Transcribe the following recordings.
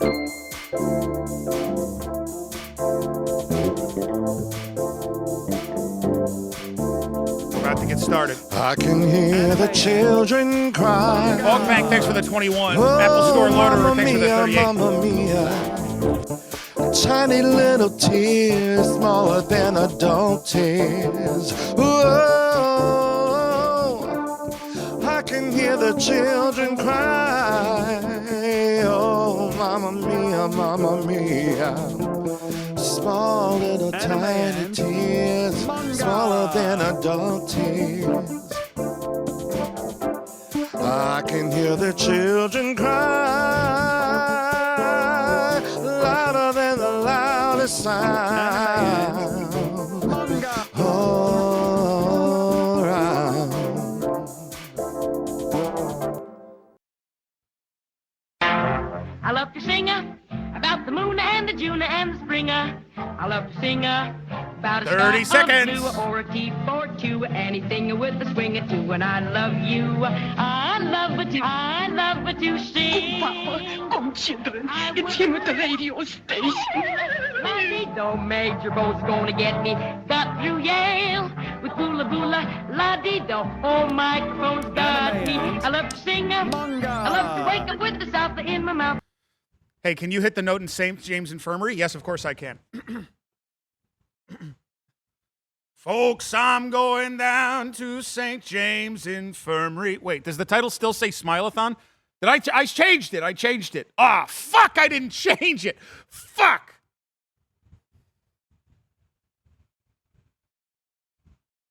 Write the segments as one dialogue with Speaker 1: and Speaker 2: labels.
Speaker 1: About to get started.
Speaker 2: I can hear the children cry.
Speaker 1: Hogbank, thanks for the 21. Apple Store Loader, thanks for the 38.
Speaker 2: Mamma mia. Tiny little tears, smaller than adult tears. Whoa, I can hear the children cry. Oh, mamma mia, mamma mia. Small little tiny tears, smaller than adult tears. I can hear the children cry, louder than the loudest sound. All around.
Speaker 3: I love to sing about the moon and the June and the springer. I love to sing about a
Speaker 1: 30
Speaker 3: star
Speaker 1: seconds.
Speaker 3: blue or a T42, anything with a swing or two. And I love you. I love to sing.
Speaker 4: Come, children, it's him at the radio station.
Speaker 3: La-dee-do, Major Bo's gonna get me. Got through Yale with boola boola, la-dee-do. Oh, microphone's got me. I love to sing. I love to wake up with the South in my mouth.
Speaker 1: Hey, can you hit the note in St. James Infirmary? Yes, of course I can. Folks, I'm going down to St. James Infirmary. Wait, does the title still say Smile-a-thon? I changed it. I changed it. Ah, fuck, I didn't change it. Fuck.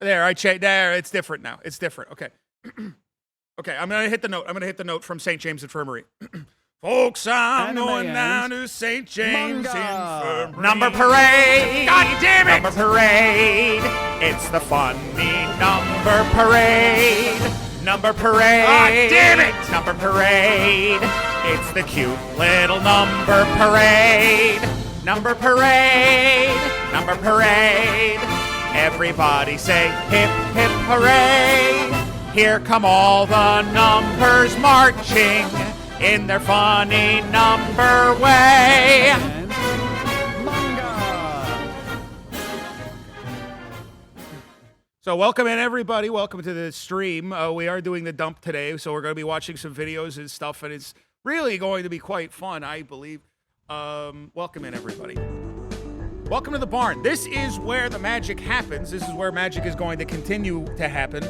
Speaker 1: There, there, it's different now. It's different. Okay. Okay, I'm going to hit the note. I'm going to hit the note from St. James Infirmary. Folks, I'm going down to St. James Infirmary. Number parade. God damn it. Number parade. It's the funny number parade. Number parade. God damn it. Number parade. It's the cute little number parade. Number parade. Number parade. Everybody say hip, hip, hooray. Here come all the numbers marching in their funny number way. So welcome in, everybody. Welcome to the stream. We are doing the dump today, so we're going to be watching some videos and stuff, and it's really going to be quite fun, I believe. Welcome in, everybody. Welcome to the barn. This is where the magic happens. This is where magic is going to continue to happen.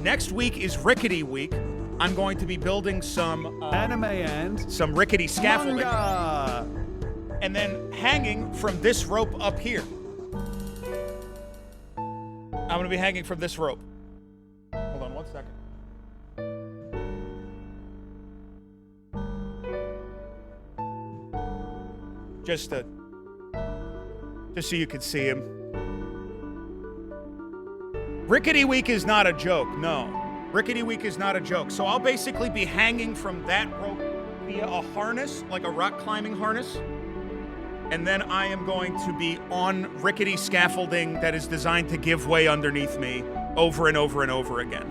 Speaker 1: Next week is Rickety Week. I'm going to be building some
Speaker 5: anime and
Speaker 1: some rickety scaffolding,
Speaker 5: manga.
Speaker 1: And then hanging from this rope up here. I'm going to be hanging from this rope. Hold on 1 second. Just so you can see him. Rickety Week is not a joke, no. Rickety Week is not a joke. So I'll basically be hanging from that rope via a harness, like a rock climbing harness. And then I am going to be on rickety scaffolding that is designed to give way underneath me over and over and over again.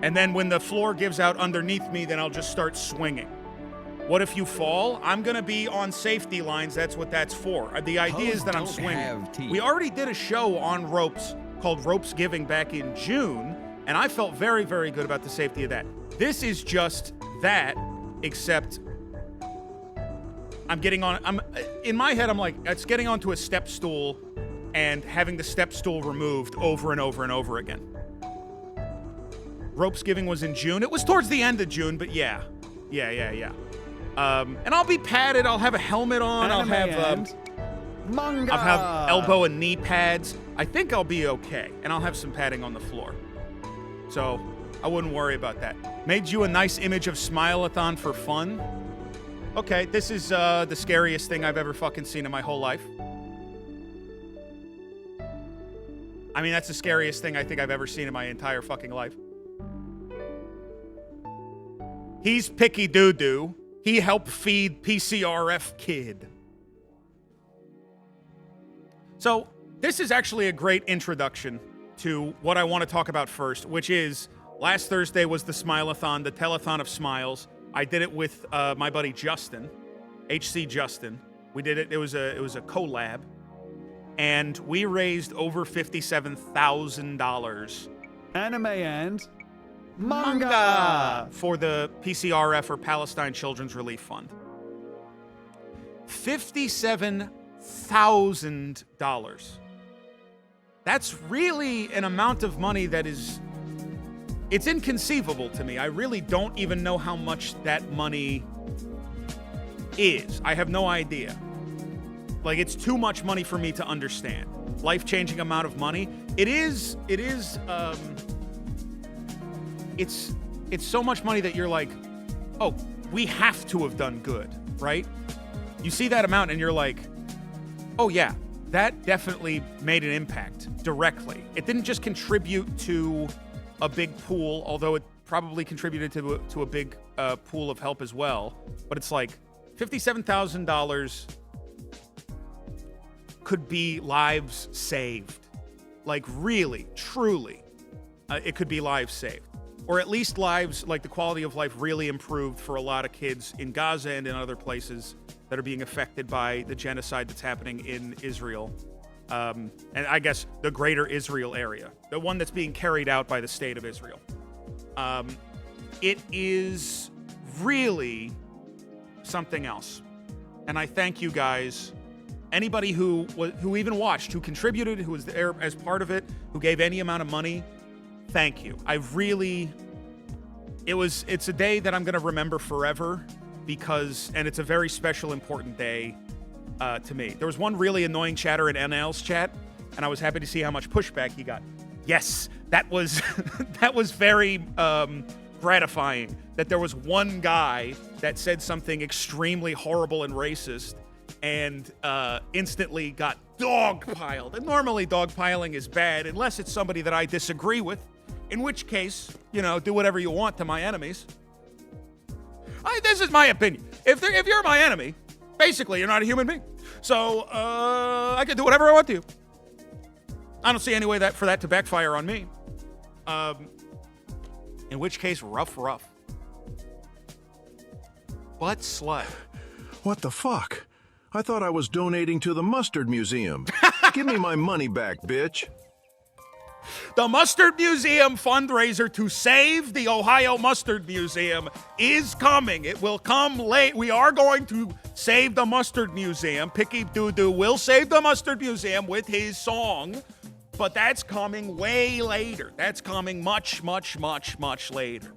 Speaker 1: And then when the floor gives out underneath me, then I'll just start swinging. What if you fall? I'm going to be on safety lines. That's what that's for. The idea is that I'm swinging. We already did a show on ropes called Ropes Giving back in June, and I felt very, very good about the safety of that. This is just that, except I'm getting on, in my head, I'm like, it's getting onto a step stool and having the step stool removed over and over and over again. Ropes Giving was in June. It was towards the end of June, but yeah. And I'll be padded. I'll have a helmet on. I'll have elbow and knee pads. I think I'll be okay, and I'll have some padding on the floor. So I wouldn't worry about that. Made you a nice image of Smile-a-thon for fun. Okay, this is the scariest thing I've ever fucking seen in my whole life. I mean, that's the scariest thing I think I've ever seen in my entire fucking life. He's Picky Doo-Doo. He helped feed PCRF Kid. So this is actually a great introduction to what I want to talk about first, which is last Thursday was the Smile-a-thon, the telethon of smiles. I did it with my buddy Justin, HC Justin. We did it. It was a collab, and we raised over $57,000
Speaker 5: Anime and manga.
Speaker 1: for the PCRF, or Palestine Children's Relief Fund. $57,000. That's really an amount of money that is, it's inconceivable to me. I really don't even know how much that money is. I have no idea. Like, it's too much money for me to understand. Life-changing amount of money. It's so much money that you're like, oh, we have to have done good, right? You see that amount and you're like, oh yeah, that definitely made an impact directly. It didn't just contribute to a big pool, although it probably contributed to a big pool of help as well. But it's like $57,000 could be lives saved. Like, really, truly, it could be lives saved. Or at least lives, like the quality of life really improved for a lot of kids in Gaza and in other places that are being affected by the genocide that's happening in Israel. And I guess the greater Israel area, the one that's being carried out by the state of Israel. It is really something else. And I thank you guys. Anybody who even watched, who contributed, who was there as part of it, who gave any amount of money, thank you. It's a day that I'm going to remember forever and it's a very special, important day to me. There was one really annoying chatter in NL's chat, and I was happy to see how much pushback he got. Yes, that was that was very gratifying, that there was one guy that said something extremely horrible and racist and instantly got dogpiled. And normally dogpiling is bad unless it's somebody that I disagree with, in which case, do whatever you want to my enemies. This is my opinion. If you're my enemy, basically you're not a human being. So I can do whatever I want to you. I don't see any way for that to backfire on me. In which case, rough. But slut.
Speaker 2: What the fuck? I thought I was donating to the Mustard Museum. Give me my money back, bitch.
Speaker 1: The Mustard Museum fundraiser to save the Ohio Mustard Museum is coming. It will come late. We are going to save the Mustard Museum. Picky Doo-Doo will save the Mustard Museum with his song, but that's coming way later. That's coming much later.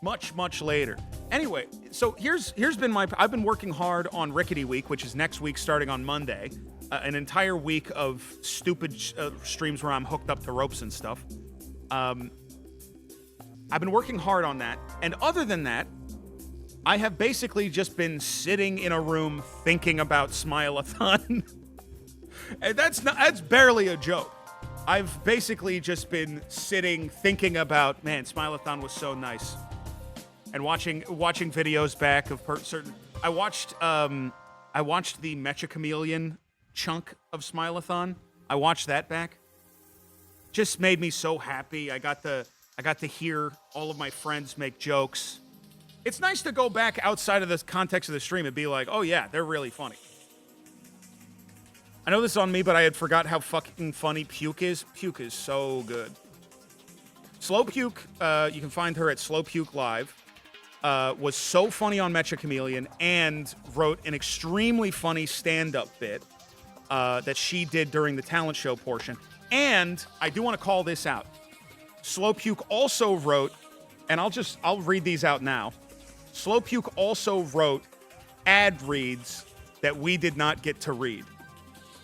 Speaker 1: Much later. Anyway, so here's been I've been working hard on Rickety Week, which is next week starting on Monday. An entire week of stupid streams where I'm hooked up to ropes and stuff. I've been working hard on that. And other than that, I have basically just been sitting in a room thinking about Smile-a-thon. And that's barely a joke. I've basically just been sitting thinking about, man, Smile-a-thon was so nice. And watching videos back of certain. I watched the Mecha Chameleon chunk of Smile-a-thon. I watched that back. Just made me so happy. I got to hear all of my friends make jokes. It's nice to go back outside of the context of the stream and be like, oh yeah, they're really funny. I know this is on me, but I had forgot how fucking funny Puke is. Puke is so good. Slow Puke, you can find her at Slow Puke Live. Was so funny on Mecha Chameleon and wrote an extremely funny stand-up bit that she did during the talent show portion. And I do want to call this out. Slow Puke also wrote, and I'll read these out now. Slow Puke also wrote ad reads that we did not get to read.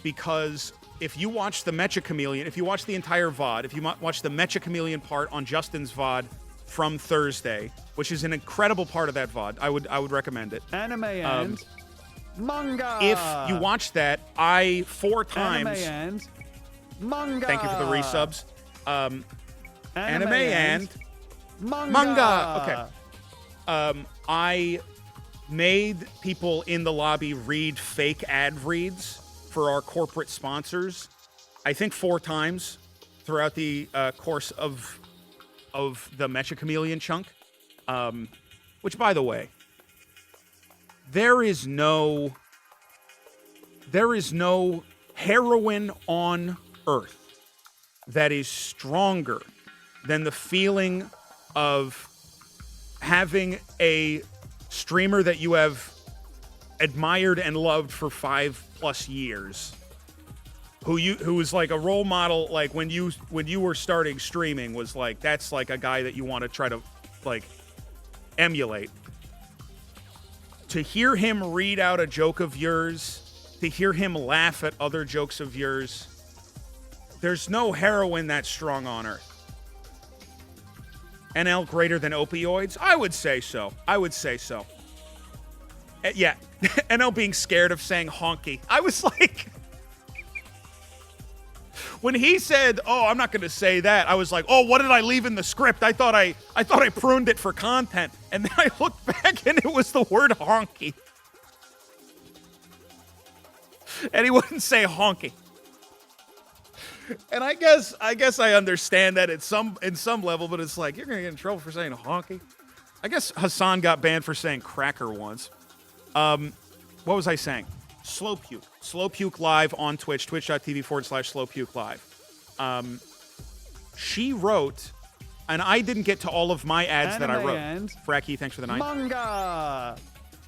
Speaker 1: Because if you watch the Mecha Chameleon, if you watch the entire VOD, if you watch the Mecha Chameleon part on Justin's VOD from Thursday, which is an incredible part of that VOD, I would recommend it.
Speaker 5: Anime and manga.
Speaker 1: If you watch that, I 4 times.
Speaker 5: Anime and manga.
Speaker 1: Thank you for the resubs. Anime and
Speaker 5: manga.
Speaker 1: Okay. I made people in the lobby read fake ad reads for our corporate sponsors, I think 4 times throughout the course of the Mecha Chameleon chunk. Which, by the way, there is no heroin on earth that is stronger than the feeling of having a streamer that you have admired and loved for 5+ years, who was like a role model, like when you were starting streaming, was like, that's like a guy that you want to try to like emulate. To hear him read out a joke of yours, to hear him laugh at other jokes of yours, there's no heroin that strong on earth. NL greater than opioids? I would say so. Yeah. NL being scared of saying honky. I was like, when he said, "Oh, I'm not going to say that," I was like, "Oh, what did I leave in the script? I thought I pruned it for content." And then I looked back and it was the word honky. And he wouldn't say honky. And I guess I understand that in some level, but it's like, you're going to get in trouble for saying honky. I guess Hassan got banned for saying cracker once. What was I saying? Slow Puke. Slow Puke live on Twitch, twitch.tv/slowpuke live. She wrote, and I didn't get to all of my ads that I wrote. Fracky, thanks for the 9.
Speaker 5: Manga.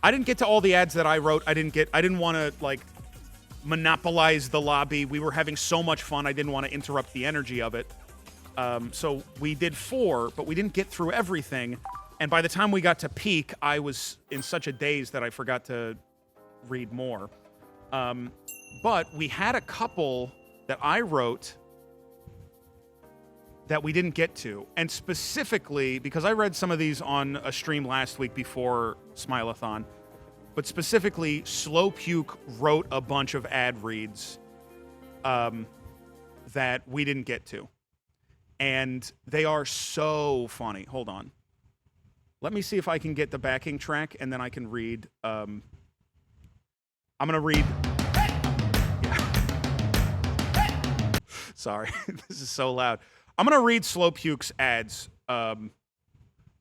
Speaker 1: I didn't get to all the ads that I wrote. I didn't want to like monopolize the lobby. We were having so much fun. I didn't want to interrupt the energy of it. So we did 4, but we didn't get through everything. And by the time we got to peak, I was in such a daze that I forgot to read more. But we had a couple that I wrote that we didn't get to. And specifically, because I read some of these on a stream last week before Smile-a-thon, but specifically, Slow Puke wrote a bunch of ad reads that we didn't get to. And they are so funny. Hold on. Let me see if I can get the backing track, and then I can read. I'm going to read. Yeah. Sorry, this is so loud. I'm going to read Slow Puke's ads that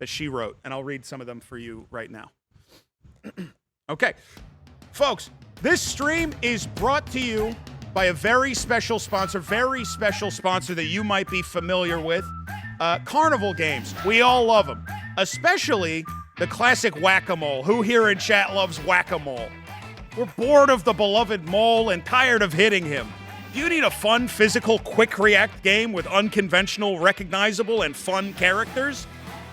Speaker 1: she wrote, and I'll read some of them for you right now. Okay, folks, this stream is brought to you by a very special sponsor that you might be familiar with. Carnival games. We all love them, especially the classic whack-a-mole. Who here in chat loves whack-a-mole? We're bored of the beloved mole and tired of hitting him. Do you need a fun, physical, quick react game with unconventional, recognizable, and fun characters?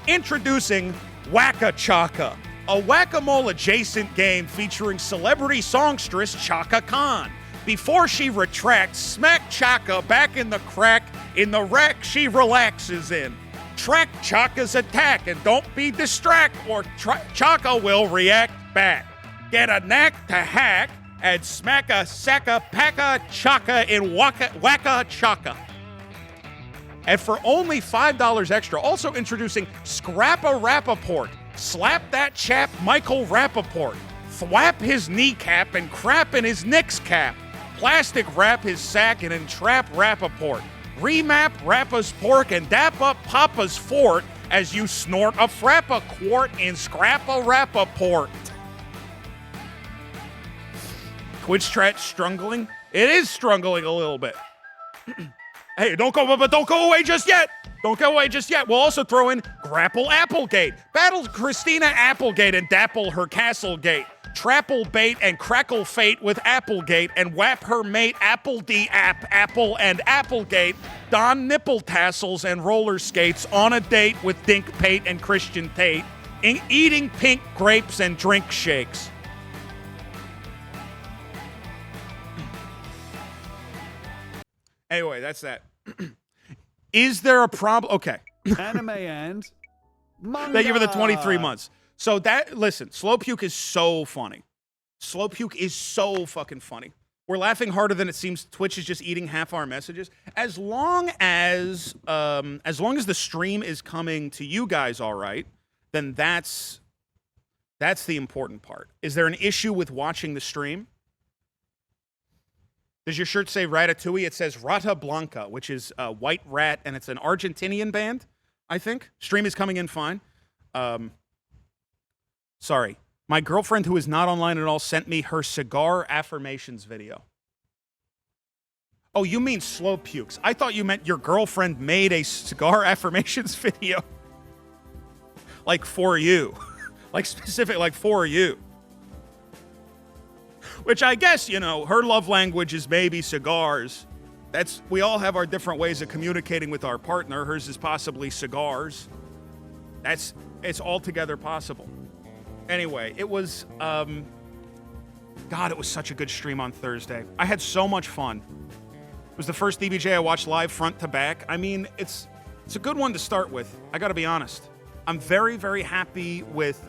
Speaker 1: Introducing Whack-a-Chaka, a whack-a-mole adjacent game featuring celebrity songstress Chaka Khan. Before she retracts, smack Chaka back in the crack in the rack she relaxes in. Track Chaka's attack and don't be distracted or Chaka will react back. Get a knack to hack and smack a sacka packa Chaka in Wacka Chaka. And for only $5 extra, also introducing Scrappa Rappaport. Slap that chap Michael Rappaport. Thwap his kneecap and crap in his Knicks cap. Plastic wrap his sack and entrap Rappaport. Remap Rappa's pork and dap up Papa's fort as you snort a frappa quart in Scrappa Rappaport. Twitch chat struggling? It is struggling a little bit. Hey, don't go away just yet. Don't go away just yet. We'll also throw in Grapple Applegate. Battle Christina Applegate and dapple her Castlegate. Trapple bait and crackle fate with Applegate and whap her mate Apple D Apple and Applegate. Don nipple tassels and roller skates on a date with Dink Pate and Christian Tate. Eating pink grapes and drink shakes. Anyway, that's that. Is there a problem? Okay.
Speaker 5: Anime and manga.
Speaker 1: Thank you for the 23 months. So listen, Slow Puke is so funny. Slow Puke is so fucking funny. We're laughing harder than it seems. Twitch is just eating half our messages. As long as the stream is coming to you guys all right, then that's the important part. Is there an issue with watching the stream? Does your shirt say Ratatouille? It says Rata Blanca, which is a white rat, and it's an Argentinian band, I think. Stream is coming in fine. Sorry. My girlfriend, who is not online at all, sent me her cigar affirmations video. Oh, you mean slow pukes. I thought you meant your girlfriend made a cigar affirmations video. Like for you. Like specific, like for you. Which I guess, you know, her love language is maybe cigars. We all have our different ways of communicating with our partner. Hers is possibly cigars. It's altogether possible. Anyway, it was, God, it was such a good stream on Thursday. I had so much fun. It was the first DBJ I watched live front to back. I mean, it's a good one to start with. I gotta be honest. I'm very, very happy with,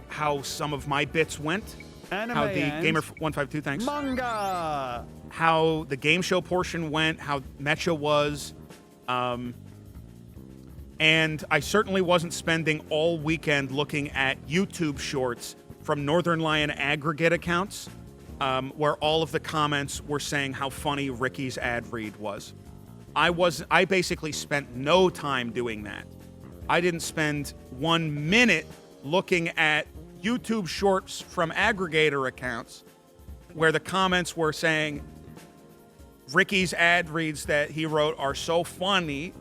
Speaker 1: how some of my bits went.
Speaker 5: Anime
Speaker 1: how the
Speaker 5: and
Speaker 1: Gamer152, thanks.
Speaker 5: Manga.
Speaker 1: How the game show portion went, how Mecha was. And I certainly wasn't spending all weekend looking at YouTube shorts from Northern Lion aggregate accounts, where all of the comments were saying how funny Ricky's ad read was. I basically spent no time doing that. I didn't spend 1 minute looking at YouTube shorts from aggregator accounts where the comments were saying Ricky's ad reads that he wrote are so funny.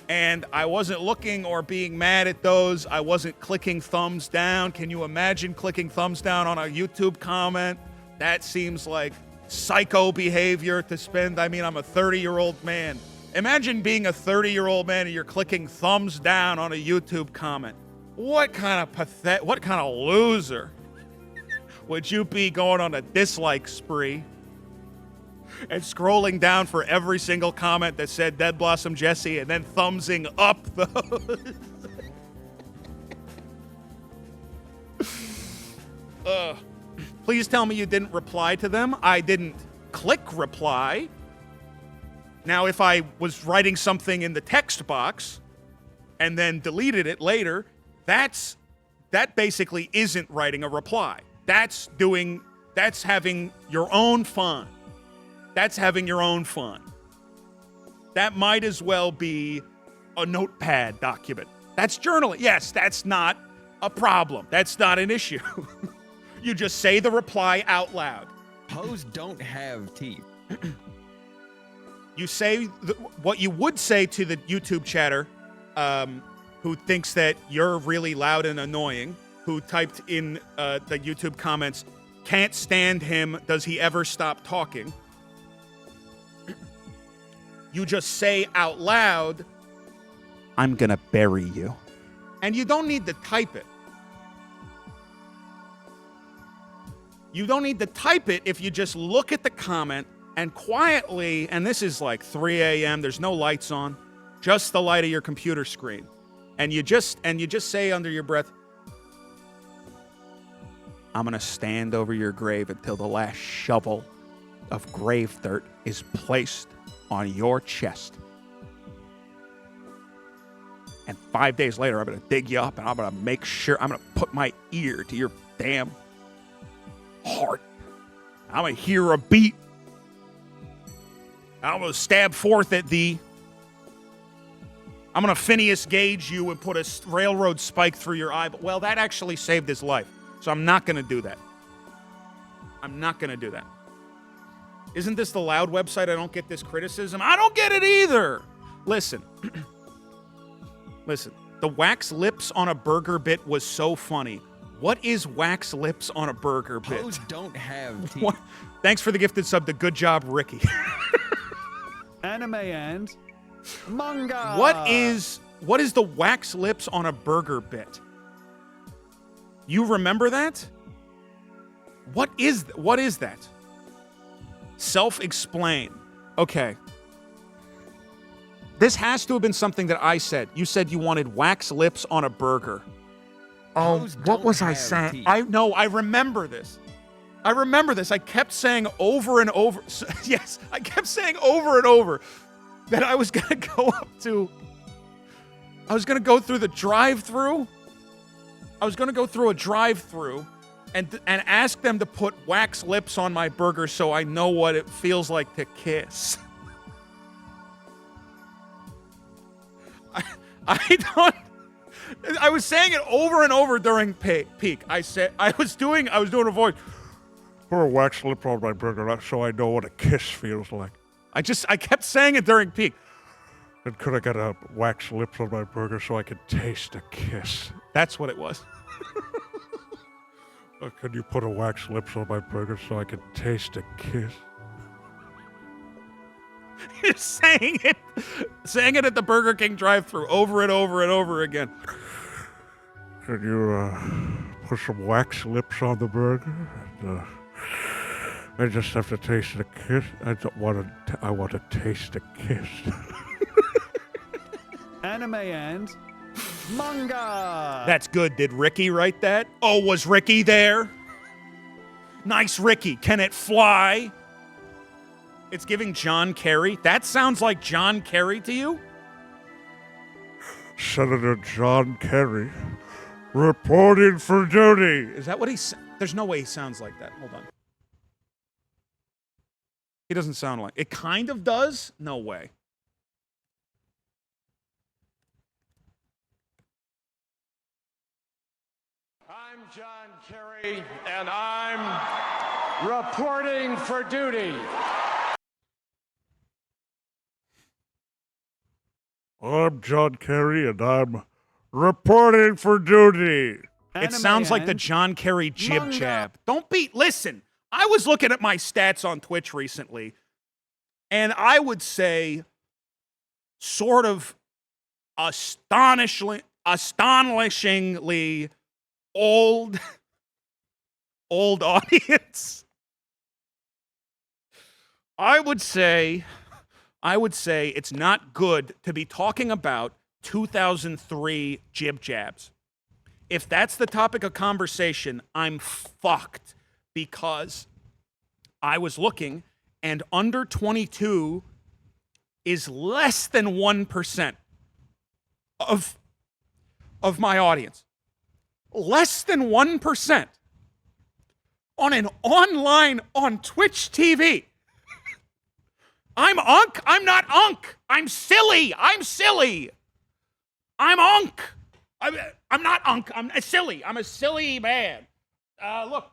Speaker 1: And I wasn't looking or being mad at those. I wasn't clicking thumbs down. Can you imagine clicking thumbs down on a YouTube comment? That seems like psycho behavior to spend. I mean, I'm a 30-year-old man. Imagine being a 30-year-old man and you're clicking thumbs down on a YouTube comment. What kind of loser would you be going on a dislike spree and scrolling down for every single comment that said Dead Blossom Jesse and then thumbsing up those? Please tell me you didn't reply to them. I didn't click reply. Now, if I was writing something in the text box and then deleted it later, that basically isn't writing a reply. That's having your own fun. That's having your own fun. That might as well be a notepad document. That's journaling. Yes, that's not a problem. That's not an issue. You just say the reply out loud.
Speaker 6: Hoes don't have teeth.
Speaker 1: You say what you would say to the YouTube chatter, who thinks that you're really loud and annoying, who typed in the YouTube comments, can't stand him, does he ever stop talking? You just say out loud, I'm gonna bury you. And you don't need to type it. You don't need to type it if you just look at the comment and quietly, and this is like 3 a.m., there's no lights on, just the light of your computer screen. And you just say under your breath, I'm gonna stand over your grave until the last shovel of grave dirt is placed on your chest. And 5 days later, I'm gonna dig you up and I'm gonna make sure, I'm gonna put my ear to your damn heart. I'm gonna hear a beat. I'm gonna stab forth at thee. I'm gonna Phineas Gage you and put a railroad spike through your eye. Well, that actually saved his life. So I'm not gonna do that. I'm not gonna do that. Isn't this the Loud website? I don't get this criticism. I don't get it either. Listen. Listen. The wax lips on a burger bit was so funny. What is wax lips on a burger bit?
Speaker 6: Hoes don't have teeth.
Speaker 1: What? Thanks for the gifted sub to Good Job, Ricky.
Speaker 5: Anime and manga.
Speaker 1: What is the wax lips on a burger bit? You remember that? What is that? Self-explain. Okay. This has to have been something that I said. You said you wanted wax lips on a burger. Oh,
Speaker 6: Hoes
Speaker 1: what
Speaker 6: don't
Speaker 1: was I
Speaker 6: have
Speaker 1: saying?
Speaker 6: teeth.
Speaker 1: I remember this. I kept saying over and over. Yes, I kept saying over and over that I was going to go through the drive-thru. I was going to go through a drive-thru and ask them to put wax lips on my burger so I know what it feels like to kiss. I don't. I was saying it over and over during peak. I was doing a voice. Put a wax lip on my burger so I know what a kiss feels like. I kept saying it during peak. And could I get a wax lips on my burger so I could taste a kiss? That's what it was. Could you put a wax lips on my burger so I could taste a kiss? You're saying it at the Burger King drive-thru over and over and over again. Could you put some wax lips on the burger? And, I just have to taste a kiss. I want to taste a kiss.
Speaker 5: Anime and manga.
Speaker 1: That's good. Did Ricky write that? Oh, was Ricky there? Nice, Ricky. Can it fly? It's giving John Kerry. That sounds like John Kerry to you? Senator John Kerry reporting for duty. Is that what there's no way he sounds like that. Hold on. He doesn't sound like it. Kind of does. No way.
Speaker 7: I'm John Kerry, and I'm reporting for duty.
Speaker 1: I'm John Kerry, and I'm reporting for duty. It
Speaker 5: Anime
Speaker 1: sounds like the
Speaker 5: and
Speaker 1: John Kerry jib
Speaker 5: manga.
Speaker 1: jab. Listen, I was looking at my stats on Twitch recently, and I would say sort of astonishingly old audience. I would say it's not good to be talking about 2003 jib jabs. If that's the topic of conversation, I'm fucked, because I was looking and under 22 is less than 1% of my audience. Less than 1% on an online on Twitch TV. I'm unk. I'm not unk. I'm silly. I'm unk. I'm not unk. I'm silly. I'm a silly man. Look,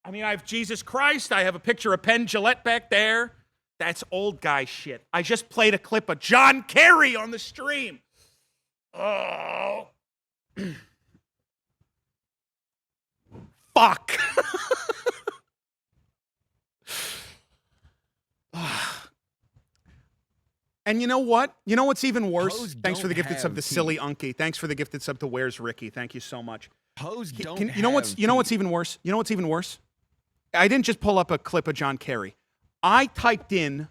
Speaker 1: I have Jesus Christ. I have a picture of Penn Jillette back there. That's old guy shit. I just played a clip of John Kerry on the stream. Oh. Fuck. And you know what? You know what's even worse?
Speaker 6: Hoes
Speaker 1: Thanks for the
Speaker 6: don't
Speaker 1: gifted sub
Speaker 6: have
Speaker 1: to Silly Unky. Thanks for the gifted sub to Where's Ricky. Thank you so much.
Speaker 6: Hoes don't
Speaker 1: You know what's
Speaker 6: have
Speaker 1: even worse? You know what's even worse? I didn't just pull up a clip of John Kerry. I typed in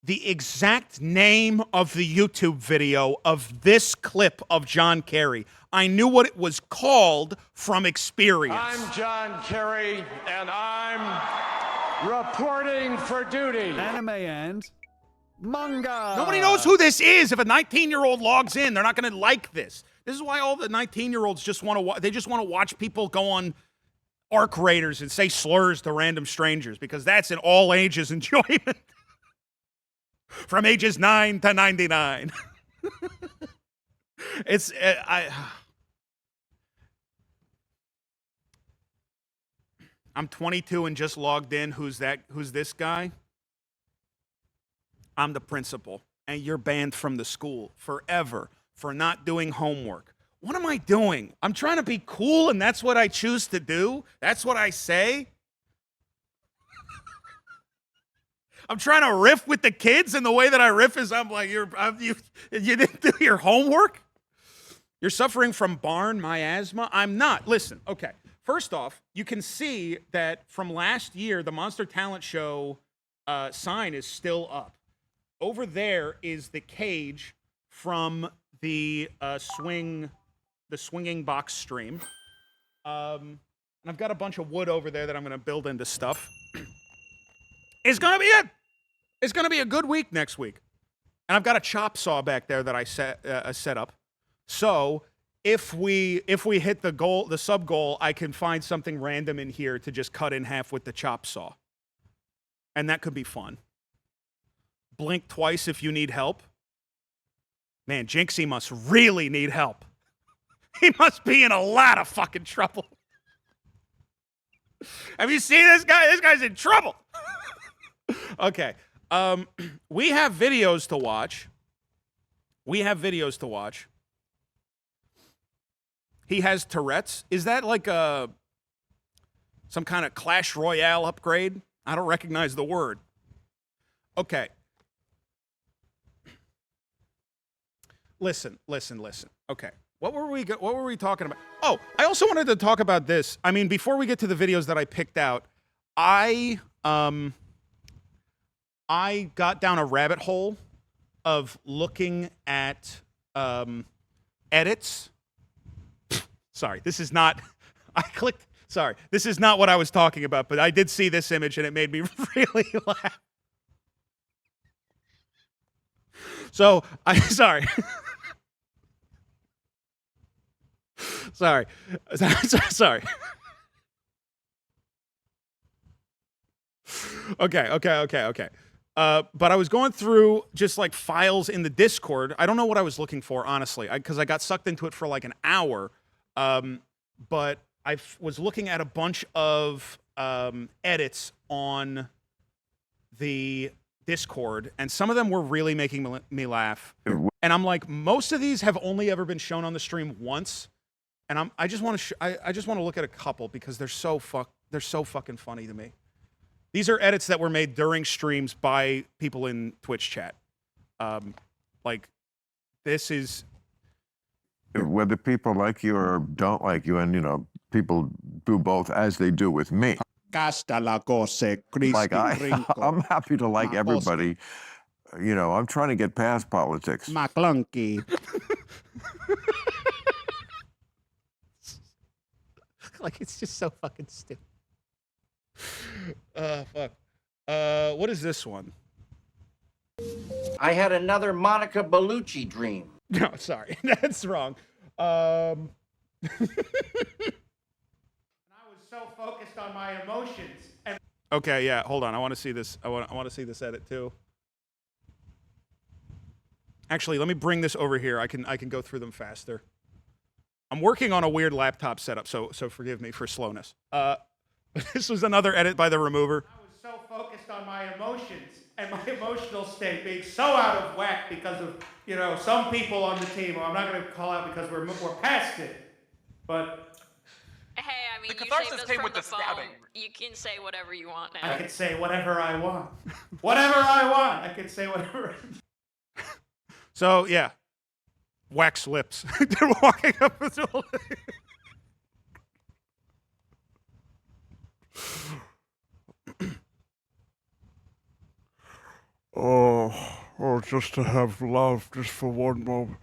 Speaker 1: the exact name of the YouTube video of this clip of John Kerry. I knew what it was called from experience.
Speaker 7: I'm John Kerry, and I'm reporting for duty.
Speaker 5: Anime and manga.
Speaker 1: Nobody knows who this is. If a 19-year-old logs in, they're not going to like this. This is why all the 19-year-olds just want to. They just want to watch people go on Arc Raiders and say slurs to random strangers, because that's an all ages enjoyment. From ages 9 to 99. I'm 22 and just logged in. Who's this guy? I'm the principal, and you're banned from the school forever for not doing homework. What am I doing? I'm trying to be cool, and that's what I choose to do? That's what I say? I'm trying to riff with the kids, and the way that I riff is I'm like, you didn't do your homework? You're suffering from barn miasma? I'm not. Listen, okay. First off, you can see that from last year, the Monster Talent Show sign is still up. Over there is the cage from the swinging box stream. And I've got a bunch of wood over there that I'm going to build into stuff. It's going to be a good week next week. And I've got a chop saw back there that I set up. So if we hit the sub goal, I can find something random in here to just cut in half with the chop saw. And that could be fun. Blink twice if you need help. Man, Jinxie must really need help. He must be in a lot of fucking trouble. Have you seen this guy? This guy's in trouble. Okay. We have videos to watch. He has Tourette's. Is that like some kind of Clash Royale upgrade? I don't recognize the word. Okay. Listen. Okay. What were we talking about? Oh, I also wanted to talk about this. I mean, before we get to the videos that I picked out, I got down a rabbit hole of looking at edits. Sorry, this is not this is not what I was talking about, but I did see this image and it made me really laugh. So, sorry. Sorry. Okay. But I was going through just like files in the Discord. I don't know what I was looking for, honestly, because I got sucked into it for like an hour. But I was looking at a bunch of edits on the Discord, and some of them were really making me laugh. And I'm like, most of these have only ever been shown on the stream once. And I just want to look at a couple because they're so fucking funny to me. These are edits that were made during streams by people in Twitch chat. Like, this is...
Speaker 8: Whether people like you or don't like you, and, you know, people do both as they do with me. Like, I'm happy to like everybody. You know, I'm trying to get past politics.
Speaker 9: McClunky.
Speaker 1: Like, it's just so fucking stupid. Fuck. What is this one?
Speaker 10: I had another Monica Bellucci dream.
Speaker 1: No, sorry. That's wrong. I was so focused on my emotions. Okay, yeah, hold on. I want to see this. I want to see this edit too. Actually, let me bring this over here. I can go through them faster. I'm working on a weird laptop setup, so forgive me for slowness. This was another edit by the remover. I was so focused on my emotions and my emotional state being so out of whack because of, you know, some people on the team. I'm not going to call out because we're past it, but...
Speaker 11: Hey, I mean,
Speaker 7: The
Speaker 11: you
Speaker 7: catharsis
Speaker 11: saved us
Speaker 7: came
Speaker 11: from
Speaker 7: with
Speaker 11: the
Speaker 7: the
Speaker 11: phone.
Speaker 7: stabbing.
Speaker 11: You can say whatever you want now.
Speaker 1: I can say whatever I want. Whatever I want. I can say whatever. So, yeah. Wax lips. They're walking up the building.
Speaker 12: Oh, just to have love just for one moment.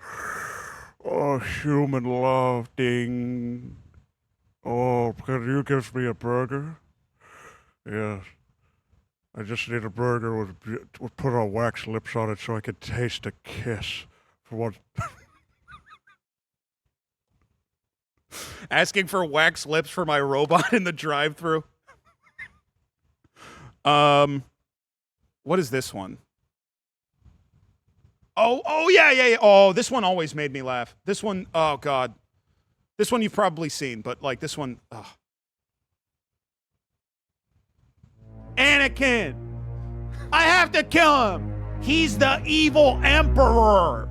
Speaker 12: Oh, human love, ding. Oh, can you give me a burger? Yes. I just need a burger with put on wax lips on it so I could taste a kiss for one.
Speaker 1: Asking for wax lips for my robot in the drive-thru. What is this one? Oh, yeah. Oh, this one always made me laugh. This one, oh, God. This one you've probably seen, but, like, this one, oh. Anakin! I have to kill him! He's the evil emperor!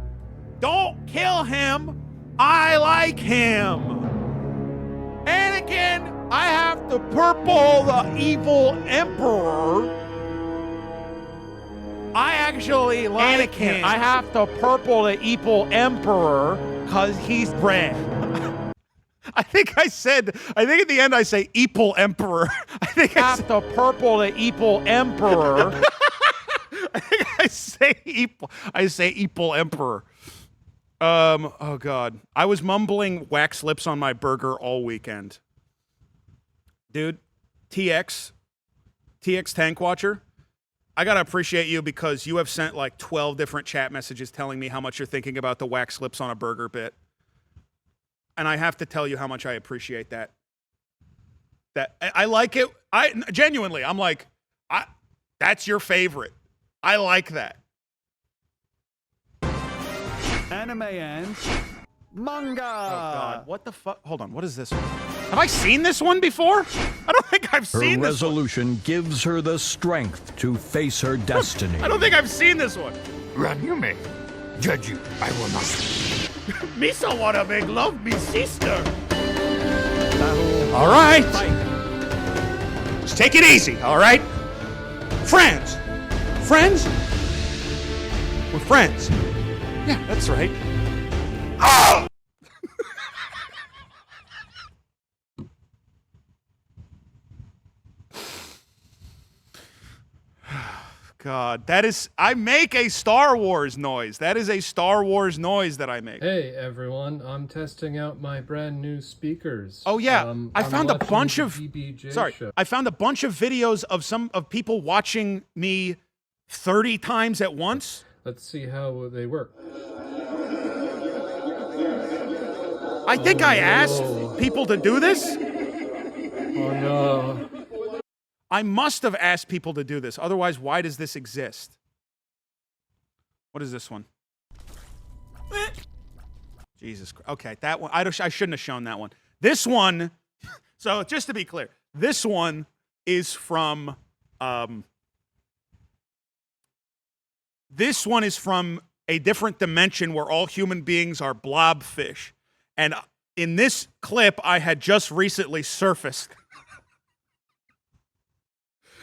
Speaker 1: Don't kill him! I like him! Anakin, I have to purple the evil emperor. I actually like him. I have to purple the evil emperor because he's red. I think at the end I say evil emperor. I think I have to purple the evil emperor. I think I say evil emperor. Oh God. I was mumbling wax lips on my burger all weekend. Dude, TX Tank Watcher, I gotta appreciate you because you have sent like 12 different chat messages telling me how much you're thinking about the wax lips on a burger bit. And I have to tell you how much I appreciate that. That I like it. Genuinely, I'm like, that's your favorite. I like that.
Speaker 5: Anime and manga.
Speaker 1: Oh God! What the fuck? Hold on. What is this one? Have I seen this one before? I don't think I've
Speaker 9: Her
Speaker 1: seen this one.
Speaker 9: resolution gives her the strength to face her destiny.
Speaker 1: I don't think I've seen this one.
Speaker 9: Run, you may. Judge you, I will not.
Speaker 1: Misa wanna make love, me sister. All right. Just take it easy. All right. Friends. Friends. We're friends. Yeah, that's right. Oh! God, that is, I make a Star Wars noise. That is a Star Wars noise that I make.
Speaker 13: Hey everyone, I'm testing out my brand new speakers.
Speaker 1: Oh yeah, I
Speaker 13: I'm
Speaker 1: found a
Speaker 13: watching
Speaker 1: bunch
Speaker 13: the
Speaker 1: of
Speaker 13: DBJ
Speaker 1: sorry,
Speaker 13: show.
Speaker 1: I found a bunch of videos of some of people watching me 30 times at once.
Speaker 13: Let's see how they work.
Speaker 1: I think I asked people to do this.
Speaker 13: Oh no.
Speaker 1: I must have asked people to do this. Otherwise, why does this exist? What is this one? Jesus Christ. Okay, that one. I shouldn't have shown that one. This one, so just to be clear, this one is from, this one is from a different dimension where all human beings are blobfish. And in this clip, I had just recently surfaced.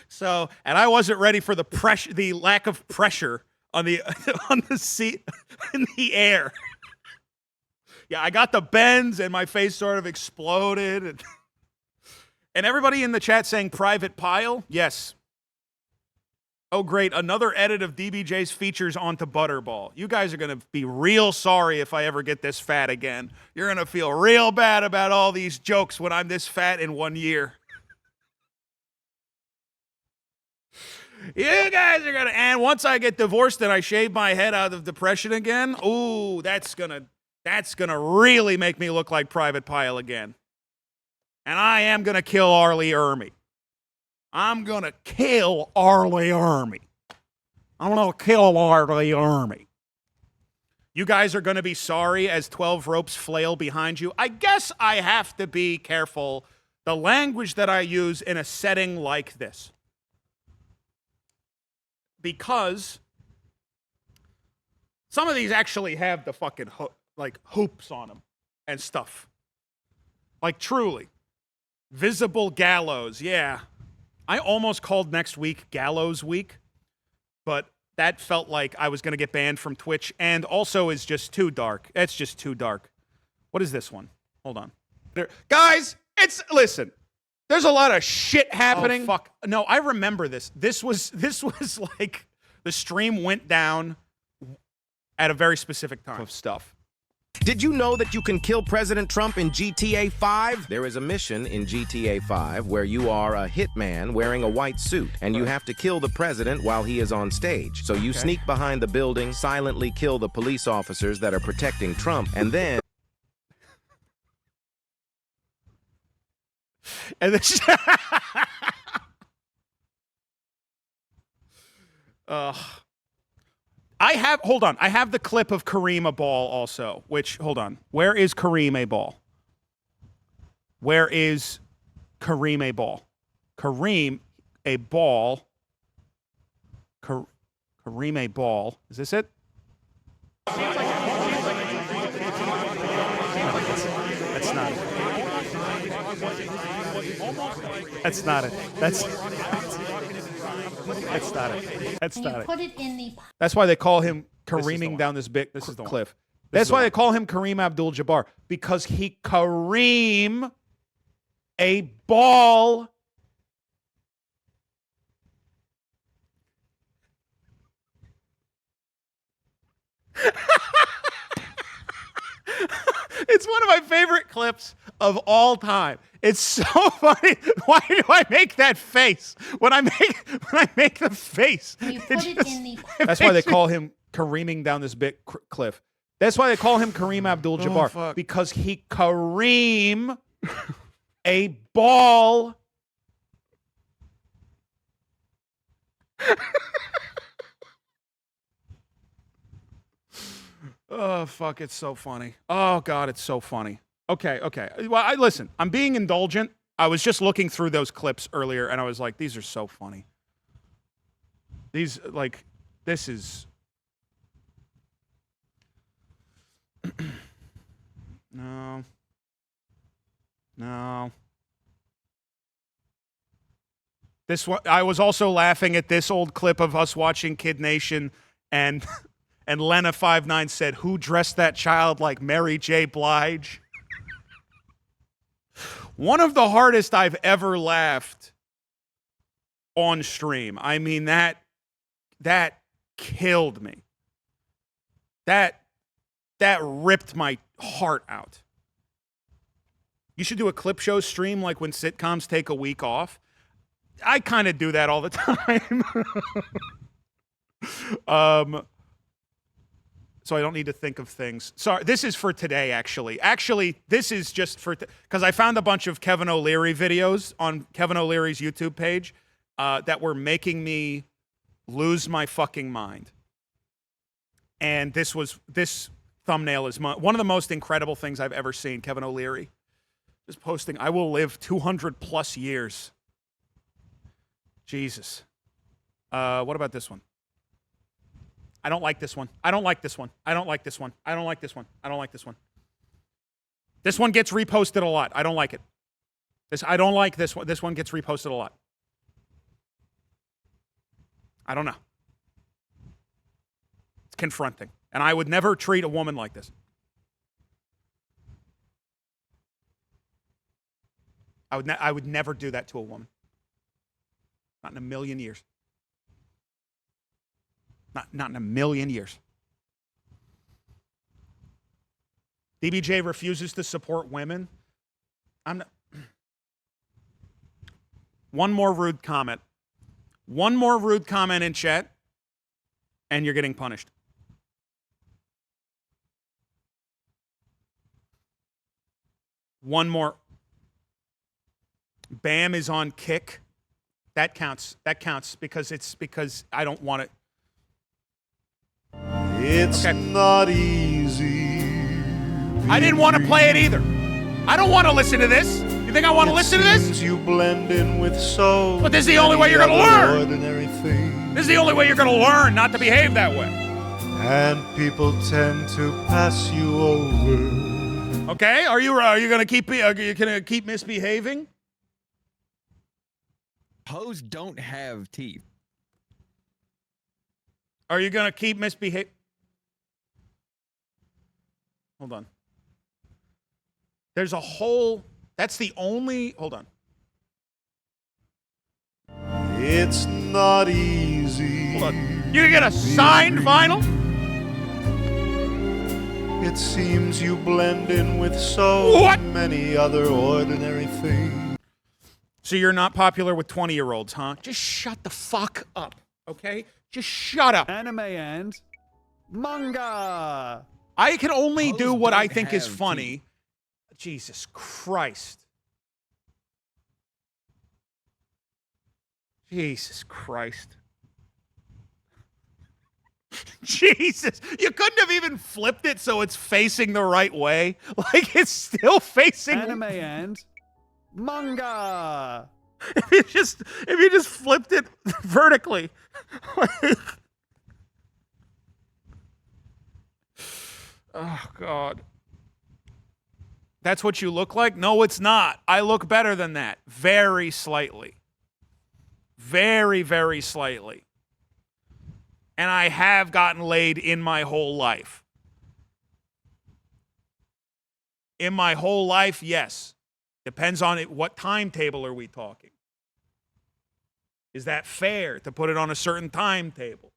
Speaker 1: So, and I wasn't ready for the pressure, the lack of pressure on the on the seat in the air. Yeah, I got the bends, and my face sort of exploded. And everybody in the chat saying "Private Pile." Yes. Oh, great! Another edit of DBJ's features onto Butterball. You guys are gonna be real sorry if I ever get this fat again. You're gonna feel real bad about all these jokes when I'm this fat in 1 year. You guys are gonna, and once I get divorced and I shave my head out of depression again, ooh, that's gonna really make me look like Private Pile again. And I am gonna kill Arlie Ermy. I'm gonna kill Arlie Ermy. I'm gonna kill Arlie Ermy. You guys are gonna be sorry as 12 ropes flail behind you. I guess I have to be careful the language that I use in a setting like this. Because some of these actually have the fucking like hoops on them and stuff. Like truly. Visible gallows, yeah. I almost called next week Gallows Week, but that felt like I was going to get banned from Twitch and also is just too dark. It's just too dark. What is this one? Hold on. Guys, listen. There's a lot of shit happening. Oh, fuck. No, I remember this. This was like the stream went down at a very specific time of stuff.
Speaker 14: Did you know that you can kill President Trump in GTA 5? There is a mission in GTA 5 where you are a hitman wearing a white suit, and you have to kill the president while he is on stage. So you sneak behind the building, silently kill the police officers that are protecting Trump, and then...
Speaker 1: And this, hold on. I have the clip of Kareem Abal also, which, hold on. Where is Kareem Abal? Where is Kareem Abal? Kareem Abal. Kareem Abal. Is this it? That's not it. That's not it. That's not it. That's not it.
Speaker 15: Put it in the.
Speaker 1: That's why they call him careening down this big cliff. That's why they call him Kareem Abdul-Jabbar, because he Kareem a ball. It's one of my favorite clips of all time. It's so funny. Why do I make that face when I make the face? That's why they call him careening down this big cliff. That's why they call him Kareem Abdul-Jabbar, because he Kareem a ball. Oh, fuck, it's so funny. Oh, God, it's so funny. Okay. Well, listen, I'm being indulgent. I was just looking through those clips earlier, and I was like, these are so funny. These, like, this is... No. This one, I was also laughing at this old clip of us watching Kid Nation, and and Lena59 said, "Who dressed that child like Mary J. Blige?" One of the hardest I've ever laughed on stream. I mean, that killed me. That ripped my heart out. You should do a clip show stream like when sitcoms take a week off. I kind of do that all the time. So I don't need to think of things. Sorry, this is for today, actually. Actually, this is just for... Because I found a bunch of Kevin O'Leary videos on Kevin O'Leary's YouTube page that were making me lose my fucking mind. And this thumbnail is one of the most incredible things I've ever seen. Kevin O'Leary just posting, "I will live 200 plus years." Jesus. What about this one? I don't like this one. I don't like this one. I don't like this one. I don't like this one. I don't like this one. This one gets reposted a lot. I don't like it. I don't like this one. This one gets reposted a lot. I don't know. It's confronting. And I would never treat a woman like this. I would never do that to a woman. Not in a million years. Not in a million years. DBJ refuses to support women. I'm not. One more rude comment. One more rude comment in chat, and you're getting punished. One more. Bam is on kick. That counts. That counts because I don't want it.
Speaker 15: It's not easy.
Speaker 1: I didn't want to play it either. I don't want to listen to this. You think I want to listen to this?
Speaker 15: You blend in with so.
Speaker 1: But this is the only way you're going to learn.
Speaker 15: Ordinary things.
Speaker 1: This is the only way you're going to learn not to behave that way.
Speaker 15: And people tend to pass you over.
Speaker 1: Okay, are you going to keep misbehaving?
Speaker 6: Hoes don't have teeth.
Speaker 1: Are you going to keep misbehaving? Hold on. There's a whole... That's the only... Hold on.
Speaker 15: It's not easy.
Speaker 1: Hold on. You can get a signed vinyl?
Speaker 15: It seems you blend in with so many other ordinary things.
Speaker 1: So you're not popular with 20-year-olds, huh? Just shut the fuck up, okay? Just shut up.
Speaker 5: Anime and manga.
Speaker 1: I can only do what I think is funny. Jesus Christ. Jesus Christ. Jesus. You couldn't have even flipped it so it's facing the right way. Like, it's still facing...
Speaker 5: Anime and manga.
Speaker 1: If you just flipped it vertically. Oh, God. That's what you look like? No, it's not. I look better than that. Very slightly. Very, very slightly. And I have gotten laid in my whole life. In my whole life, yes. Depends on it. What timetable are we talking? Is that fair to put it on a certain timetable?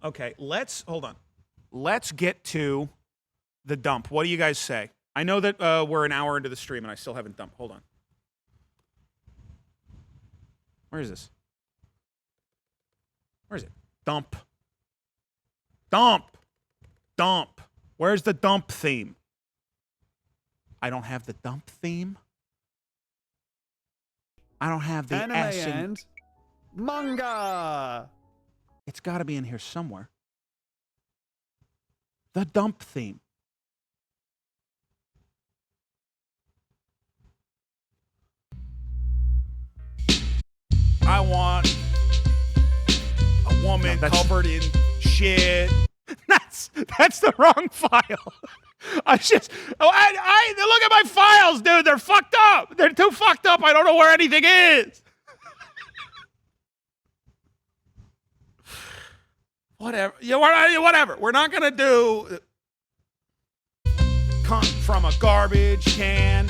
Speaker 1: Okay, hold on. Let's get to the dump. What do you guys say? I know that we're an hour into the stream and I still haven't dumped. Hold on. Where is this? Where is it? Dump. Dump. Dump. Where's the dump theme? I don't have the dump theme. I don't have the
Speaker 5: Anime and manga.
Speaker 1: It's got to be in here somewhere. The dump theme. I want a woman covered in shit. That's the wrong file. I just look at my files, dude. They're fucked up. They're too fucked up. I don't know where anything is. Whatever. Yeah, whatever. We're not gonna do come from a garbage can.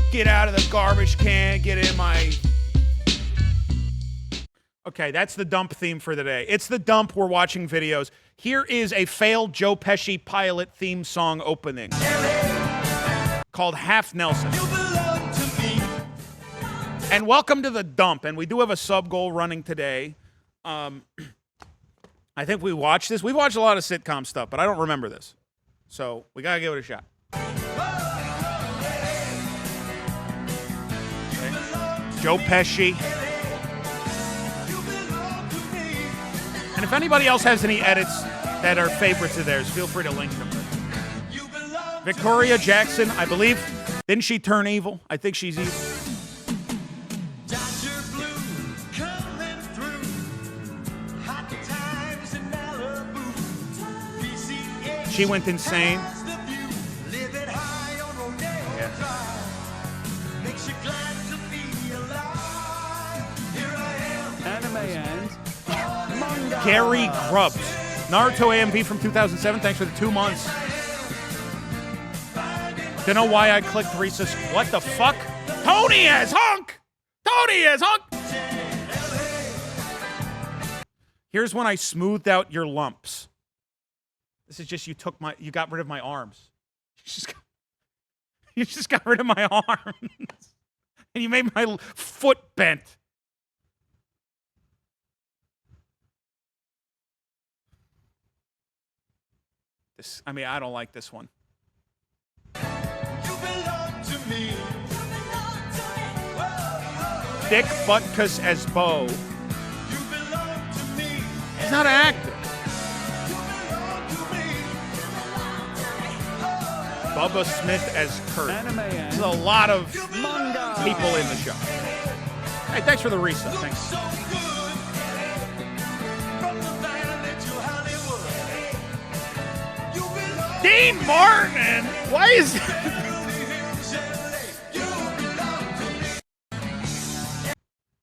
Speaker 1: Get out of the garbage can. Get in my. Okay, that's the dump theme for the day. It's the dump. We're watching videos. Here is a failed Joe Pesci pilot theme song opening called Half Nelson. And welcome to the dump. And we do have a sub goal running today. I think we watched this. We've watched a lot of sitcom stuff, but I don't remember this. So we got to give it a shot. Okay. Joe Pesci. And if anybody else has any edits that are favorites of theirs, feel free to link them. Victoria Jackson, I believe, didn't she turn evil? I think she's evil. She went insane. Yeah.
Speaker 5: Anime and manga.
Speaker 1: Gary Grubbs. Naruto AMV from 2007. Thanks for the 2 months. Don't know why I clicked Reese's. What the fuck? Tony as Hunk! Tony as Hunk! Here's when I smoothed out your lumps. This is just you got rid of my arms. You just got rid of my arms. And you made my foot bent. I don't like this one. Dick Butkus as Bo. He's not an actor. Bubba Smith as Kurt. There's a lot of people in the show. Hey, thanks for the reset. Thanks. Dean Martin! Why is...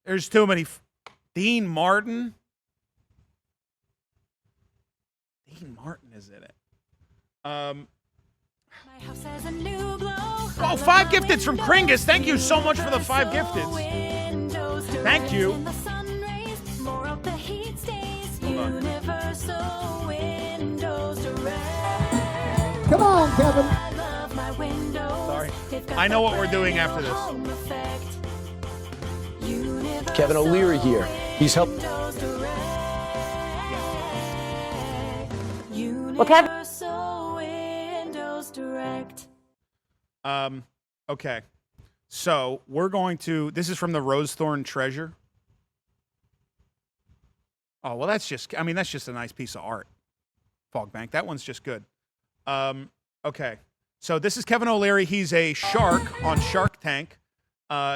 Speaker 1: There's too many... Dean Martin? Dean Martin is in it. Oh, 5 gifteds from Kringus. Thank you so much for the 5 gifteds. Thank you.
Speaker 5: Come on, Kevin.
Speaker 1: Sorry. I know what we're doing after this.
Speaker 16: Kevin O'Leary here. He's helped.
Speaker 3: Well, Kevin.
Speaker 1: Okay. So we're going to, this is from the Rosethorn Treasure. Oh, well, that's just a nice piece of art. Fogbank. That one's just good. Okay. So this is Kevin O'Leary. He's a shark on Shark Tank.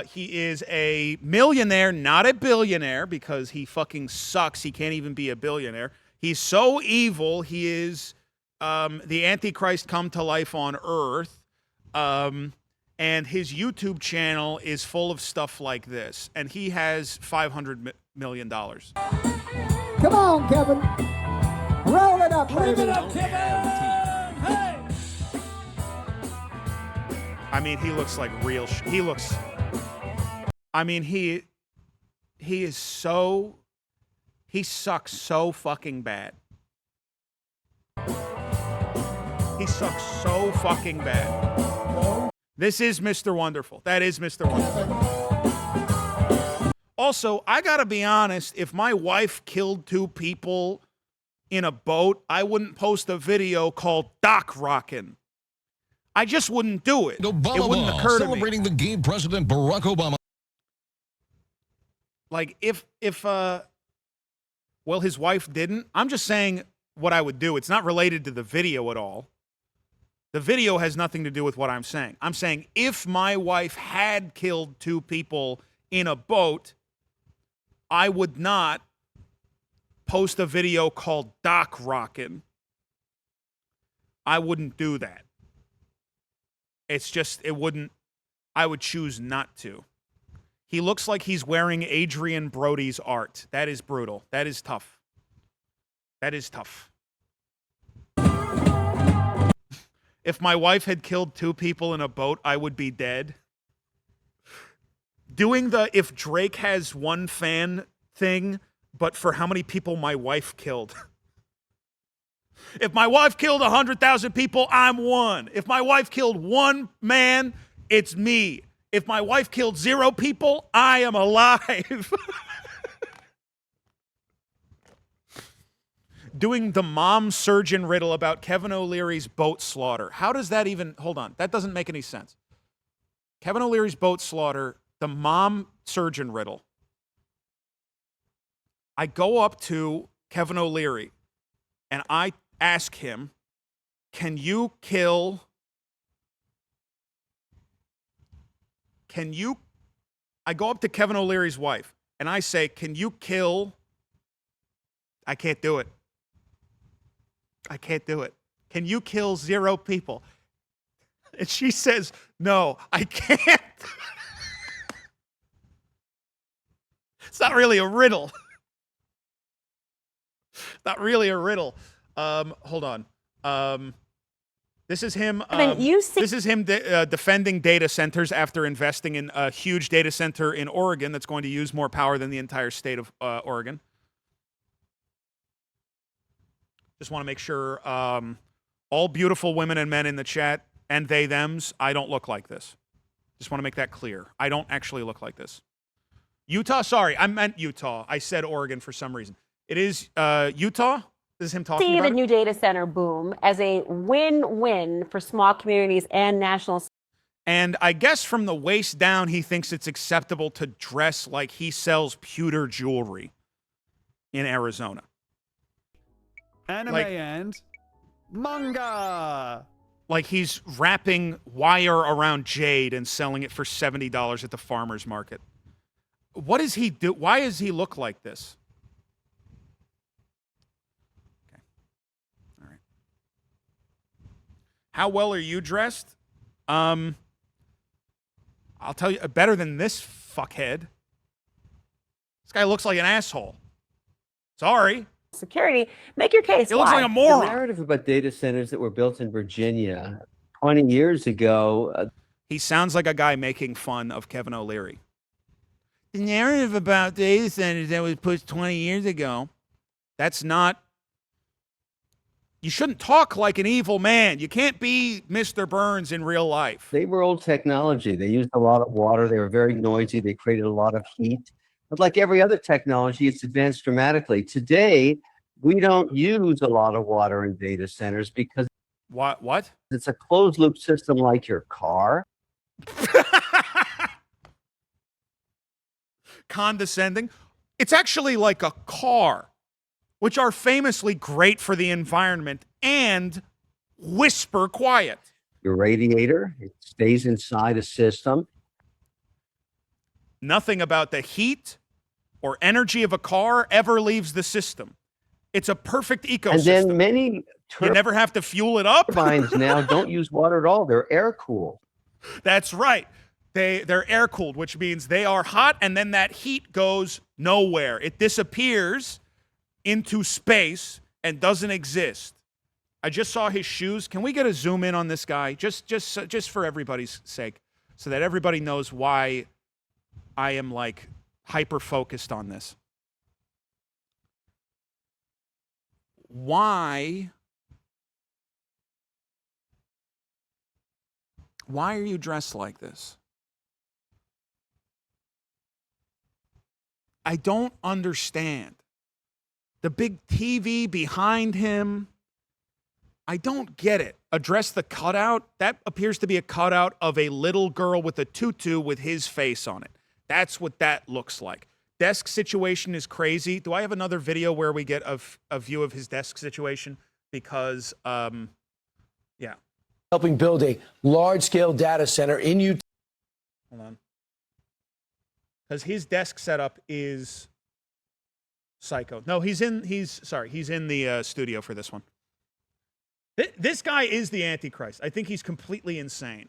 Speaker 1: He is a millionaire, not a billionaire, because he fucking sucks. He can't even be a billionaire. He's so evil. He is the Antichrist come to life on Earth. And his YouTube channel is full of stuff like this. And he has $500 million.
Speaker 5: Come on, Kevin. Roll it up,
Speaker 4: Bring it up, Kevin! Hey!
Speaker 1: I mean, he looks like real he looks... I mean, he is so... He sucks so fucking bad. He sucks so fucking bad. This is Mr. Wonderful. That is Mr. Wonderful. Also, I gotta be honest, if my wife killed 2 people in a boat, I wouldn't post a video called Doc Rockin'. I just wouldn't do it.
Speaker 9: Obama
Speaker 1: It wouldn't occur to me.
Speaker 9: celebrating the gay President Barack Obama.
Speaker 1: Like, well, his wife didn't. I'm just saying, what I would do. It's not related to the video at all. The video has nothing to do with what I'm saying. I'm saying if my wife had killed 2 people in a boat, I would not post a video called Doc Rockin'. I wouldn't do that. It's just, it wouldn't, I would choose not to. He looks like he's wearing Adrian Brody's art. That is brutal. That is tough. That is tough. If my wife had killed 2 people in a boat, I would be dead. Doing the if Drake has 1 fan thing, but for how many people my wife killed. If my wife killed 100,000 people, I'm 1. If my wife killed 1 man, it's me. If my wife killed 0 people, I am alive. Doing the mom surgeon riddle about Kevin O'Leary's boat slaughter. How does that even, hold on, that doesn't make any sense. Kevin O'Leary's boat slaughter, the mom surgeon riddle. I go up to Kevin O'Leary and I ask him, can you kill, I go up to Kevin O'Leary's wife and I say, can you kill, I can't do it. I can't do it. Can you kill 0 people? And she says, no, I can't. It's not really a riddle. Not really a riddle. Hold on. This is him. This is him defending data centers after investing in a huge data center in Oregon that's going to use more power than the entire state of Oregon. Just want to make sure all beautiful women and men in the chat and they, thems, I don't look like this. Just want to make that clear. I don't actually look like this. Utah? Sorry, I meant Utah. I said Oregon for some reason. It is Utah? This is him talking
Speaker 17: See
Speaker 1: about
Speaker 17: the new data center boom as a win-win for small communities and national.
Speaker 1: And I guess from the waist down, he thinks it's acceptable to dress like he sells pewter jewelry in Arizona.
Speaker 5: Anime
Speaker 1: Like-
Speaker 5: and manga.
Speaker 1: Like he's wrapping wire around jade and selling it for $70 at the farmer's market. What does he do? Why does he look like this? Okay. All right. How well are you dressed? I'll tell you, better than this fuckhead. This guy looks like an asshole. Sorry.
Speaker 17: Security, make your case.
Speaker 1: He looks like a
Speaker 18: The
Speaker 1: moron.
Speaker 18: narrative about data centers that were built in Virginia 20 years ago.
Speaker 1: He sounds like a guy making fun of Kevin O'Leary. The narrative about data centers that was pushed 20 years ago, that's not... You shouldn't talk like an evil man. You can't be Mr. Burns in real life.
Speaker 18: They were old technology. They used a lot of water. They were very noisy. They created a lot of heat. But like every other technology, it's advanced dramatically. Today, we don't use a lot of water in data centers because
Speaker 1: What?
Speaker 18: It's a closed loop system like your car.
Speaker 1: Condescending. It's actually like a car, which are famously great for the environment and whisper quiet.
Speaker 18: Your radiator, it stays inside a system.
Speaker 1: Nothing about the heat or energy of a car ever leaves the system. It's a perfect ecosystem.
Speaker 18: And then many
Speaker 1: you never have to fuel it up.
Speaker 18: Turbines now don't use water at all. They're air cooled.
Speaker 1: That's right. They're air cooled, which means they are hot, and then that heat goes nowhere. It disappears into space and doesn't exist. I just saw his shoes. Can we get a zoom in on this guy, just for everybody's sake, so that everybody knows why I am like hyper focused on this? Why are you dressed like this? I don't understand. The big TV behind him, I don't get it. Address the cutout. That appears to be a cutout of a little girl with a tutu with his face on it. That's what that looks like. desk situation is crazy. Do I have another video where we get a view of his desk situation? Because, yeah.
Speaker 16: Helping build a large-scale data center in Utah.
Speaker 1: Hold on. Because his desk setup is psycho. No, he's in the studio for this one. This guy is the Antichrist. I think he's completely insane.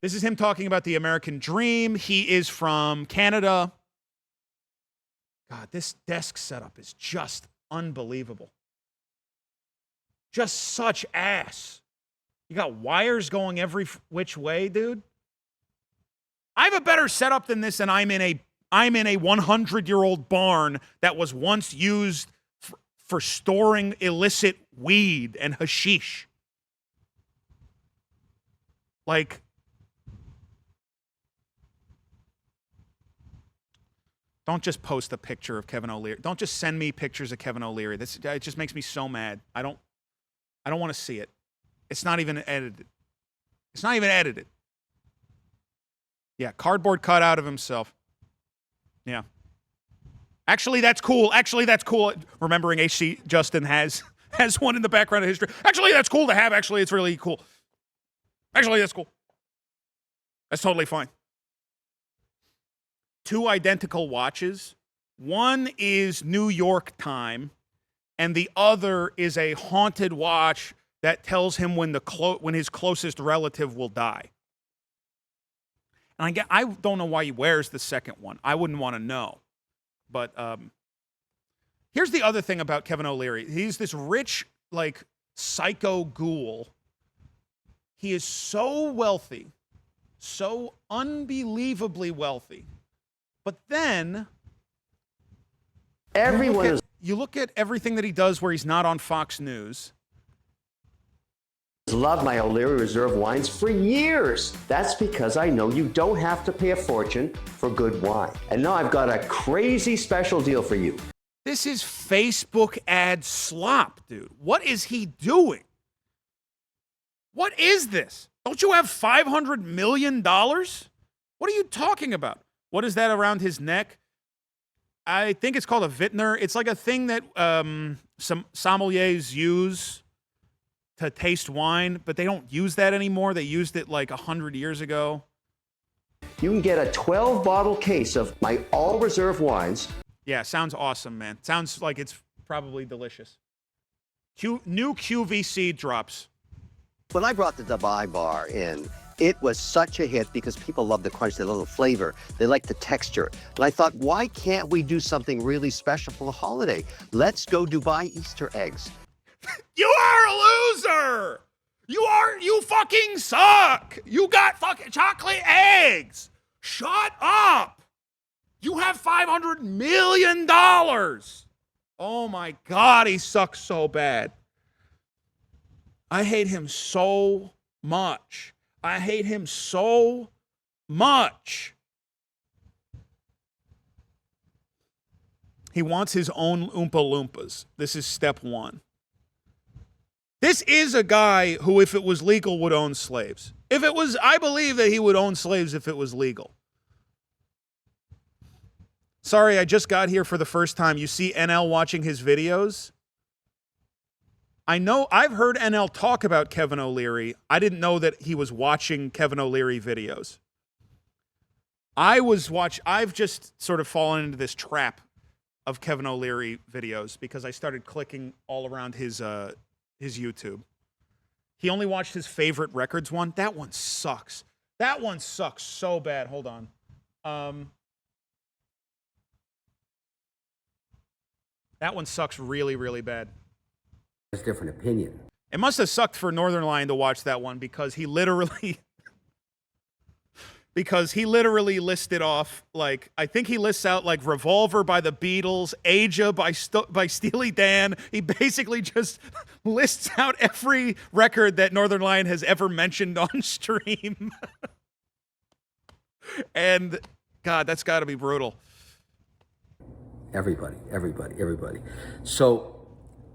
Speaker 1: This is him talking about the American dream. He is from Canada. God, this desk setup is just unbelievable. Just such ass. You got wires going every which way, dude. I have a better setup than this, and I'm in a 100-year-old barn that was once used for storing illicit weed and hashish. Like, don't just post a picture of Kevin O'Leary. Don't just send me pictures of Kevin O'Leary. It just makes me so mad. I don't want to see it. It's not even edited. It's not even edited. Yeah, cardboard cutout of himself. Yeah. Actually, that's cool. Remembering HC Justin has one in the background of history. Actually, that's cool to have. Actually, it's really cool. Actually, that's cool. That's totally fine. 2 identical watches. One is New York time, and the other is a haunted watch that tells him when his closest relative will die. And I don't know why he wears the second one. I wouldn't want to know. But here's the other thing about Kevin O'Leary. He's this rich, like, psycho ghoul. He is so wealthy, so unbelievably wealthy. But then you look at everything that he does where he's not on Fox News.
Speaker 18: Loved my O'Leary Reserve wines for years. That's because I know you don't have to pay a fortune for good wine. And now I've got a crazy special deal for you.
Speaker 1: This is Facebook ad slop, dude. What is he doing? What is this? Don't you have $500 million? What are you talking about? What is that around his neck? I think it's called a vintner. It's like a thing that some sommeliers use to taste wine, but they don't use that anymore. They used it like 100 years ago.
Speaker 18: You can get a 12-bottle case of my all-reserve wines.
Speaker 1: Yeah, sounds awesome, man. Sounds like it's probably delicious. New QVC drops.
Speaker 19: When I brought the Dubai bar in, it was such a hit because people love the crunch, they love the flavor, they like the texture. And I thought, why can't we do something really special for the holiday? Let's go Dubai Easter eggs.
Speaker 1: You are a loser! You fucking suck! You got fucking chocolate eggs! Shut up! You have $500 million! Oh my God, he sucks so bad. I hate him so much. I hate him so much. He wants his own Oompa Loompas. This is step 1. This is a guy who, if it was legal, would own slaves. I believe that he would own slaves if it was legal. Sorry, I just got here for the first time. You see NL watching his videos? I know, I've heard NL talk about Kevin O'Leary. I didn't know that he was watching Kevin O'Leary videos. I've just sort of fallen into this trap of Kevin O'Leary videos because I started clicking all around his YouTube. He only watched his favorite records one. That one sucks. That one sucks so bad. Hold on. That one sucks really, really bad.
Speaker 18: Has different opinion.
Speaker 1: It must have sucked for Northern Lion to watch that one because he literally listed off, like, I think he lists out like Revolver by the Beatles, Aja by Steely Dan. He basically just lists out every record that Northern Lion has ever mentioned on stream. And God, that's got to be brutal.
Speaker 18: Everybody. So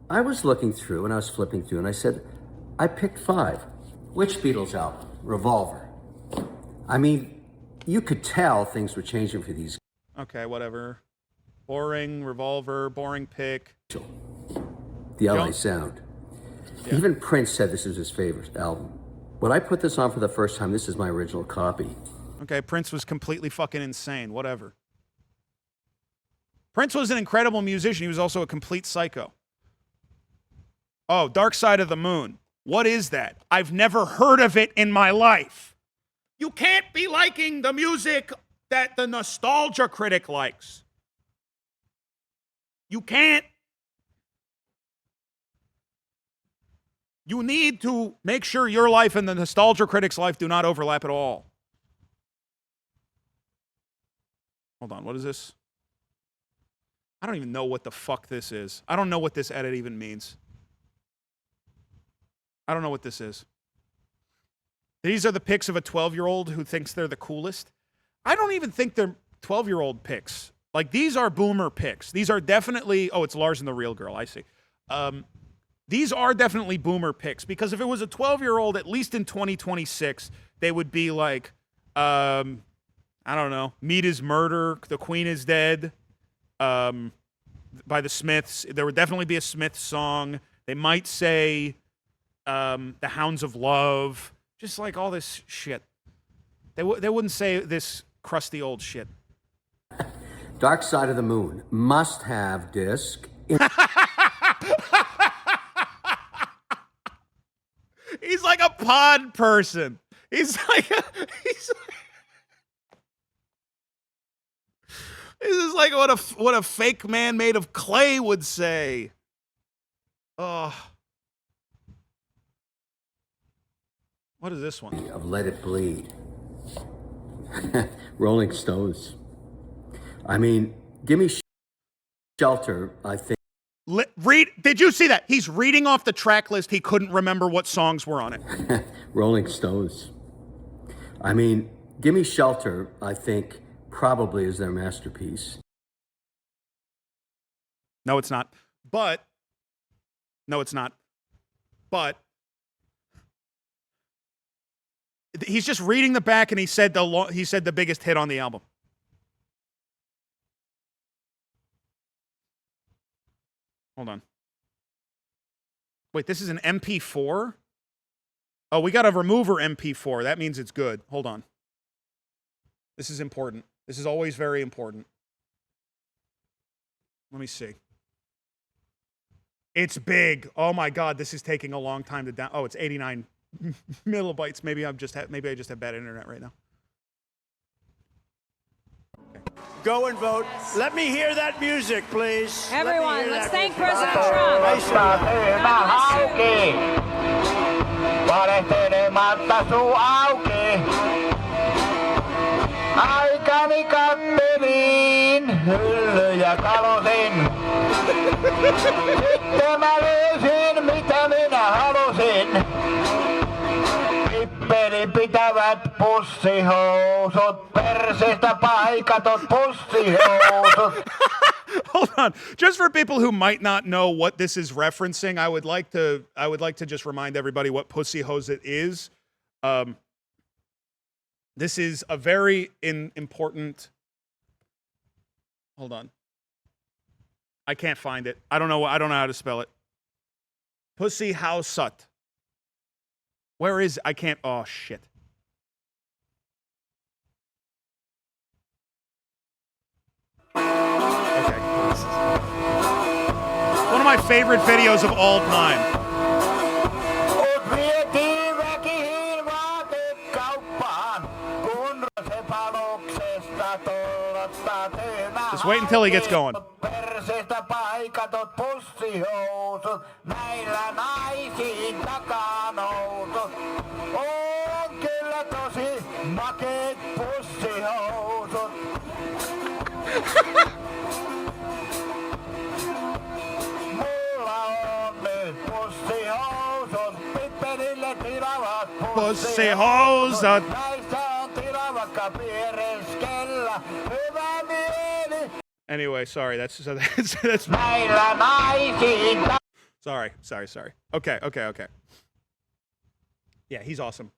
Speaker 18: I was looking through and I was flipping through and I said, I picked 5. Which Beatles album? Revolver. I mean,
Speaker 16: You could tell things were changing for these.
Speaker 1: Okay, whatever. Boring revolver, boring pick.
Speaker 16: The LA sound.
Speaker 1: Yeah.
Speaker 16: Even Prince said this is his favorite album. When I put this on for the first time, this is my original copy.
Speaker 1: Okay, Prince was completely fucking insane. Whatever. Prince was an incredible musician. He was also a complete psycho. Oh, Dark Side of the Moon. What is that? I've never heard of it in my life. You can't be liking the music that the nostalgia critic likes. You can't. You need to make sure your life and the nostalgia critic's life do not overlap at all. Hold on, what is this? I don't even know what the fuck this is. I don't know what this edit even means. I don't know what this is. These are the pics of a 12-year-old who thinks they're the coolest. I don't even think they're 12-year-old pics. Like, these are boomer pics. These are definitely... Oh, it's Lars and the Real Girl. I see. These are definitely boomer pics, because if it was a 12-year-old, at least in 2026, they would be like, I don't know, Meat is Murder, The Queen is Dead, by the Smiths. There would definitely be a Smiths song. They might say The Hounds of Love, just like all this shit. They wouldn't say this crusty old shit.
Speaker 16: Dark Side of the Moon must have disc.
Speaker 1: He's like a pod person. This is like what a fake man made of clay would say. Oh. What is this one?
Speaker 16: Of Let It Bleed. Rolling Stones. I mean, Give Me Shelter, I think.
Speaker 1: Did you see that? He's reading off the track list. He couldn't remember what songs were on it.
Speaker 16: Rolling Stones. I mean, Give Me Shelter, I think, probably is their masterpiece.
Speaker 1: No, it's not. But, no, it's not. But, he's just reading the back, and he said the biggest hit on the album. Hold on. Wait, this is an MP4? Oh, we got a remover MP4. That means it's good. Hold on. This is important. This is always very important. Let me see. It's big. Oh my God, this is taking a long time to down. Oh, it's 89 millibytes. Maybe I just have bad internet right now.
Speaker 20: Go and vote. Let me hear that music, please.
Speaker 21: Everyone, let's thank President
Speaker 3: Aikani kattelin hyllyjä kalosin. Sitten mä löysin mitä minä halusin. Pippeli pitävät pussihousut, perseestä paikatot pussihousut.
Speaker 1: Hold on. Just for people who might not know what this is referencing, I would like to just remind everybody what pussy hose it is. This is a very important. Hold on. I can't find it. I don't know how to spell it. Pussy Hausut. Where is it? I can't. Oh shit. Okay. One of my favorite videos of all time. Just wait until he gets going. Pussy housut. Anyway, sorry. That's sorry. Okay. Yeah, he's awesome.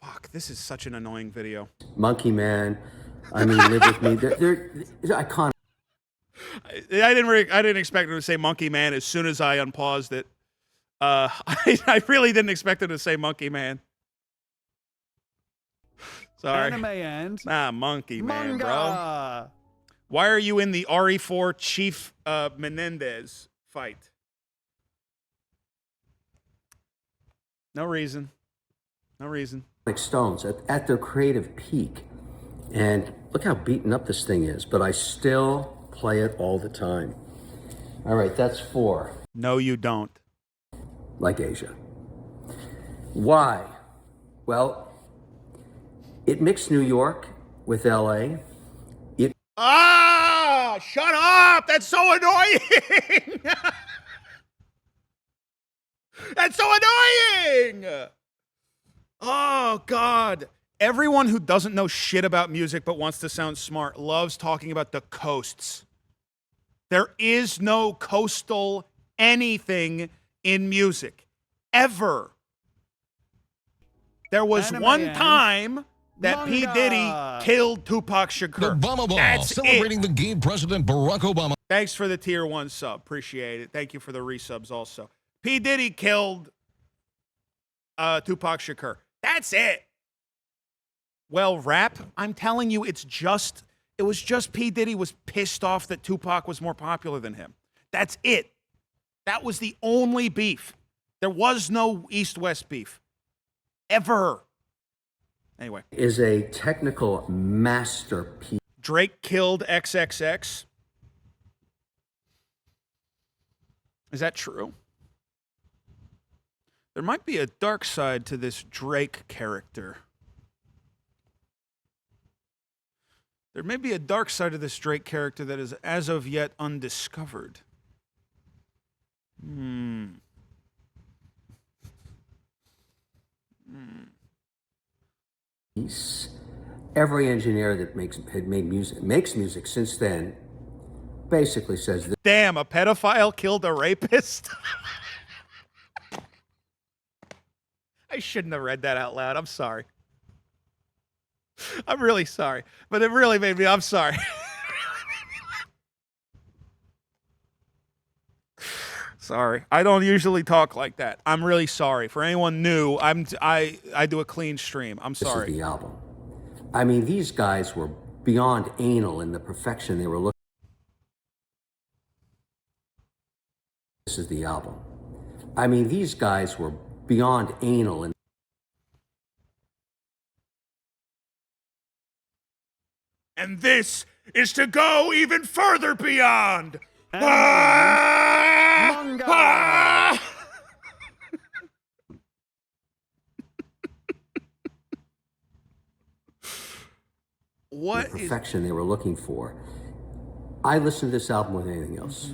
Speaker 1: Fuck, this is such an annoying video.
Speaker 16: Monkey Man. I mean, Live With Me. They're iconic.
Speaker 1: I didn't expect him to say Monkey Man as soon as I unpaused it. I really didn't expect him to say Monkey Man. Sorry.
Speaker 5: Anime and
Speaker 1: Monkey Man,
Speaker 5: manga.
Speaker 1: bro. Why are you in the RE4 Chief Menendez fight? No reason. No reason.
Speaker 16: Like Stones at their creative peak. And look how beaten up this thing is, but I still play it all the time. All right, that's 4.
Speaker 1: No, you don't.
Speaker 16: Like Asia. Why? Well, it mixed New York with LA.
Speaker 1: Shut up! That's so annoying! That's so annoying! Oh, God. Everyone who doesn't know shit about music but wants to sound smart loves talking about the coasts. There is no coastal anything in music. Ever. There was one time that P. Diddy killed Tupac Shakur. That's
Speaker 9: celebrating the gay President Barack Obama.
Speaker 1: Thanks for the tier 1 sub. Appreciate it. Thank you for the resubs also. P. Diddy killed Tupac Shakur. That's it. Well, rap, I'm telling you, it was just P. Diddy was pissed off that Tupac was more popular than him. That's it. That was the only beef. There was no East-West beef. Ever. Anyway.
Speaker 16: Is a technical masterpiece.
Speaker 1: Drake killed XXX. Is that true? There might be a dark side to this Drake character. There may be a dark side of this Drake character that is as of yet undiscovered.
Speaker 16: Every engineer that makes music since then basically says this.
Speaker 1: Damn, a pedophile killed a rapist? I shouldn't have read that out loud. I'm sorry. I'm really sorry. But it really made me, I'm sorry. Sorry. I don't usually talk like that. I'm really sorry. For anyone new, I do a clean stream. I'm sorry.
Speaker 16: This is the album. I mean, these guys were beyond anal in the perfection they were looking. This is the album. I mean, these guys were beyond anal in.
Speaker 1: And this is to go even further beyond. What
Speaker 16: the perfection they were looking for. I listen to this album with anything else.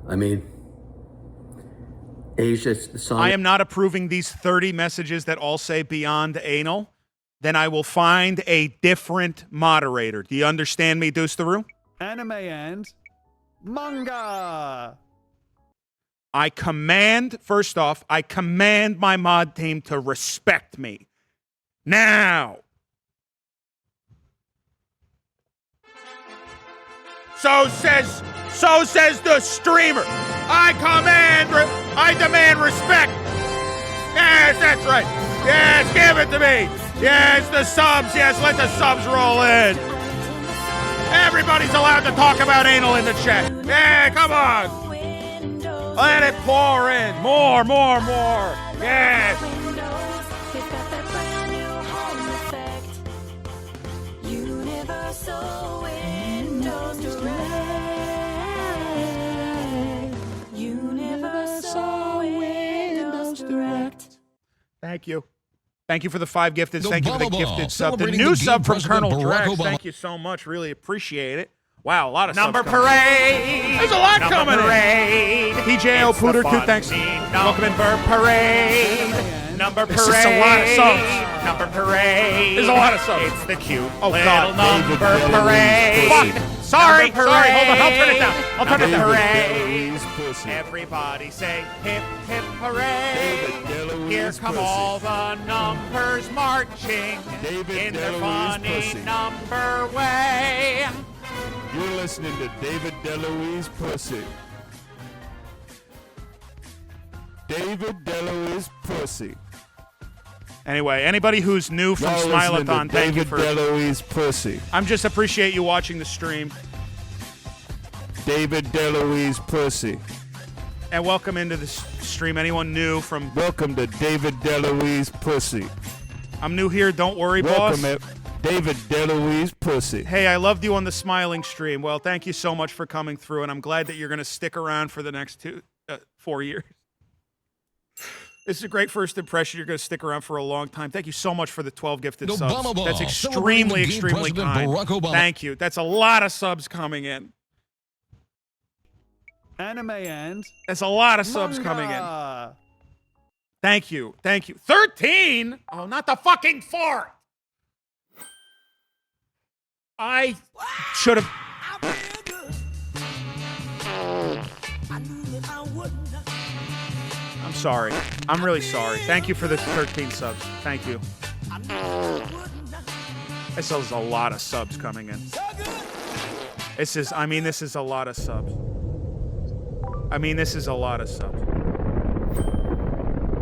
Speaker 16: I mean, Asia, the song.
Speaker 1: I am not approving these 30 messages that all say beyond anal. Then I will find a different moderator. Do you understand me, Deuce the Roo?
Speaker 5: Anime and manga.
Speaker 1: First off, I command my mod team to respect me. Now. So says the streamer. I demand respect. Yes, that's right. Yes, give it to me. Yes, the subs. Yes, let the subs roll in. Everybody's allowed to talk about anal in the chat. Yeah, come on. Let it pour in. More. Yes. Thank you. Thank you for the 5 gifted. Thank you for the gifted sub. The new sub from Colonel Drax. Thank you so much. Really appreciate it. Wow, a lot of
Speaker 10: Number
Speaker 1: subs coming.
Speaker 10: parade.
Speaker 1: There's a lot
Speaker 10: Number
Speaker 1: coming
Speaker 10: parade.
Speaker 1: in. TJO Pooter, too. Thanks.
Speaker 10: Number parade. Number parade.
Speaker 1: This is a lot of subs.
Speaker 10: Number parade.
Speaker 1: There's a lot of subs.
Speaker 10: It's the cute
Speaker 1: Oh,
Speaker 10: little
Speaker 1: God.
Speaker 10: number parade.
Speaker 1: Fuck. Sorry.
Speaker 10: Number
Speaker 1: Sorry. Hold on. I'll
Speaker 10: parade.
Speaker 1: turn it down.
Speaker 10: Number parade.
Speaker 9: pussy.
Speaker 10: Everybody say hip, hip, hooray.
Speaker 9: David DeLuise
Speaker 10: Here come
Speaker 9: pussy.
Speaker 10: all the numbers marching
Speaker 9: David
Speaker 10: in their
Speaker 9: DeLuise
Speaker 10: funny
Speaker 9: pussy.
Speaker 10: number way.
Speaker 9: You're listening to David DeLuise Pussy. David DeLuise Pussy.
Speaker 1: Anyway, anybody who's new from
Speaker 9: Y'all listening to
Speaker 1: Smileathon, thank you for.
Speaker 9: DeLuise Pussy.
Speaker 1: I'm just appreciate you watching the stream.
Speaker 9: David DeLuise Pussy.
Speaker 1: And welcome into the stream. Anyone new from.
Speaker 9: Welcome to David DeLuise Pussy.
Speaker 1: I'm new here. Don't worry,
Speaker 9: Welcome
Speaker 1: boss.
Speaker 9: David DeLuise Pussy.
Speaker 1: Hey, I loved you on the smiling stream. Well, thank you so much for coming through, and I'm glad that you're going to stick around for the next 4 years. This is a great first impression. You're going to stick around for a long time. Thank you so much for the 12 gifted subs.
Speaker 21: Obama
Speaker 1: That's
Speaker 21: Ball.
Speaker 1: extremely,
Speaker 21: Celebrating the
Speaker 1: extremely
Speaker 21: President
Speaker 1: kind.
Speaker 21: Barack Obama.
Speaker 1: Thank you. That's a lot of subs coming in.
Speaker 5: Anime and
Speaker 1: That's a lot of subs coming in. Thank you. Thank you. 13? Oh, not the fucking fart. I should have. I'm sorry. I'm really sorry. Thank you for the 13 subs. Thank you. This is a lot of subs coming in. This is a lot of subs. This is a lot of subs.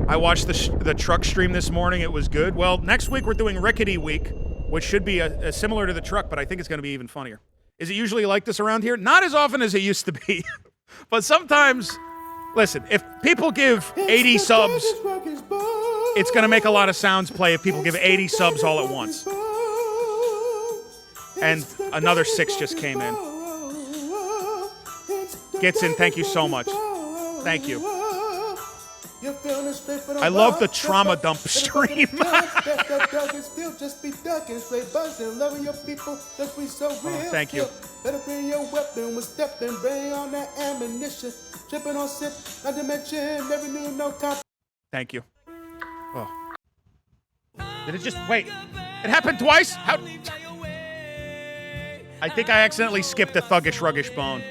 Speaker 1: I watched the truck stream this morning. It was good. Well, next week we're doing Rickety Week, which should be similar to the truck, but I think it's going to be even funnier. Is it usually like this around here? Not as often as it used to be. But sometimes, listen, if people give 80 subs, it's going to make a lot of sounds play if people give 80 subs all at once. And another 6 just came in. Gets in, thank you so much. Thank you. I love the trauma dump stream. Thank you.
Speaker 22: Better bring your weapon with step and bring on that ammunition. Tripping on sip, not to mention never knew no time.
Speaker 1: Thank you. Oh. Did it just wait? It happened twice? How? I think I accidentally skipped a thuggish ruggish bone.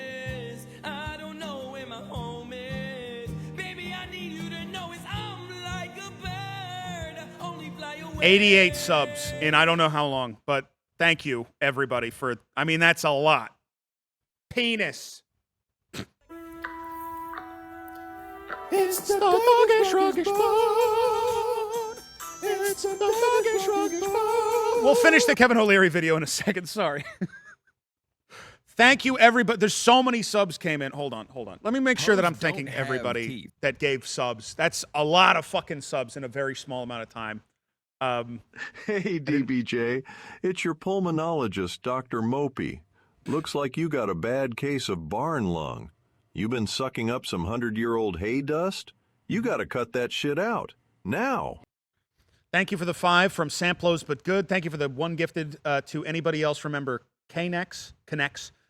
Speaker 1: 88 subs in I don't know how long, but thank you everybody for. That's a lot. Penis.
Speaker 22: It's the thuggish ruggish bone.
Speaker 1: It's the thuggish ruggish bone. We'll finish the Kevin O'Leary video in a second. Sorry. Thank you, everybody. There's so many subs came in. Hold on. Let me make sure that I'm thanking everybody that gave subs. That's a lot of fucking subs in a very small amount of time.
Speaker 2: Hey, DBJ. It's your pulmonologist, Dr. Mopey. Looks like you got a bad case of barn lung. You been sucking up some 100-year-old hay dust? You got to cut that shit out. Now.
Speaker 1: Thank you for the 5 from Samplos But Good. Thank you for the 1 gifted to anybody else. Remember, Knex.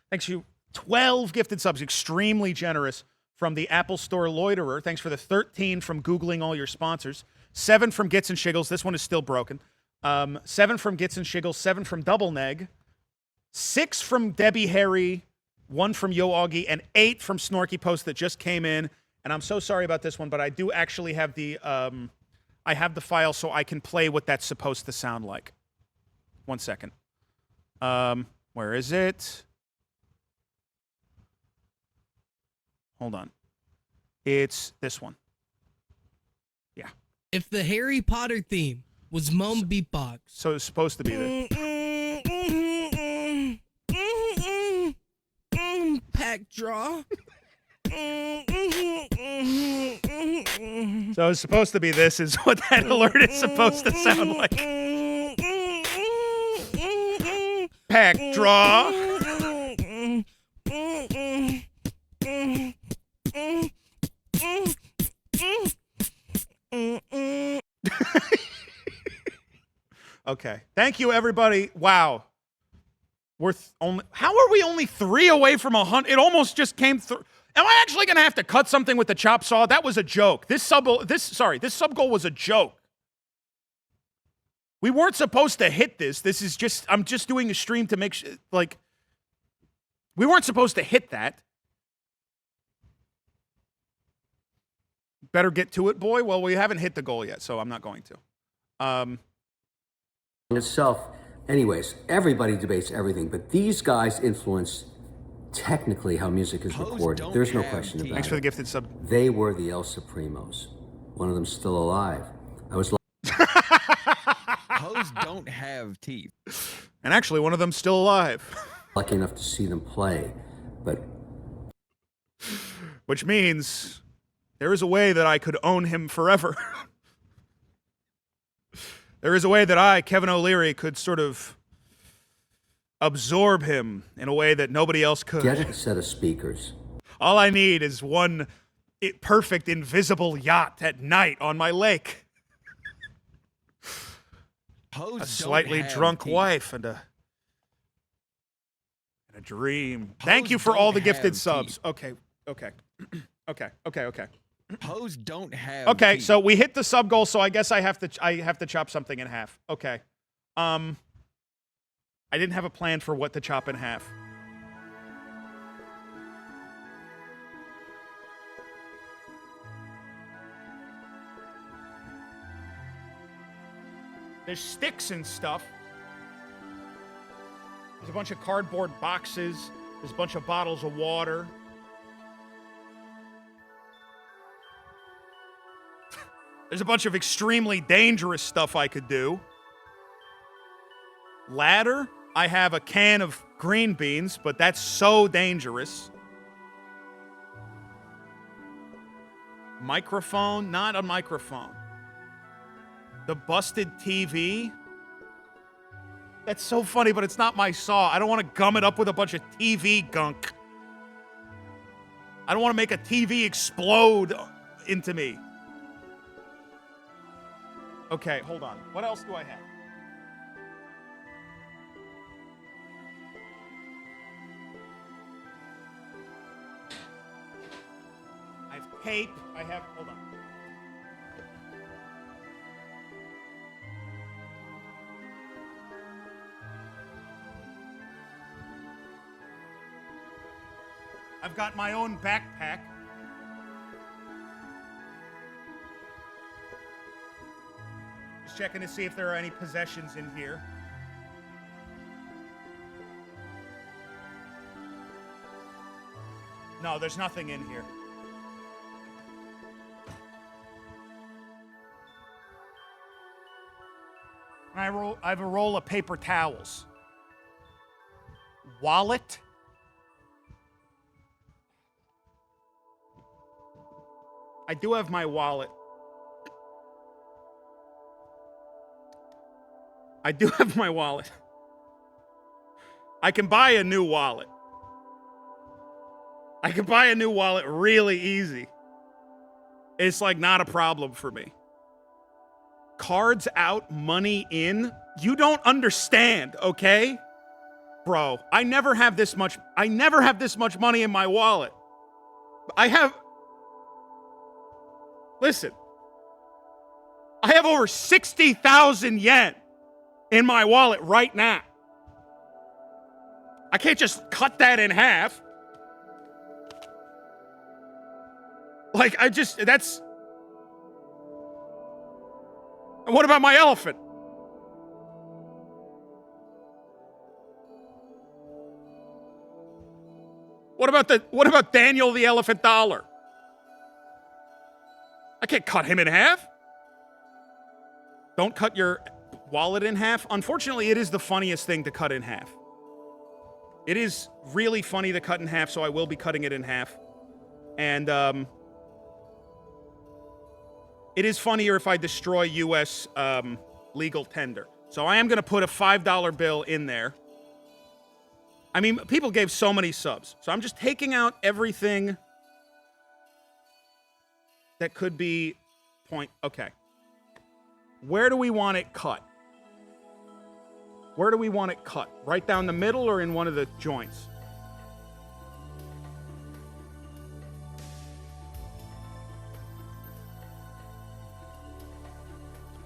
Speaker 1: Thanks you. 12 gifted subs. Extremely generous from the Apple Store Loiterer. Thanks for the 13 from Googling all your sponsors. 7 from Gits and Shiggles. This one is still broken. 7 from Gits and Shiggles. 7 from Double Neg. 6 from Debbie Harry. 1 from Yo Augie. And 8 from Snorky Post that just came in. And I'm so sorry about this one, but I do actually have the I have the file so I can play what that's supposed to sound like. 1 second. Where is it? Hold on. It's this one. Yeah.
Speaker 23: If the Harry Potter theme was Mom Beatbox.
Speaker 1: So it's supposed to be this.
Speaker 23: Pack draw.
Speaker 1: So it's supposed to be this is what that alert is supposed to sound like. Pack draw. Okay. Thank you, everybody. Wow. How are we only 3 away from 100? It almost just came through. Am I actually going to have to cut something with the chop saw? That was a joke. This sub goal was a joke. We weren't supposed to hit this. I'm just doing a stream to make sure, we weren't supposed to hit that. Better get to it, boy. Well, we haven't hit the goal yet, so I'm not going to.
Speaker 16: Itself, anyways, everybody debates everything, but these guys influence technically how music is recorded. There's no question about it.
Speaker 1: Thanks for the gifted sub.
Speaker 16: They were the El Supremos. One of them still alive. I was
Speaker 6: Hoes don't have teeth.
Speaker 1: And actually, one of them's still alive.
Speaker 16: lucky enough to see them play, but
Speaker 1: which means there is a way that I could own him forever. There is a way that I, Kevin O'Leary, could sort of absorb him in a way that nobody else could.
Speaker 16: Get a set of speakers.
Speaker 1: All I need is one perfect invisible yacht at night on my lake. A slightly drunk wife and a dream. Thank you for all the gifted subs. Okay.
Speaker 6: Hoes don't have
Speaker 1: Okay,
Speaker 6: teeth.
Speaker 1: so we hit the sub goal, so I guess I have to chop something in half. Okay. I didn't have a plan for what to chop in half. There's sticks and stuff. There's a bunch of cardboard boxes. There's a bunch of bottles of water. There's a bunch of extremely dangerous stuff I could do. Ladder, I have a can of green beans, but that's so dangerous. Microphone, not a microphone. The busted TV. That's so funny, but it's not my saw. I don't want to gum it up with a bunch of TV gunk. I don't want to make a TV explode into me. Okay, hold on. What else do I have? I have tape. I have, hold on. I've got my own backpack. Just checking to see if there are any possessions in here. No, there's nothing in here. I have a roll of paper towels. Wallet. I do have my wallet. I do have my wallet. I can buy a new wallet. I can buy a new wallet really easy. It's like not a problem for me. Cards out, money in. You don't understand, okay? Bro, I never have this much money in my wallet. Listen, I have over 60,000 yen in my wallet right now. I can't just cut that in half. Like, that's... And what about my elephant? What about Daniel the Elephant Dollar? I can't cut him in half. Don't cut your wallet in half. Unfortunately, it is the funniest thing to cut in half. It is really funny to cut in half, so I will be cutting it in half. And it is funnier if I destroy U.S. Legal tender. So I am going to put a $5 bill in there. I mean, people gave so many subs. So I'm just taking out everything that could be okay. Where do we want it cut? Where do we want it cut? Right down the middle or in one of the joints?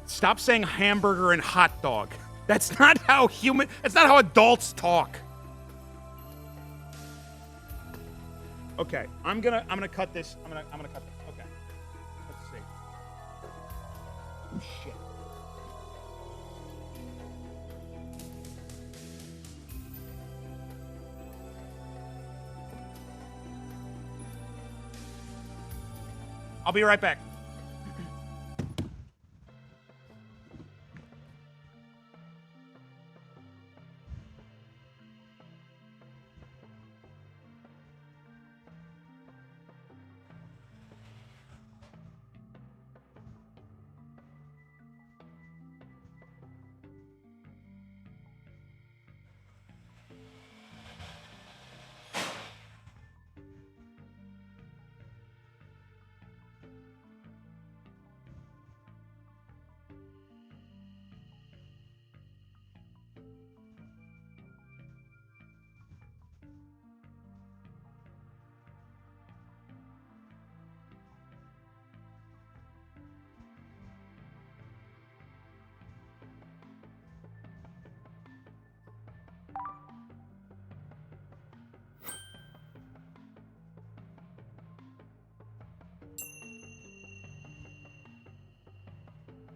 Speaker 1: Stop saying hamburger and hot dog. That's not how adults talk. Okay, I'm gonna cut this. I'm gonna cut this. Okay. Shit. I'll be right back.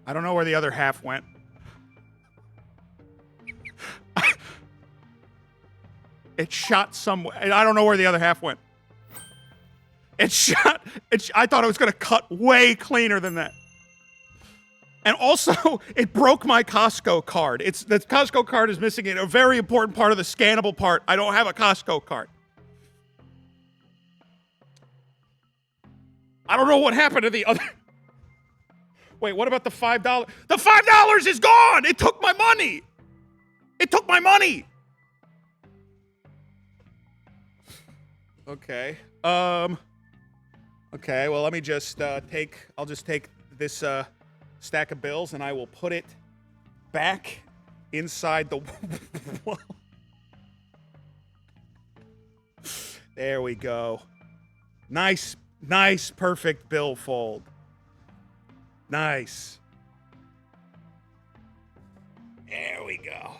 Speaker 1: I don't know where the other half went. It shot somewhere. I don't know where the other half went. It shot. I thought it was going to cut way cleaner than that. And also, it broke my Costco card. The Costco card is missing a very important part of the scannable part. I don't have a Costco card. I don't know what happened to the other. Wait, what about the $5? The $5 is gone! It took my money! It took my money! Okay. Okay, well, let me just I'll just take this stack of bills and I will put it back inside the wall. There we go. Nice, perfect bill fold. Nice. There we go.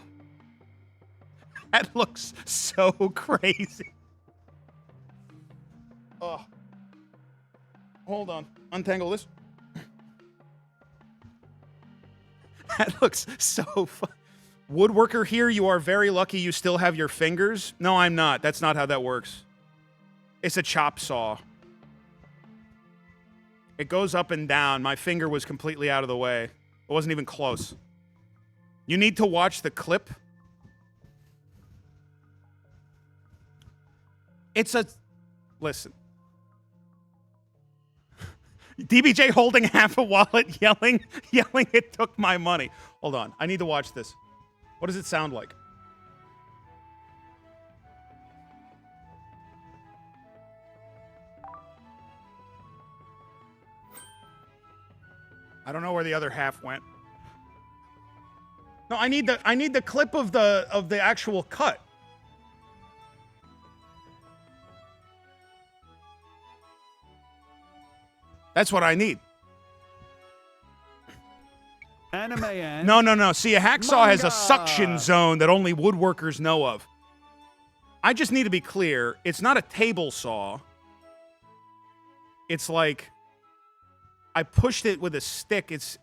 Speaker 1: That looks so crazy. Oh. Hold on. Untangle this. That looks so fun. Woodworker here, you are very lucky you still have your fingers. No, I'm not. That's not how that works. It's a chop saw. It goes up and down. My finger was completely out of the way. It wasn't even close. You need to watch the clip. Listen. DBJ holding half a wallet, yelling, it took my money. Hold on. I need to watch this. What does it sound like? I don't know where the other half went. No, I need the clip of the actual cut. That's what I need.
Speaker 5: Anime and
Speaker 1: No. See, a hacksaw has a suction zone that only woodworkers know of. I just need to be clear. It's not a table saw. It's like I pushed it with a stick. It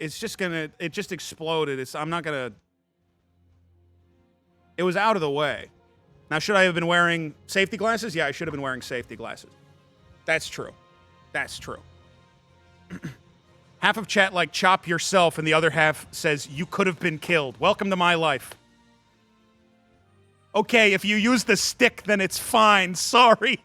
Speaker 1: just exploded. I'm not gonna. It was out of the way. Now, should I have been wearing safety glasses? Yeah, I should have been wearing safety glasses. That's true. That's true. Half of chat like chop yourself, and the other half says you could have been killed. Welcome to my life. Okay, if you use the stick, then it's fine. Sorry.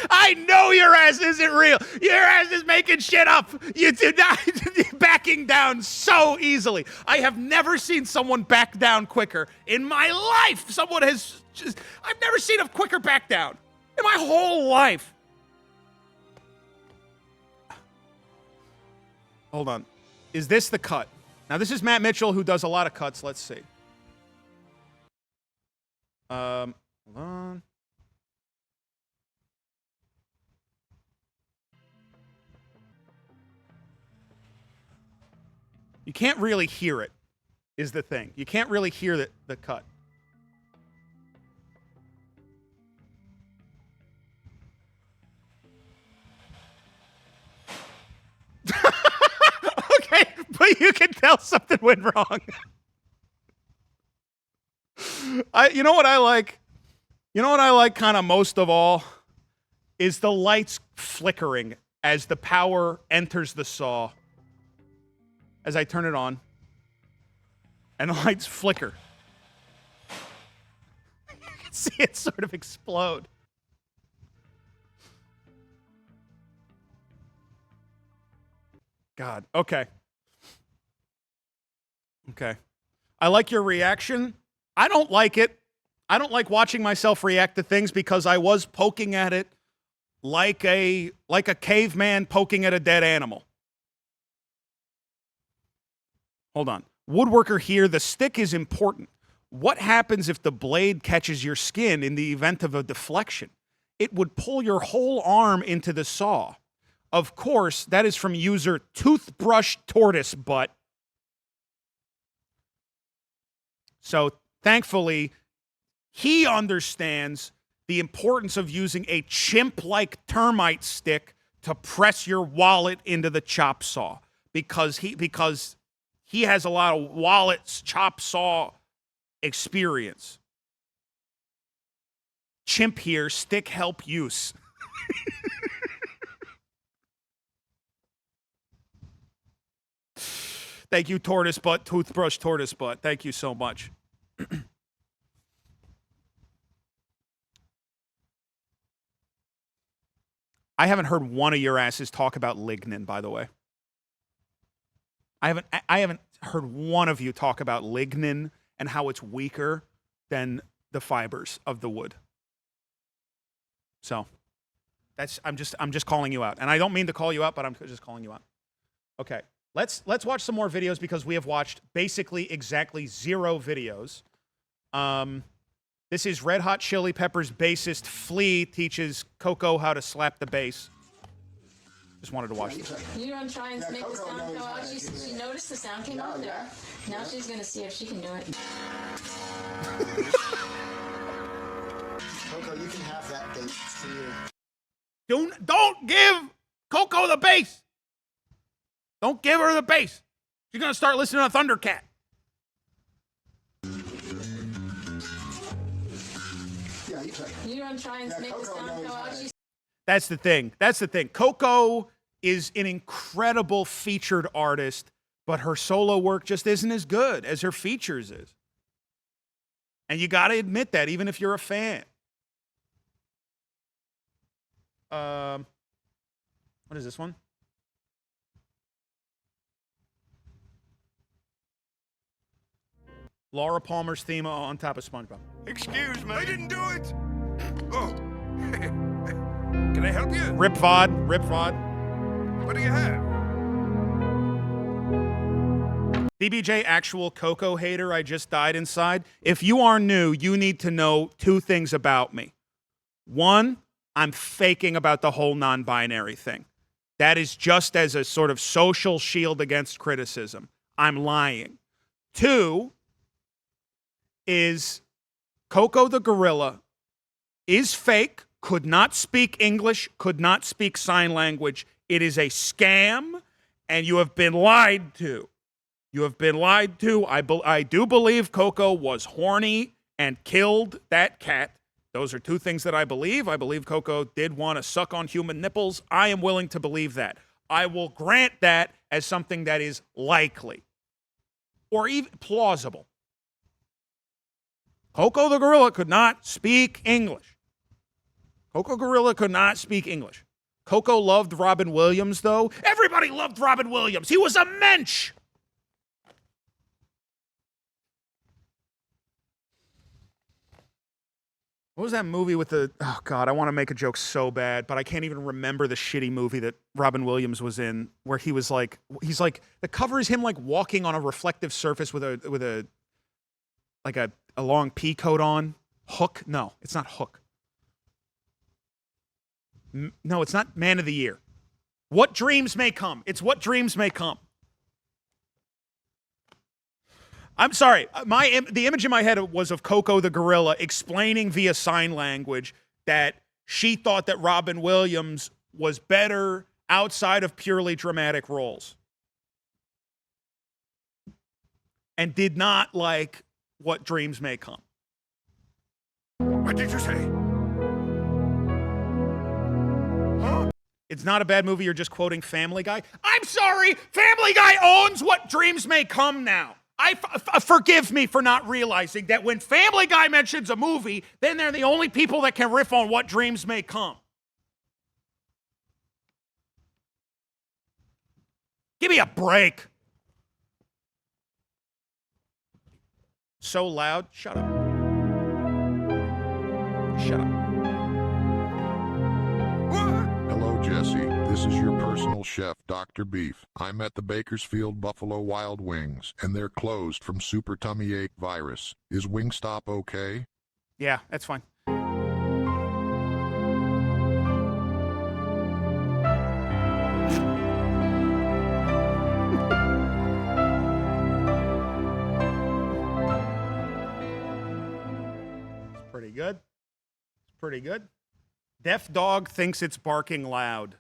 Speaker 1: I know your ass isn't real. Your ass is making shit up. You do not backing down so easily. I have never seen someone back down quicker in my life. I've never seen a quicker back down in my whole life. Hold on. Is this the cut? Now, this is Matt Mitchell, who does a lot of cuts. Let's see. Hold on. You can't really hear it, is the thing. You can't really hear the cut. can tell something went wrong. You know what I like? You know what I like kind of most of all? Is the lights flickering as the power enters the saw. As I turn it on. And the lights flicker. You can see it sort of explode. God. Okay. Okay. I like your reaction. I don't like it. I don't like watching myself react to things because I was poking at it like a caveman poking at a dead animal. Hold on. Woodworker here, the stick is important. What happens if the blade catches your skin in the event of a deflection? It would pull your whole arm into the saw. Of course, that is from user Toothbrush Tortoise Butt. So, thankfully, he understands the importance of using a chimp-like termite stick to press your wallet into the chop saw because he has a lot of wallets chop saw experience. Chimp here, stick help use. Thank you, Tortoise Butt, Toothbrush Tortoise Butt. Thank you so much. I haven't heard one of your asses talk about lignin, by the way. I haven't heard one of you talk about lignin and how it's weaker than the fibers of the wood. So, I'm just calling you out. And I don't mean to call you out, but I'm just calling you out. Okay. Let's watch some more videos because we have watched basically exactly 0 videos. This is Red Hot Chili Peppers bassist Flea teaches Coco how to slap the bass. Just wanted to watch this.
Speaker 11: You're gonna try and make the sound go out. She noticed the sound came out there. Now she's gonna see if she can do it.
Speaker 7: Coco, you can have that bass for you.
Speaker 1: Don't give Coco the bass. Don't give her the bass. She's gonna start listening to Thundercat.
Speaker 11: You're gonna try and make the sound go out.
Speaker 1: That's the thing. That's the thing. Coco is an incredible featured artist, but her solo work just isn't as good as her features is. And you got to admit that, even if you're a fan. What is this one? Laura Palmer's theme on top of SpongeBob.
Speaker 8: Excuse me. I didn't do it. Oh. Can I help you?
Speaker 1: Rip VOD.
Speaker 8: What do you have?
Speaker 1: DBJ, actual Coco hater, I just died inside. If you are new, you need to know 2 things about me. 1, I'm faking about the whole non-binary thing. That is just as a sort of social shield against criticism. I'm lying. 2 is Coco the gorilla is fake, could not speak English, could not speak sign language. It is a scam, and you have been lied to. You have been lied to. I do believe Coco was horny and killed that cat. Those are 2 things that I believe. I believe Coco did want to suck on human nipples. I am willing to believe that. I will grant that as something that is likely or even plausible. Coco the gorilla could not speak English. Coco Gorilla could not speak English. Coco loved Robin Williams, though. Everybody loved Robin Williams. He was a mensch. What was that movie with the... Oh, God, I want to make a joke so bad, but I can't even remember the shitty movie that Robin Williams was in, where he was like... He's like... The cover is him, like, walking on a reflective surface with a long pea coat on. Hook? No, it's not Hook. No, it's not Man of the Year. What Dreams May Come. It's What Dreams May Come. I'm sorry. The image in my head was of Coco the gorilla explaining via sign language that she thought that Robin Williams was better outside of purely dramatic roles. and did not like What Dreams May Come.
Speaker 8: What did you say?
Speaker 1: It's not a bad movie. You're just quoting Family Guy. I'm sorry. Family Guy owns What Dreams May Come now. Forgive me for not realizing that when Family Guy mentions a movie, then they're the only people that can riff on What Dreams May Come. Give me a break. So loud. Shut up. Shut up.
Speaker 12: Hello, Jesse. This is your personal chef, Dr. Beef. I'm at the Bakersfield Buffalo Wild Wings, and they're closed from super tummy ache virus. Is Wingstop okay?
Speaker 1: Yeah, that's fine. It's pretty good. It's pretty good. Deaf dog thinks it's barking loud.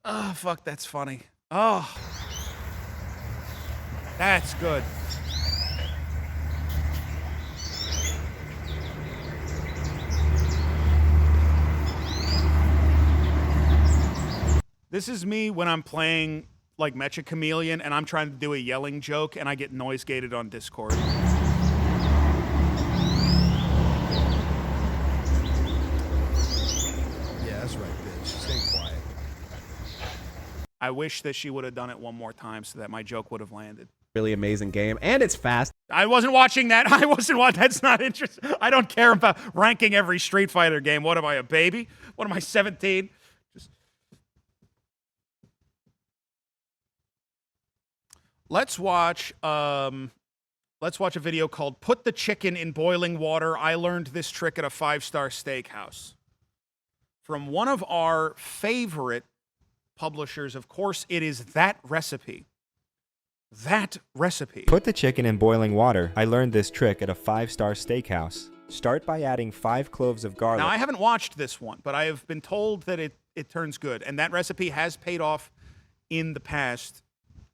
Speaker 1: Oh, fuck, that's funny. Oh. That's good. This is me when I'm playing, like, Mecha Chameleon, and I'm trying to do a yelling joke, and I get noise gated on Discord.
Speaker 13: Yeah, that's right, bitch. Stay quiet.
Speaker 1: I wish that she would have done it one more time so that my joke would have landed.
Speaker 21: Really amazing game, and it's fast.
Speaker 1: I wasn't watching that. I wasn't watching. That's not interesting. I don't care about ranking every Street Fighter game. What am I, a baby? What am I, 17? Let's watch a video called "Put the Chicken in Boiling Water. I Learned This Trick at a 5-Star Steakhouse." From one of our favorite publishers. Of course, it is That Recipe. That Recipe.
Speaker 24: Put the chicken in boiling water. I learned this trick at a 5-star steakhouse. Start by adding 5 cloves of garlic.
Speaker 1: Now, I haven't watched this one, but I have been told that it turns good. And That Recipe has paid off in the past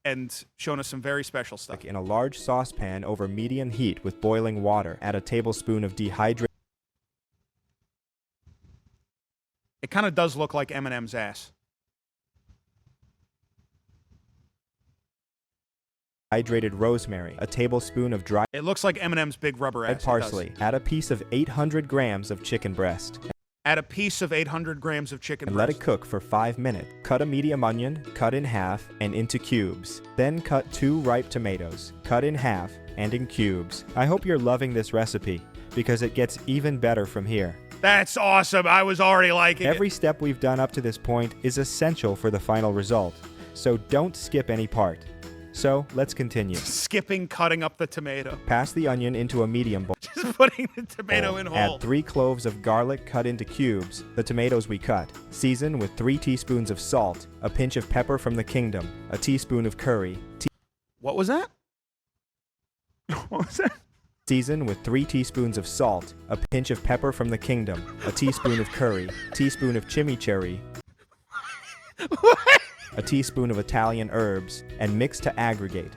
Speaker 1: and shown us some very special stuff.
Speaker 24: In a large saucepan over medium heat with boiling water. Add a tablespoon of dehydrated.
Speaker 1: It kind of does look like Eminem's ass.
Speaker 24: Hydrated rosemary, a tablespoon of dry.
Speaker 1: It looks like Eminem's big rubber ass.
Speaker 24: Red parsley. Add a piece of 800 grams of chicken breast.
Speaker 1: Add a piece of 800 grams of chicken
Speaker 24: and
Speaker 1: breast.
Speaker 24: let it cook for 5 minutes. Cut a medium onion, cut in half, and into cubes. Then cut 2 ripe tomatoes, cut in half, and in cubes. I hope you're loving this recipe, because it gets even better from here.
Speaker 1: That's awesome. I was already liking it.
Speaker 24: Every step we've done up to this point is essential for the final result, so don't skip any part. So, let's continue.
Speaker 1: Skipping cutting up the tomato.
Speaker 24: Pass the onion into a medium bowl.
Speaker 1: Just putting the tomato in whole.
Speaker 24: Add 3 cloves of garlic cut into cubes, the tomatoes we cut. Season with 3 teaspoons of salt, a pinch of pepper from the kingdom, a teaspoon of curry.
Speaker 1: What was that? What was that?
Speaker 24: Season with 3 teaspoons of salt, a pinch of pepper from the kingdom, a teaspoon of curry, teaspoon of chimichurri, a teaspoon of Italian herbs, and mix to aggregate.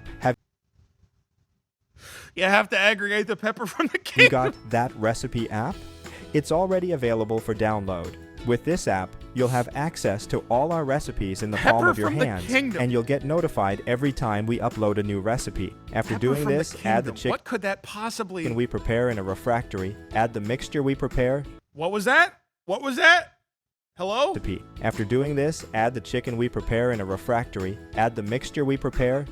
Speaker 1: You have to aggregate the pepper from the kingdom.
Speaker 24: You got That Recipe app? It's already available for download. With this app, you'll have access to all our recipes in the palm of your hands, and you'll get notified every time we upload a new recipe. After doing this, add the chicken.
Speaker 1: What could that possibly?
Speaker 24: We prepare in a refractory. Add the mixture we prepare.
Speaker 1: What was that? What was that? Hello?
Speaker 24: After doing this, add the chicken we prepare in a refractory. Add the mixture we prepare.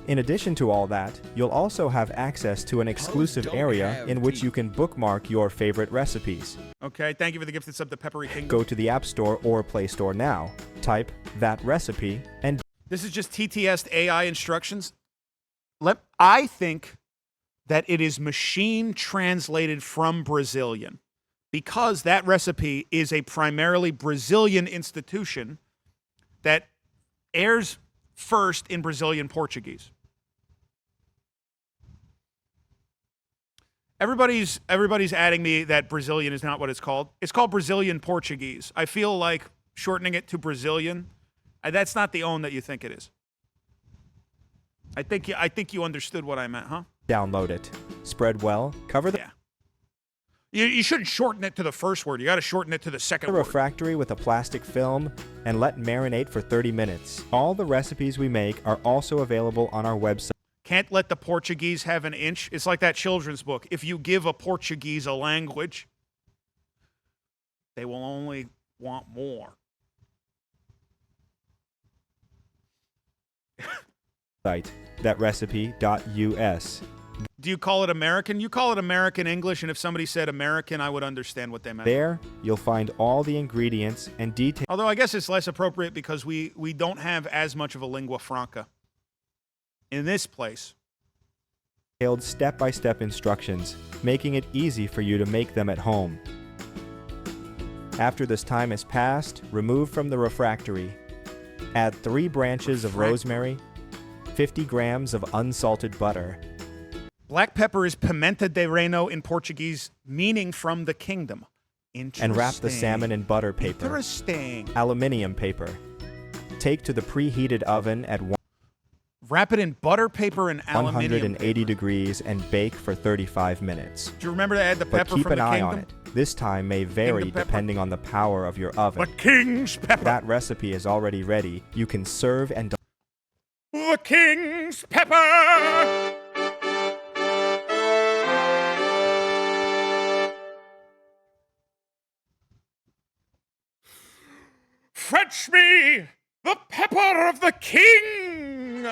Speaker 24: In addition to all that, you'll also have access to an exclusive area in which you can bookmark your favorite recipes.
Speaker 1: Okay, thank you for the gifted sub to Peppery King.
Speaker 24: Go to the App Store or Play Store now, type that recipe, and
Speaker 1: This is just TTS AI instructions. I think that it is machine translated from Brazilian because that recipe is a primarily Brazilian institution that airs first in Brazilian Portuguese. Everybody's adding me that Brazilian is not what it's called. It's called Brazilian Portuguese. I feel like shortening it to Brazilian, that's not the own that you think it is. I think you understood what I meant, huh?
Speaker 24: download it. Spread well, cover the
Speaker 1: You shouldn't shorten it to the first word. You got to shorten it to the second word.
Speaker 24: refractory with a plastic film and let marinate for 30 minutes. All the recipes we make are also available on our website.
Speaker 1: Can't let the Portuguese have an inch. It's like that children's book. If you give a Portuguese a language, they will only want more.
Speaker 24: Site, thatrecipe.us.
Speaker 1: Do you call it American? You call it American English, and if somebody said American, I would understand what they meant.
Speaker 24: There, you'll find all the ingredients and details.
Speaker 1: Although I guess it's less appropriate because we don't have as much of a lingua franca in this place.
Speaker 24: Detailed step-by-step instructions, making it easy for you to make them at home. After this time has passed, remove from the refractory. Add 3 branches of rosemary, 50 grams of unsalted butter.
Speaker 1: Black pepper is pimenta de reino in Portuguese, meaning from the kingdom. Interesting.
Speaker 24: And wrap the salmon in butter paper.
Speaker 1: Interesting.
Speaker 24: Aluminium paper. Take to the preheated oven at
Speaker 1: Wrap it in butter paper and aluminium
Speaker 24: 180 degrees and bake for 35 minutes.
Speaker 1: Do you remember to add the
Speaker 24: But
Speaker 1: pepper
Speaker 24: keep
Speaker 1: from
Speaker 24: an
Speaker 1: the
Speaker 24: eye
Speaker 1: kingdom?
Speaker 24: on it. This time may vary
Speaker 1: Kingdom pepper?
Speaker 24: depending on the power of your oven.
Speaker 1: The king's pepper.
Speaker 24: That recipe is already ready. You can serve and
Speaker 1: The king's pepper. Fetch me the pepper of the king.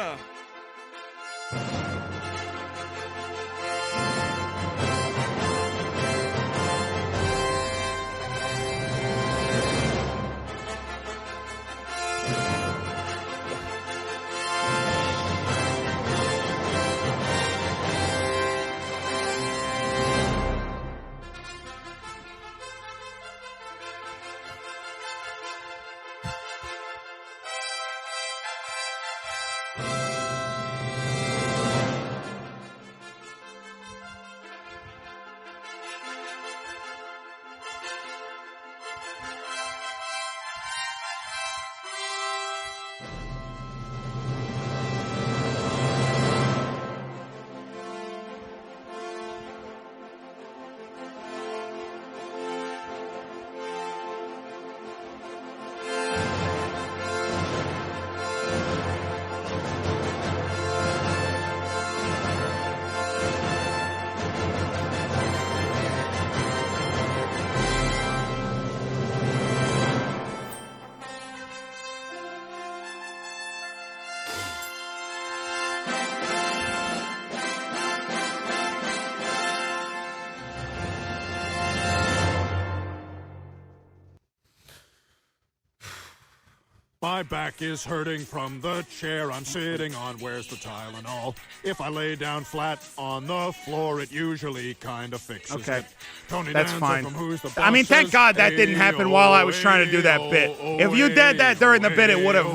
Speaker 4: My back is hurting from the chair I'm sitting on. Where's the Tylenol? If I lay down flat on the floor, it usually kind of fixes
Speaker 1: Okay.
Speaker 4: it. Tony
Speaker 1: That's
Speaker 4: Danza
Speaker 1: fine.
Speaker 4: from Who's the
Speaker 1: I mean,
Speaker 4: Boss
Speaker 1: thank
Speaker 4: says,
Speaker 1: God that didn't happen while I was trying to do that bit. If you did that during the bit, it would have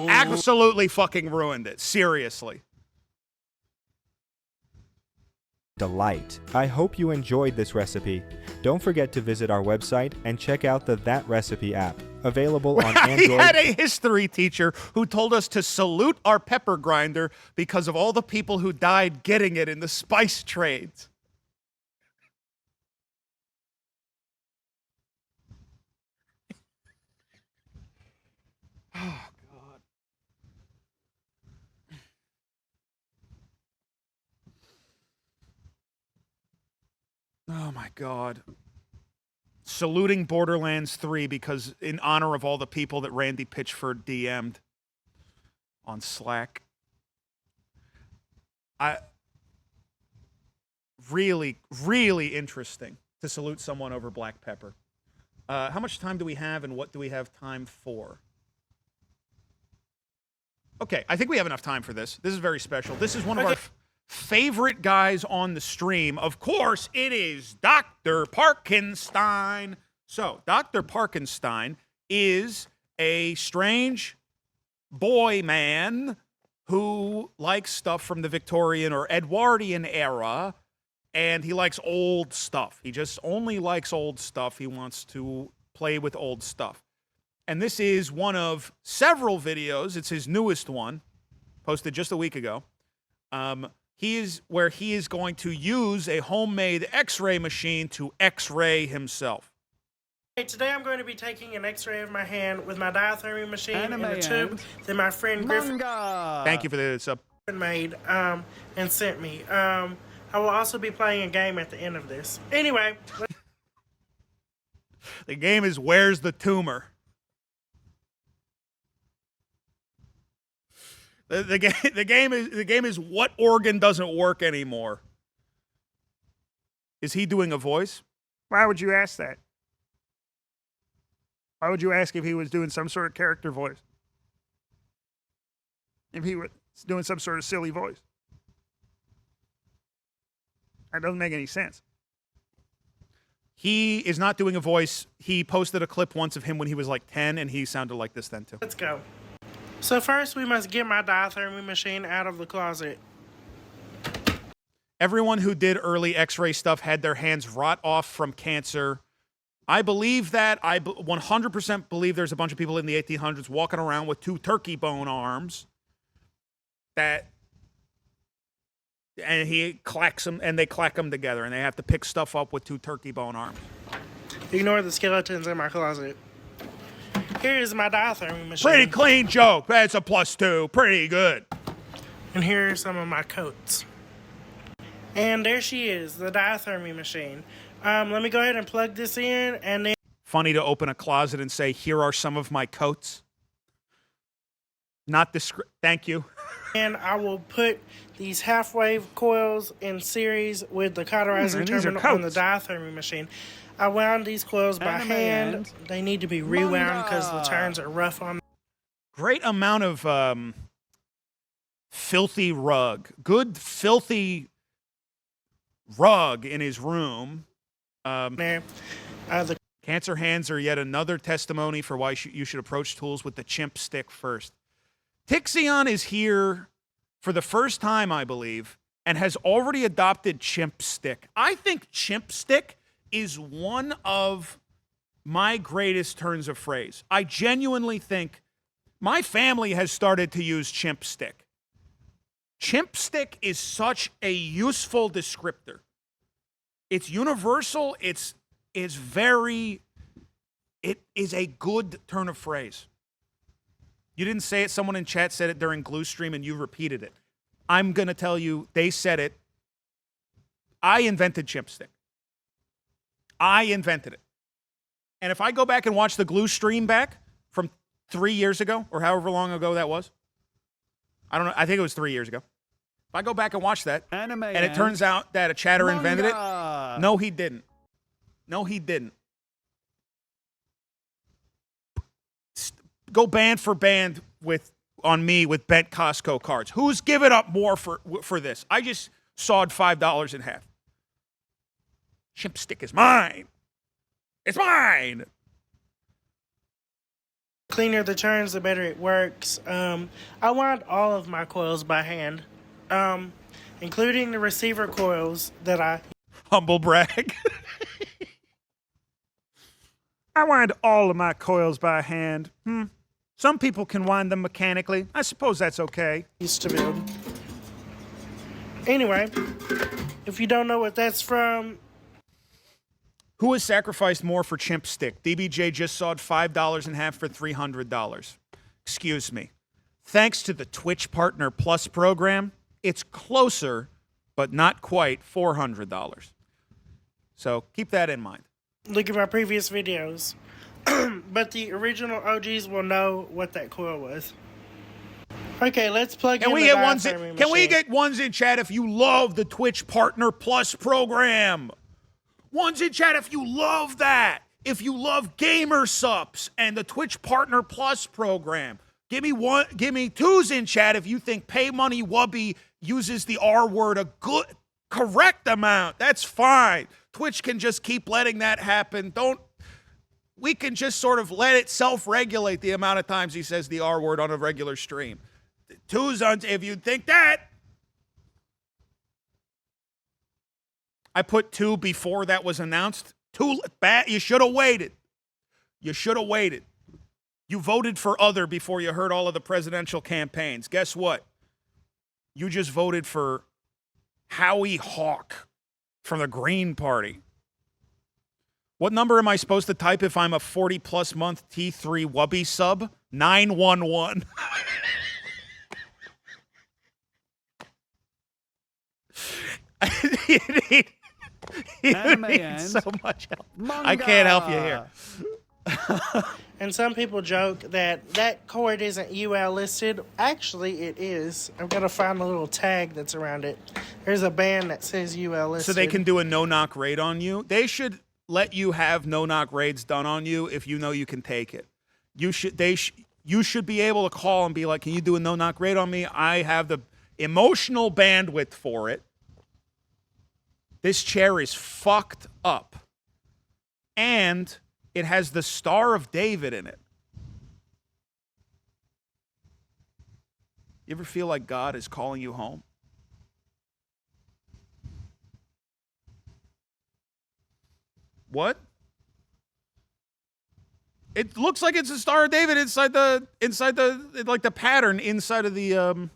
Speaker 1: absolutely fucking ruined it. Seriously.
Speaker 24: delight. I hope you enjoyed this recipe. Don't forget to visit our website and check out the That Recipe app, available on
Speaker 1: We
Speaker 24: Android.
Speaker 1: had a history teacher who told us to salute our pepper grinder because of all the people who died getting it in the spice trades. Oh, God. Oh, my God. Saluting Borderlands 3 because in honor of all the people that Randy Pitchford DM'd on Slack. Really, really interesting to salute someone over black pepper. How much time do we have, and what do we have time for? Okay, I think we have enough time for this. This is very special. This is one of our favorite guys on the stream. Of course, it is Dr. Parkenstein. So, Dr. Parkenstein is a strange boy man who likes stuff from the Victorian or Edwardian era, and he likes old stuff. He just only likes old stuff. He wants to play with old stuff. And this is one of several videos. It's his newest one, posted just a week ago. He is going to use a homemade X-ray machine to X-ray himself.
Speaker 14: Hey, today I'm going to be taking an X-ray of my hand with my diathermy machine and a tube that my friend Griffin
Speaker 1: Thank you for the sub.
Speaker 14: made and sent me. I will also be playing a game at the end of this. Anyway.
Speaker 1: The game is Where's the Tumor? The game is what organ doesn't work anymore? Is he doing a voice?
Speaker 15: Why would you ask that? Why would you ask if he was doing some sort of character voice? If he was doing some sort of silly voice? That doesn't make any sense.
Speaker 1: He is not doing a voice. He posted a clip once of him when he was like 10, and he sounded like this then too.
Speaker 14: Let's go. So first we must get my diathermy machine out of the closet.
Speaker 1: Everyone who did early X-ray stuff had their hands rot off from cancer. I believe that. I 100% believe there's a bunch of people in the 1800s walking around with 2 turkey bone arms. And he clacks them, and they clack them together, and they have to pick stuff up with 2 turkey bone arms.
Speaker 14: Ignore the skeletons in my closet. Here is my diathermy machine.
Speaker 1: Pretty clean joke. That's a +2. Pretty good.
Speaker 14: And here are some of my coats. And there she is, the diathermy machine. Let me go ahead and plug this in, and then...
Speaker 1: Funny to open a closet and say, here are some of my coats. Not the thank you.
Speaker 14: And I will put these half-wave coils in series with the cauterizing terminal on the diathermy machine. I wound these coils by hand. They need to be rewound because the turns are rough on them.
Speaker 1: Great amount of filthy rug. Good filthy rug in his room. Cancer hands are yet another testimony for why you should approach tools with the chimp stick first. Tixion is here for the first time, I believe, and has already adopted chimp stick. I think chimp stick is one of my greatest turns of phrase. I genuinely think my family has started to use chimp stick. Chimp stick is such a useful descriptor. It's universal. It is a good turn of phrase. You didn't say it. Someone in chat said it during Glue Stream, and you repeated it. I'm going to tell you, they said it. I invented chimp stick. I invented it. And if I go back and watch the Glue Stream back from 3 years ago, or however long ago that was, I don't know. I think it was 3 years ago. If I go back and watch that, and it turns out that a chatter invented it, no, he didn't. No, he didn't. Go band for band on me with bent Costco cards. Who's given up more for this? I just sawed $5 in half. Chimp stick is mine. It's mine.
Speaker 14: The cleaner the turns, the better it works. I wound all of my coils by hand, including the receiver coils that I...
Speaker 1: Humble brag.
Speaker 15: I wind all of my coils by hand. Some people can wind them mechanically. I suppose that's okay.
Speaker 14: Used to build. Anyway, if you don't know what that's from...
Speaker 1: Who has sacrificed more for chimp stick? DBJ just sawed $5 in half for $300. Excuse me. Thanks to the Twitch Partner Plus program, it's closer, but not quite $400. So keep that in mind.
Speaker 14: Look at my previous videos. But the original OGs will know what that coil was. Okay, let's plug
Speaker 1: Can
Speaker 14: in
Speaker 1: we
Speaker 14: the
Speaker 1: get ones in,
Speaker 14: diathermy
Speaker 1: Can we
Speaker 14: machine.
Speaker 1: get ones in chat if you love the Twitch Partner Plus program? Ones in chat if you love that. If you love Gamer Sups and the Twitch Partner Plus program. Give me twos in chat if you think Pay Money Wubby uses the R word a good correct amount. That's fine. Twitch can just keep letting that happen. We can just sort of let it self-regulate the amount of times he says the R word on a regular stream. Twos on if you think that. I put 2 before that was announced. 2 bad. You should have waited. You should have waited. You voted for other before you heard all of the presidential campaigns. Guess what? You just voted for Howie Hawk from the Green Party. What number am I supposed to type if I'm a 40-plus month T3 Wubby sub? 911. You need so much help. I can't help you here.
Speaker 14: And some people joke that cord isn't UL listed. Actually, it is. I've got to find the little tag that's around it. There's a band that says UL listed.
Speaker 1: So they can do a no-knock raid on you? They should let you have no-knock raids done on you if you know you can take it. You should be able to call and be like, can you do a no-knock raid on me? I have the emotional bandwidth for it. This chair is fucked up. And it has the Star of David in it. You ever feel like God is calling you home? What? It looks like it's a Star of David inside the like the pattern inside of the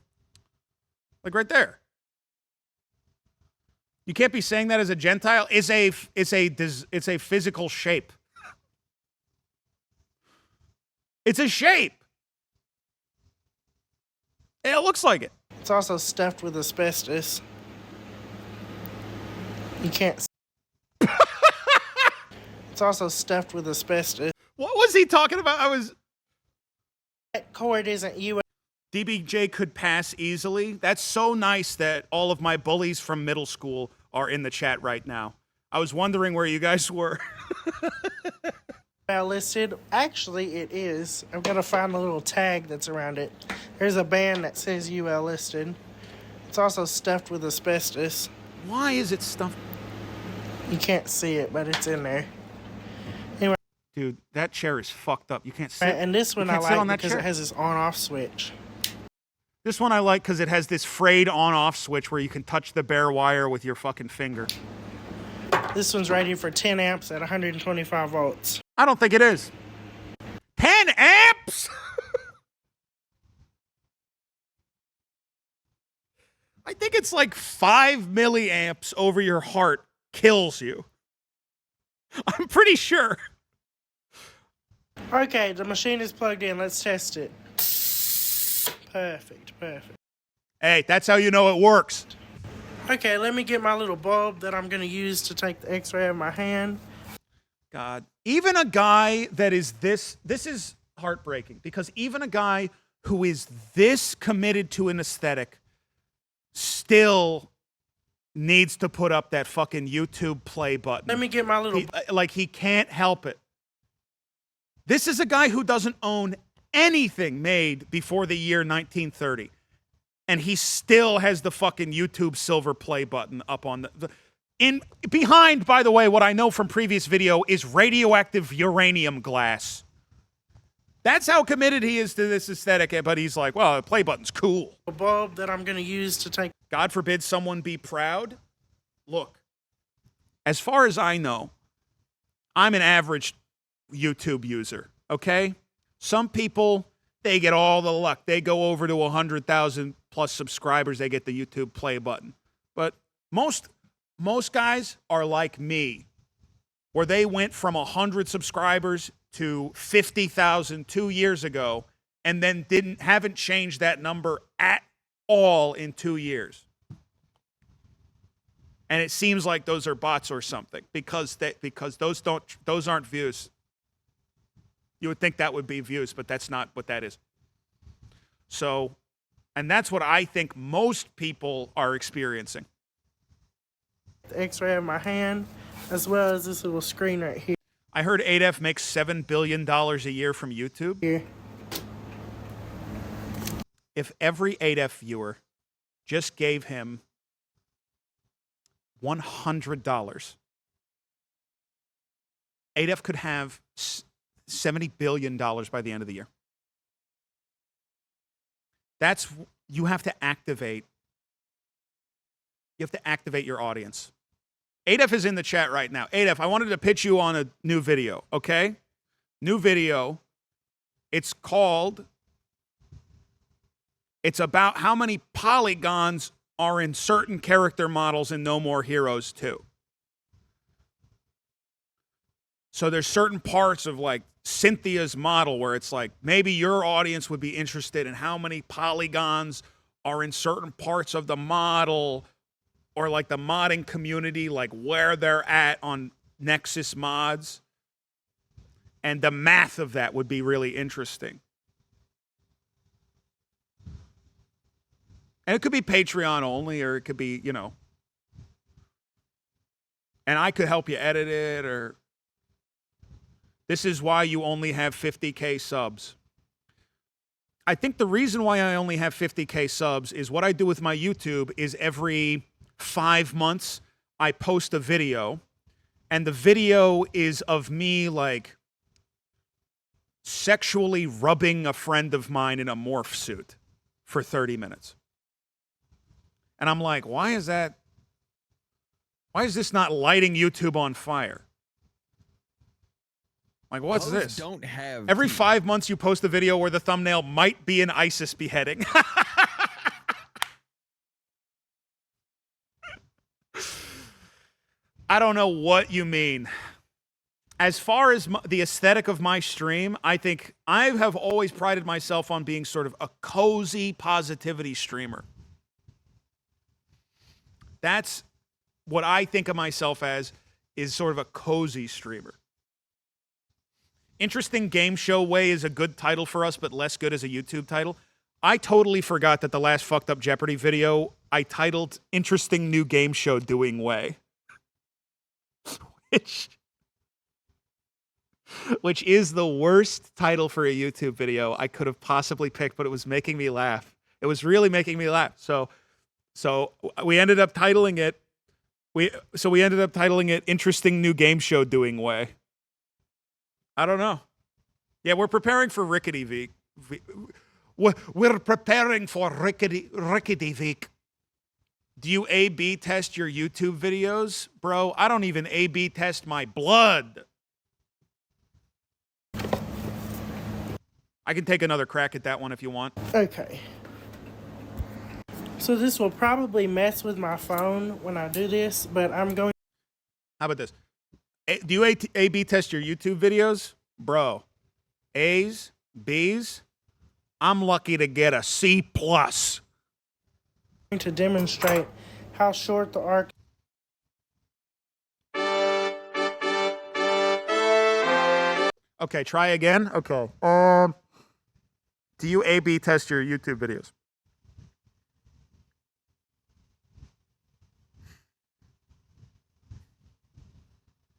Speaker 1: like right there. You can't be saying that as a Gentile. It's a physical shape. It's a shape. It looks like it.
Speaker 14: It's also stuffed with asbestos. You can't. It's also stuffed with asbestos.
Speaker 1: What was he talking about?
Speaker 14: That cord isn't UL.
Speaker 1: DBJ could pass easily. That's so nice that all of my bullies from middle school are in the chat right now. I was wondering where you guys were.
Speaker 14: Listed. Actually, it is. I've got to find the little tag that's around it. There's a band that says UL listed. It's also stuffed with asbestos.
Speaker 1: Why is it stuffed?
Speaker 14: You can't see it, but it's in there. Anyway.
Speaker 1: Dude, that chair is fucked up. You can't sit.
Speaker 14: And this one I like because it has this on-off switch.
Speaker 1: This one I like because it has this frayed on-off switch where you can touch the bare wire with your fucking finger.
Speaker 14: This one's rated for 10 amps at 125 volts.
Speaker 1: I don't think it is. 10 amps? I think it's like 5 milliamps over your heart kills you. I'm pretty sure.
Speaker 14: Okay, the machine is plugged in. Let's test it. Perfect.
Speaker 1: Hey, that's how you know it works.
Speaker 14: Okay, let me get my little bulb that I'm going to use to take the x-ray of my hand.
Speaker 1: God. Even a guy that is this is heartbreaking because even a guy who is this committed to an aesthetic still needs to put up that fucking YouTube play button.
Speaker 14: Let me get my little...
Speaker 1: He can't help it. This is a guy who doesn't own anything made before the year 1930. And he still has the fucking YouTube silver play button up on behind, by the way, what I know from previous video is radioactive uranium glass. That's how committed he is to this aesthetic, but he's like, well, the play button's cool.
Speaker 14: A bulb that I'm going to use to take...
Speaker 1: God forbid someone be proud. Look, as far as I know, I'm an average YouTube user, okay? Some people, they get all the luck. They go over to 100,000 plus subscribers, they get the YouTube play button. But most guys are like me, where they went from 100 subscribers to 50,000 2 years ago, and then haven't changed that number at all in 2 years. And it seems like those are bots or something because those aren't views. You would think that would be views, but that's not what that is. So And that's what I think most people are experiencing.
Speaker 14: The X-ray of my hand, as well as this little screen right here.
Speaker 1: I heard 8F makes $7 billion a year from YouTube.
Speaker 14: Here.
Speaker 1: If every 8F viewer just gave him $100, 8F could have $70 billion by the end of the year. That's, you have to activate your audience. 8F is in the chat right now. 8F, I wanted to pitch you on a new video, okay? New video. It's about how many polygons are in certain character models in No More Heroes 2. So there's certain parts of like Cynthia's model where it's like maybe your audience would be interested in how many polygons are in certain parts of the model, or like the modding community, like where they're at on Nexus mods. And the math of that would be really interesting. And it could be Patreon only, or it could be, you know. And I could help you edit it, or this is why you only have 50K subs. I think the reason why I only have 50K subs is what I do with my YouTube is every 5 months I post a video, and the video is of me like sexually rubbing a friend of mine in a morph suit for 30 minutes. And I'm like, why is this not lighting YouTube on fire? Like, what's this?
Speaker 6: Don't have
Speaker 1: Every 5 months you post a video where the thumbnail might be an ISIS beheading. I don't know what you mean. As far as the aesthetic of my stream, I think I have always prided myself on being sort of a cozy positivity streamer. That's what I think of myself as, is sort of a cozy streamer. Interesting Game Show Way is a good title for us, but less good as a YouTube title. I totally forgot that the last Fucked Up Jeopardy video I titled Interesting New Game Show Doing Way. Which is the worst title for a YouTube video I could have possibly picked, but it was making me laugh. It was really making me laugh. So we ended up titling it. We ended up titling it Interesting New Game Show Doing Way. I don't know. Yeah, we're preparing for Rickety Week. We're preparing for Rickety Week. Do you A/B test your YouTube videos? Bro, I don't even A/B test my blood. I can take another crack at that one if you want.
Speaker 14: Okay. So this will probably mess with my phone when I do this, but I'm going...
Speaker 1: How about this? Do you A/B test your YouTube videos? Bro, A's, B's, I'm lucky to get a C+.
Speaker 14: To demonstrate how short the arc...
Speaker 1: Okay, try again. Okay. Do you A/B test your YouTube videos?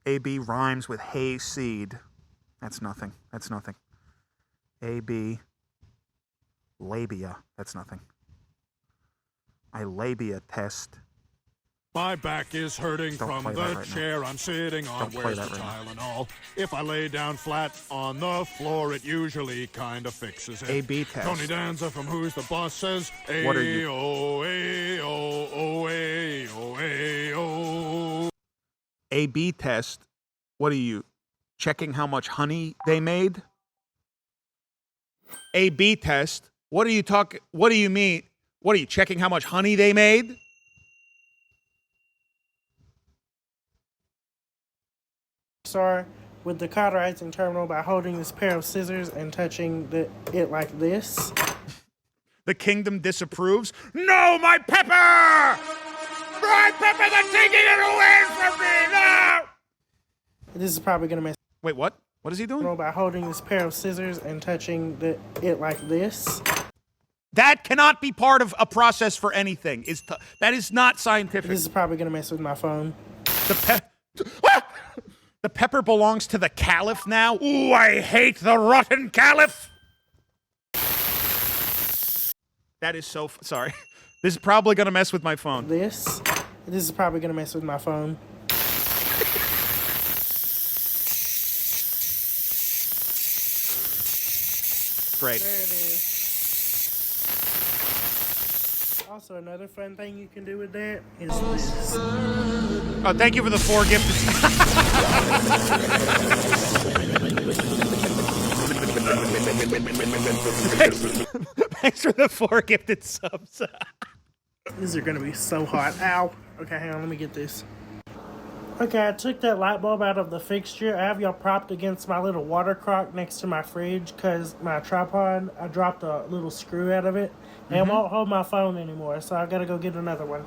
Speaker 1: A/B rhymes with hayseed. That's nothing. That's nothing. A/B labia. That's nothing. I labia test.
Speaker 4: My back is hurting from the chair I'm sitting on. Where's the Tylenol? If I lay down flat on the floor, it usually kind of fixes it.
Speaker 1: A/B test.
Speaker 4: Tony Danza from Who's the Boss says,
Speaker 1: What are you? A/B test. What are you? Checking how much honey they made? A/B test. What are you talking? What do you mean? What are you checking how much honey they made?
Speaker 14: Sorry, with the cauterizing terminal by holding this pair of scissors and touching it like this.
Speaker 1: The kingdom disapproves. No, my pepper! My pepper, they're taking it away from me! No!
Speaker 14: This is probably going to mess...
Speaker 1: Wait, what? What is he doing?
Speaker 14: By holding this pair of scissors and touching it like this.
Speaker 1: That cannot be part of a process for anything. That is not scientific.
Speaker 14: This is probably gonna mess with my phone.
Speaker 1: The pepper belongs to the caliph now? Ooh, I hate the rotten caliph! That is so... sorry. This is probably gonna mess with my phone.
Speaker 14: This is probably gonna mess with my phone.
Speaker 1: Great.
Speaker 14: There it is. Also, another fun thing you can do with that is this.
Speaker 1: Oh, thank you for the 4 gifted. Thanks for the 4 gifted subs.
Speaker 14: These are gonna be so hot. Ow. Okay, hang on, let me get this. Okay, I took that light bulb out of the fixture. I have y'all propped against my little water crock next to my fridge because my tripod, I dropped a little screw out of it. And it won't hold my phone anymore, so I gotta go get another one.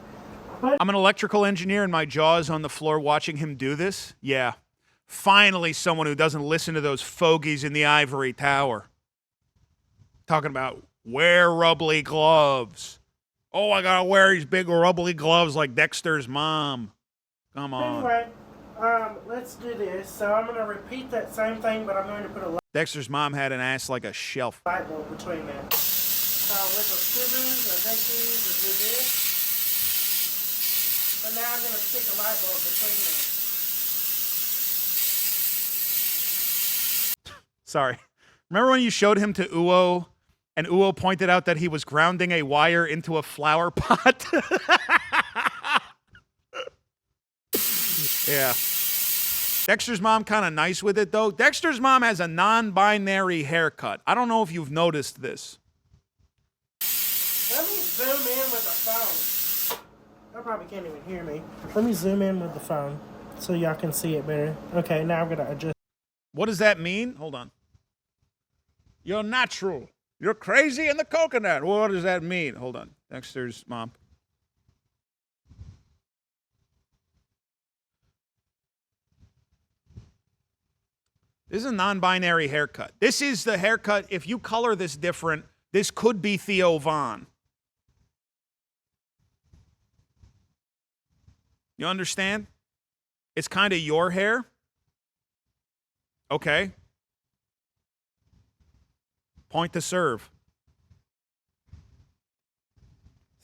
Speaker 1: I'm an electrical engineer and my jaw is on the floor watching him do this. Yeah. Finally, someone who doesn't listen to those fogies in the ivory tower. Talking about wear rubbly gloves. Oh, I gotta wear these big rubbly gloves like Dexter's mom. Come on.
Speaker 14: Anyway, let's do this. So I'm gonna repeat that same thing, but I'm going to put a
Speaker 1: Dexter's mom had an ass like a shelf.
Speaker 14: light bulb between them. So with the screws, I take these and do this. But now I'm gonna stick a light bulb between them.
Speaker 1: Sorry. Remember when you showed him to Uo and Uo pointed out that he was grounding a wire into a flower pot? Yeah. Dexter's mom kind of nice with it, though. Dexter's mom has a non-binary haircut. I don't know if you've noticed this.
Speaker 14: Let me zoom in with the phone. I probably can't even hear me. Let me zoom in with the phone so y'all can see it better. Okay, now I'm gonna adjust.
Speaker 1: What does that mean? Hold on. You're natural. You're crazy in the coconut. What does that mean? Hold on. Dexter's mom. This is a non-binary haircut. This is the haircut. If you color this different, this could be Theo Von. You understand? It's kind of your hair. Okay. Point to serve.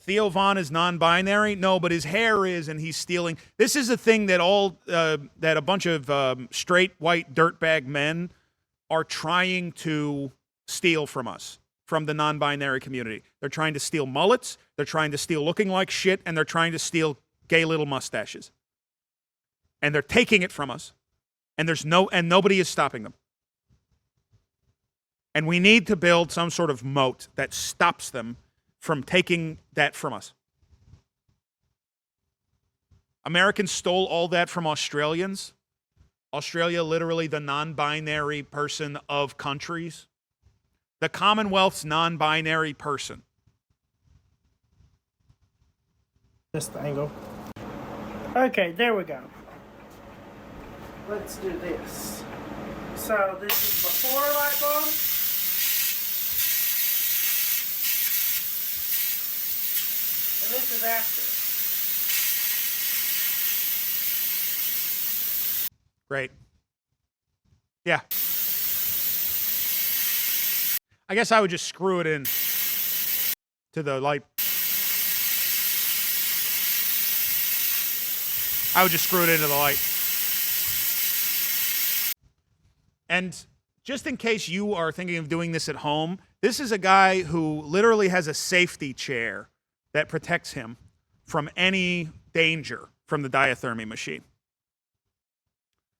Speaker 1: Theo Von is non-binary? No, but his hair is, and he's stealing. This is a thing that that a bunch of straight white dirtbag men are trying to steal from us, from the non-binary community. They're trying to steal mullets, they're trying to steal looking like shit, and they're trying to steal gay little mustaches. And they're taking it from us, and nobody is stopping them. And we need to build some sort of moat that stops them from taking that from us. Americans stole all that from Australians. Australia, literally the non-binary person of countries. The Commonwealth's non-binary person.
Speaker 14: That's the angle. Okay, there we go. Let's do this. So this is before light bulb. And this is after.
Speaker 1: Great. Yeah. I guess I would just screw it in to the light. I would just screw it into the light. And just in case you are thinking of doing this at home, this is a guy who literally has a safety chair that protects him from any danger from the diathermy machine.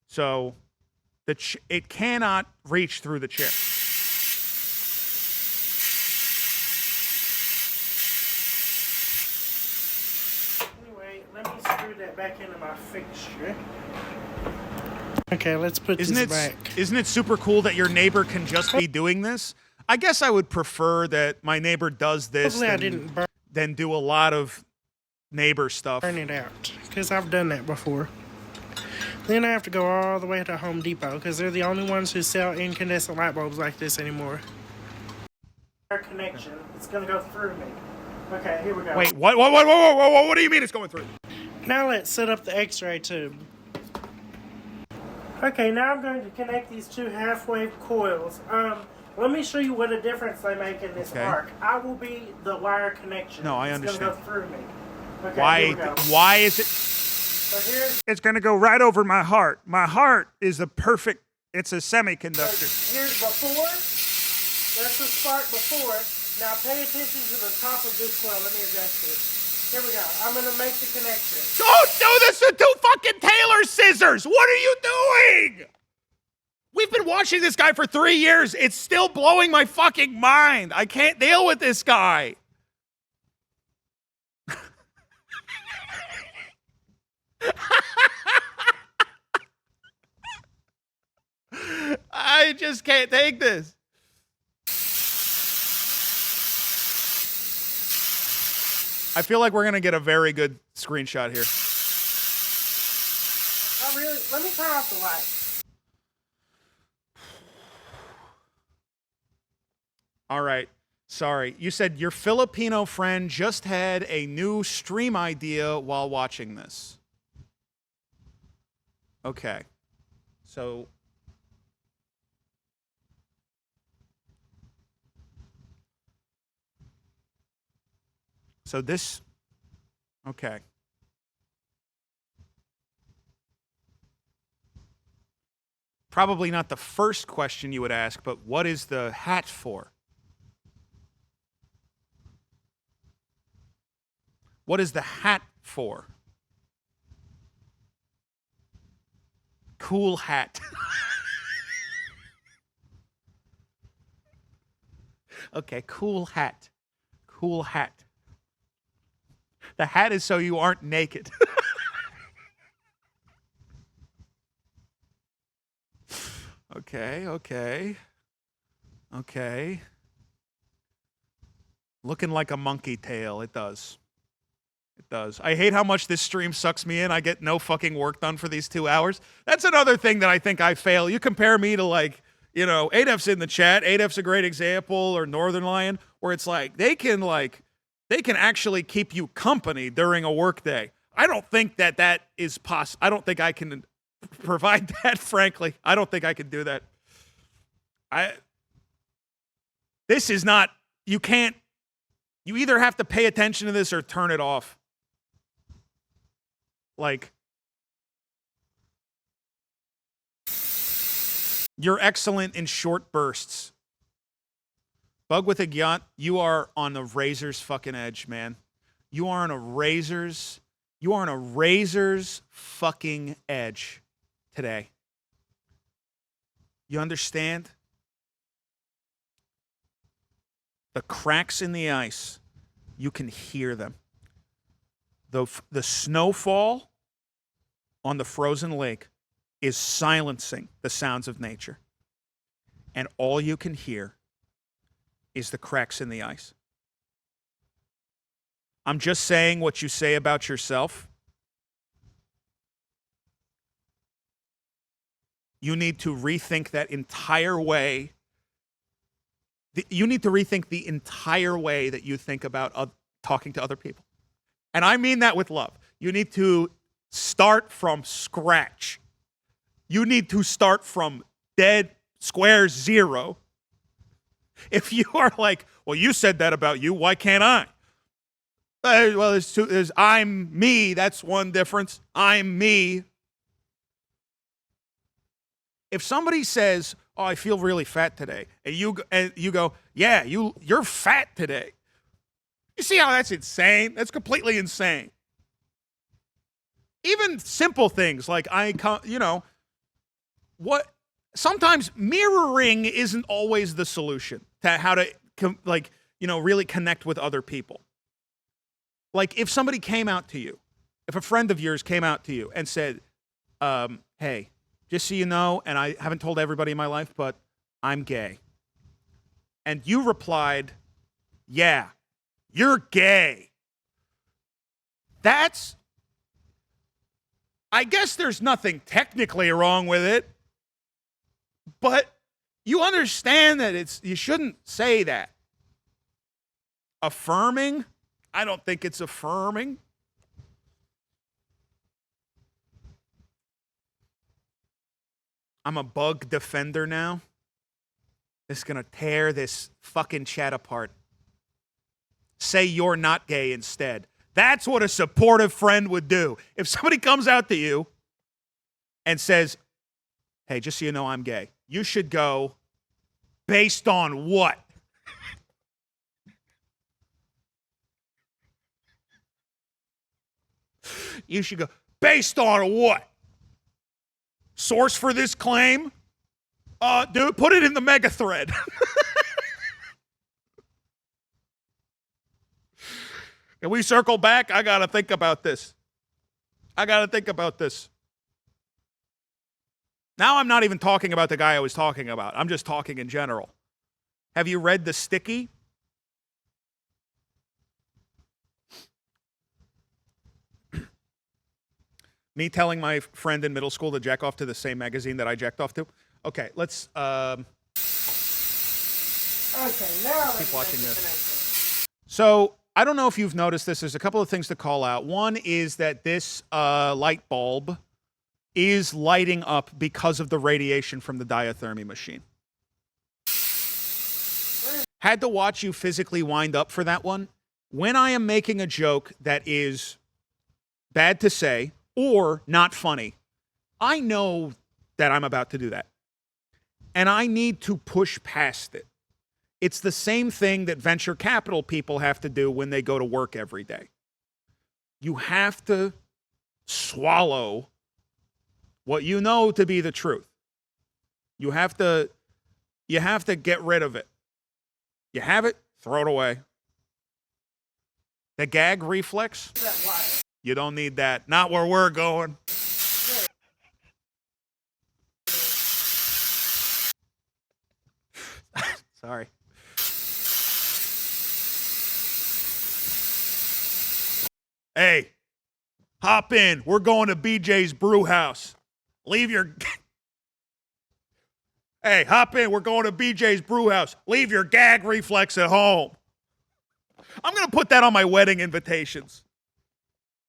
Speaker 1: So it cannot reach through the chair.
Speaker 14: Anyway, let me screw that back into my fixture. Okay, let's put this back.
Speaker 1: Isn't it super cool that your neighbor can just be doing this? I guess I would prefer that my neighbor does this than do a lot of neighbor stuff.
Speaker 14: Burn it out, because I've done that before. Then I have to go all the way to Home Depot, because they're the only ones who sell incandescent light bulbs like this anymore. connection. It's gonna go through me. Okay, here we go.
Speaker 1: Wait, what do you mean it's going through?
Speaker 14: Now let's set up the X-ray tube. Okay, now I'm going to connect these two half-wave coils. Let me show you what a difference they make in this arc. I will be the wire connection.
Speaker 1: No, I understand.
Speaker 14: It's going to go through me. Okay, here we go.
Speaker 1: Why is it?
Speaker 14: So here's,
Speaker 15: It's going to go right over my heart. My heart is a perfect, it's a semiconductor.
Speaker 14: so here's before. That's the spark before. Now pay attention to the top of this coil. Let me adjust it. Here we go. I'm going to make the connection.
Speaker 1: Don't do this with two fucking Taylor scissors! What are you doing? We've been watching this guy for 3 years. It's still blowing my fucking mind. I can't deal with this guy. I just can't take this. I feel like we're going to get a very good screenshot here.
Speaker 14: Oh, really? Let me turn off the light.
Speaker 1: All right. Sorry. You said your Filipino friend just had a new stream idea while watching this. Okay. So this, okay. Probably not the first question you would ask, but what is the hat for? What is the hat for? Cool hat. Okay, cool hat. Cool hat. The hat is so you aren't naked. Okay. Looking like a monkey tail, it does. It does. I hate how much this stream sucks me in. I get no fucking work done for these 2 hours. That's another thing that I think I fail. You compare me to, like, you know, ADEF's in the chat. ADEF's a great example, or Northern Lion, where it's like they can actually keep you company during a workday. I don't think that is possible. I don't think I can provide that, frankly. I don't think I can do that. This is not, you can't, you either have to pay attention to this or turn it off. Like, you're excellent in short bursts. Bug with a Gyat, you are on the razor's fucking edge, man. You are on a razor's fucking edge today. You understand? The cracks in the ice, you can hear them. The snowfall on the frozen lake is silencing the sounds of nature. And all you can hear is the cracks in the ice. I'm just saying what you say about yourself. You need to rethink that entire way. You need to rethink the entire way that you think about talking to other people. And I mean that with love. You need to start from scratch. You need to start from dead square zero. If you are like, well, you said that about you, why can't I? Well, there's I'm me. That's one difference. I'm me. If somebody says, oh, I feel really fat today, and you go, yeah, you're fat today. You see how that's insane? That's completely insane. Even simple things like sometimes mirroring isn't always the solution to how to really connect with other people. Like if somebody came out to you, if a friend of yours came out to you and said, hey, just so you know, and I haven't told everybody in my life, but I'm gay. And you replied, yeah, you're gay. I guess there's nothing technically wrong with it, but you understand that you shouldn't say that. Affirming? I don't think it's affirming. I'm a bug defender now. This is going to tear this fucking chat apart. Say you're not gay instead. That's what a supportive friend would do. If somebody comes out to you and says, hey, just so you know I'm gay, you should go, based on what? You should go, based on what? Source for this claim? Dude, put it in the mega thread. Can we circle back? I got to think about this. Now I'm not even talking about the guy I was talking about. I'm just talking in general. Have you read The Sticky? Me telling my friend in middle school to jack off to the same magazine that I jacked off to? Okay, let's
Speaker 14: Okay, now
Speaker 1: keep watching this. So, I don't know if you've noticed this. There's a couple of things to call out. One is that this light bulb is lighting up because of the radiation from the diathermy machine. Had to watch you physically wind up for that one. When I am making a joke that is bad to say or not funny, I know that I'm about to do that. And I need to push past it. It's the same thing that venture capital people have to do when they go to work every day. You have to swallow what you know to be the truth. You have to get rid of it. You have it, throw it away. The gag reflex, you don't need that. Not where we're going. Sorry. Hey, hop in. We're going to BJ's Brew House. Leave your... Hey, hop in. We're going to BJ's Brew House. Leave your gag reflex at home. I'm going to put that on my wedding invitations.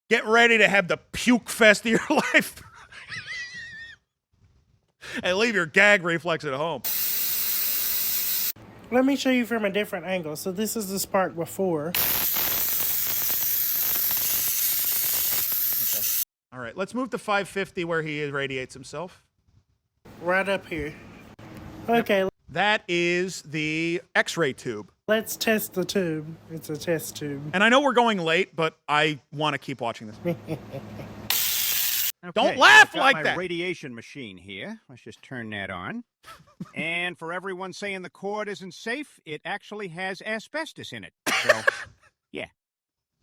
Speaker 1: Get ready to have the puke fest of your life. And leave your gag reflex at home.
Speaker 14: Let me show you from a different angle. So this is the spark before.
Speaker 1: All right, let's move to 550 where he irradiates himself.
Speaker 14: Right up here. Okay.
Speaker 1: That is the X-ray tube.
Speaker 14: Let's test the tube. It's a test tube.
Speaker 1: And I know we're going late, but I want to keep watching this. Don't laugh like that.
Speaker 17: Radiation machine here. Let's just turn that on. And for everyone saying the cord isn't safe, it actually has asbestos in it. So, yeah.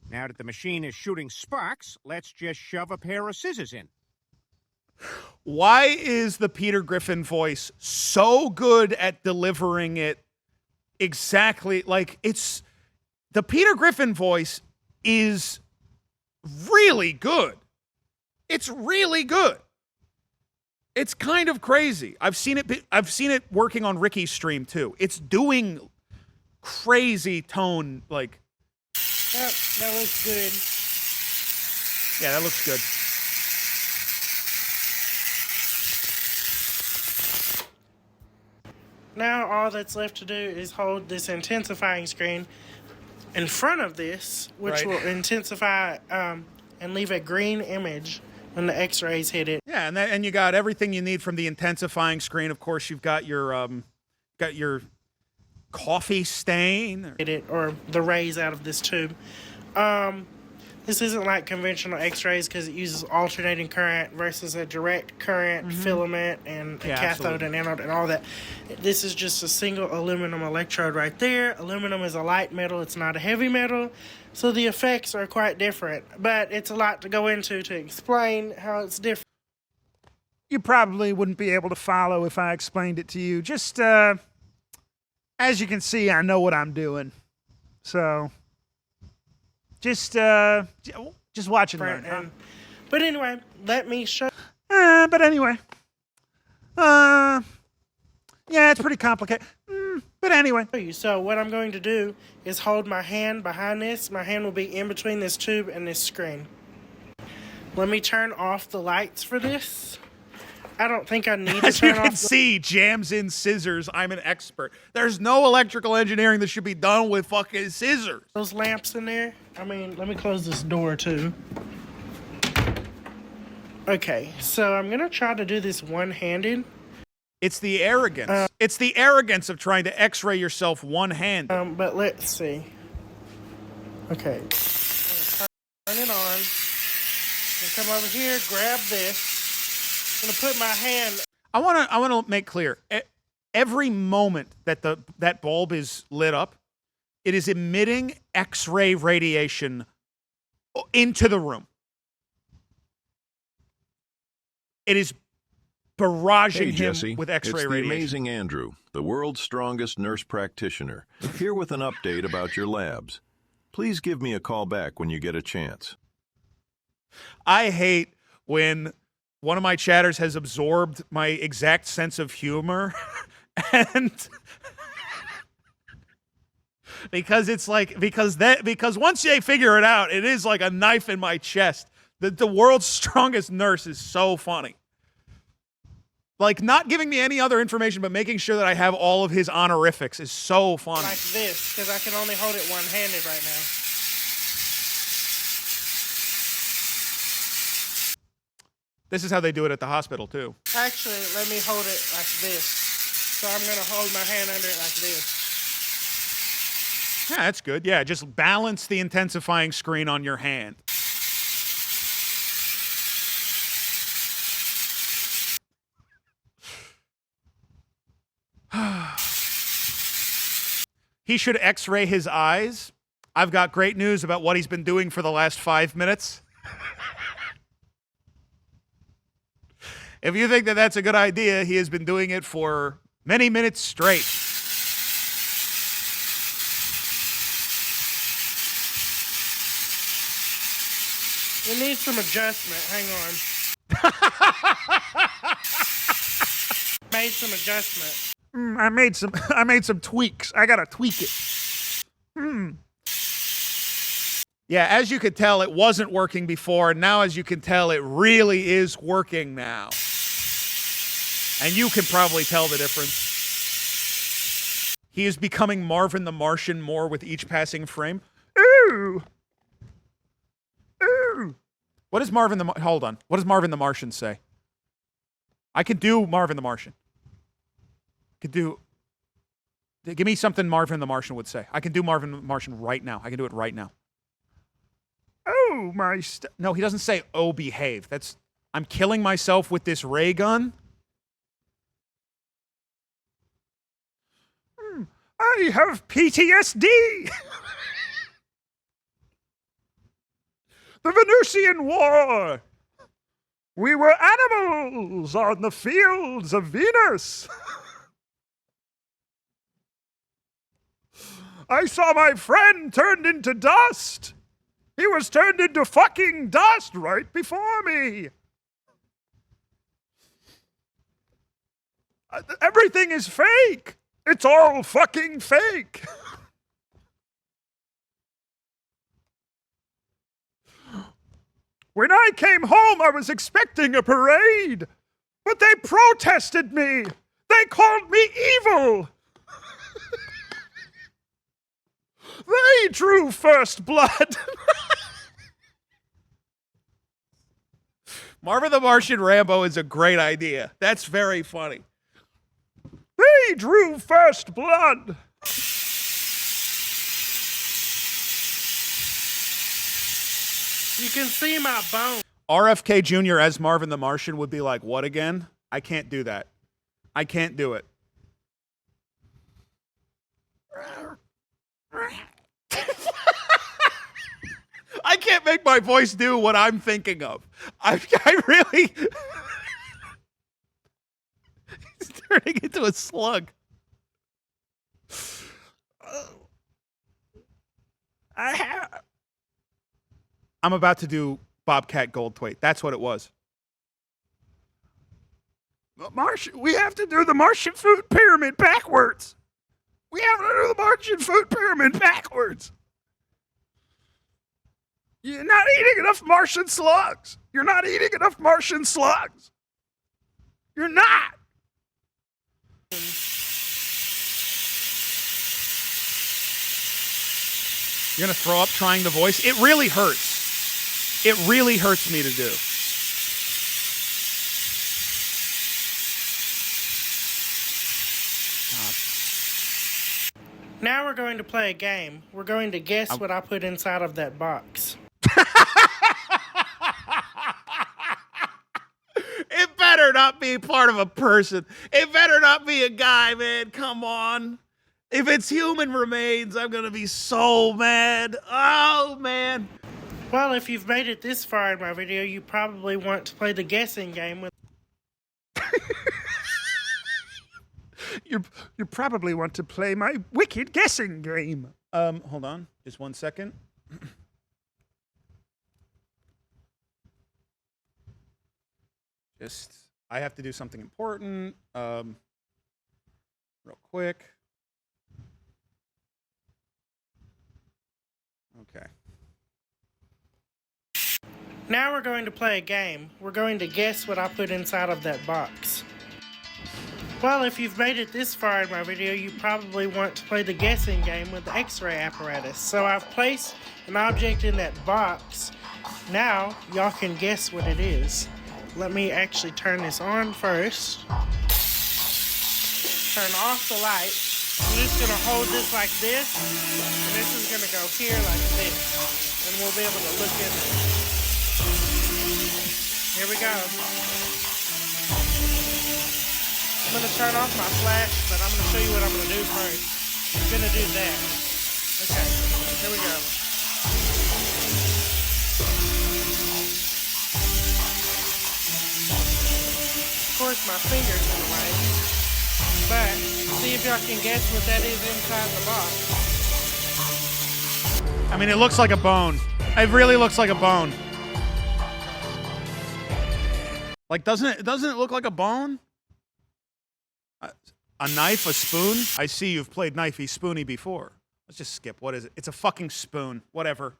Speaker 17: Now that the machine is shooting sparks, let's just shove a pair of scissors in.
Speaker 1: Why is the Peter Griffin voice so good at delivering it exactly like it's... The Peter Griffin voice is really good. It's really good. It's kind of crazy. I've seen it working on Ricky's stream too. It's doing crazy tone like.
Speaker 14: Yep, that looks good.
Speaker 1: Yeah, that looks good.
Speaker 14: Now all that's left to do is hold this intensifying screen in front of this, which will intensify and leave a green image when the X-rays hit it.
Speaker 1: Yeah, and you got everything you need from the intensifying screen. Of course, you've got your coffee stain
Speaker 14: or the rays out of this tube. This isn't like conventional X-rays because it uses alternating current versus a direct current filament and a cathode and anode and all that. This is just a single aluminum electrode right there. Aluminum is a light metal. It's not a heavy metal. So the effects are quite different. But it's a lot to go into to explain how it's different.
Speaker 15: You probably wouldn't be able to follow if I explained it to you. Just, as you can see, I know what I'm doing. So... Just watch and learn. Huh?
Speaker 14: But anyway, let me show.
Speaker 15: Yeah, it's pretty complicated. But anyway.
Speaker 14: So what I'm going to do is hold my hand behind this. My hand will be in between this tube and this screen. Let me turn off the lights for this. I don't think I need to
Speaker 3: As you
Speaker 14: turn
Speaker 3: can
Speaker 14: off
Speaker 3: see, jams in scissors. I'm an expert. There's no electrical engineering that should be done with fucking scissors.
Speaker 14: those lamps in there. I mean, let me close this door too. Okay, so I'm going to try to do this one-handed.
Speaker 3: It's the arrogance. It's the arrogance of trying to x-ray yourself one-handed.
Speaker 14: But let's see. Okay. I'm going to turn it on. I'm going to come over here, grab this. I'm going to put my hand...
Speaker 3: I want to make clear. Every moment that that bulb is lit up, it is emitting x-ray radiation into the room. It is barraging
Speaker 2: Hey, Jesse.
Speaker 3: him with x-ray
Speaker 2: it's the
Speaker 3: radiation.
Speaker 2: amazing Andrew, the world's strongest nurse practitioner, here with an update about your labs. Please give me a call back when you get a chance.
Speaker 3: I hate when one of my chatters has absorbed my exact sense of humor and because it's like because once they figure it out, it is like a knife in my chest. The world's strongest nurse is so funny. Like, not giving me any other information, but making sure that I have all of his honorifics is so funny.
Speaker 14: Like this, because I can only hold it one-handed right now.
Speaker 3: This is how they do it at the hospital, too.
Speaker 14: Actually, let me hold it like this. So I'm going to hold my hand under it like this.
Speaker 3: Yeah, that's good. Yeah, just balance the intensifying screen on your hand. He should x-ray his eyes. I've got great news about what he's been doing for the last 5 minutes. If you think that that's a good idea, he has been doing it for many minutes straight.
Speaker 14: It needs some adjustment. Hang on. Made some adjustment.
Speaker 15: I made some tweaks. I gotta tweak it.
Speaker 3: Yeah, as you could tell, it wasn't working before, and now as you can tell, it really is working now. And you can probably tell the difference. He is becoming Marvin the Martian more with each passing frame.
Speaker 15: Ooh! Ooh!
Speaker 3: What does Marvin the Hold on. What does Marvin the Martian say? I can do Marvin the Martian. Give me something Marvin the Martian would say. I can do Marvin the Martian right now. I can do it right now.
Speaker 15: Oh,
Speaker 3: No, he doesn't say, oh, behave. I'm killing myself with this ray gun.
Speaker 15: I have PTSD. The Venusian War. We were animals on the fields of Venus. I saw my friend turned into dust. He was turned into fucking dust right before me. Everything is fake. It's all fucking fake. When I came home, I was expecting a parade, but they protested me. They called me evil. They drew first blood.
Speaker 3: Marvin the Martian Rambo is a great idea. That's very funny.
Speaker 15: They drew first blood.
Speaker 14: You can see my bone.
Speaker 3: RFK Jr. as Marvin the Martian would be like, what again? I can't do that. I can't do it. I can't make my voice do what I'm thinking of. I really... He's turning into a slug. I'm about to do Bobcat Goldthwait. That's what it was.
Speaker 15: We have to do the Martian food pyramid backwards.
Speaker 3: We have to do the Martian food pyramid backwards. You're not eating enough Martian slugs. You're not eating enough Martian slugs. You're not. You're going to throw up trying the voice? It really hurts. It really hurts me to do.
Speaker 14: Now we're going to play a game. We're going to guess what I put inside of that box.
Speaker 3: It better not be part of a person. It better not be a guy, man. Come on. If it's human remains, I'm going to be so mad. Oh, man.
Speaker 14: Well, if you've made it this far in my video, you probably want to play the guessing game with...
Speaker 15: You probably want to play my wicked guessing game.
Speaker 3: Hold on. Just 1 second. I have to do something important. Real quick. Okay.
Speaker 14: Now we're going to play a game. We're going to guess what I put inside of that box. Well, if you've made it this far in my video, you probably want to play the guessing game with the X-ray apparatus. So I've placed an object in that box. Now, y'all can guess what it is. Let me actually turn this on first. Turn off the light. I'm just going to hold this like this, and this is going to go here like this. And we'll be able to look in it. Here we go. I'm going to turn off my flash, but I'm going to show you what I'm going to do first. I'm going to do that. Okay, here we go. Of course, my finger's in the way. But, see if y'all can guess what that is inside the box.
Speaker 3: I mean, it looks like a bone. It really looks like a bone. Like, doesn't it look like a bone? A knife, a spoon? I see you've played Knifey Spoony before. Let's just skip. What is it? It's a fucking spoon. Whatever.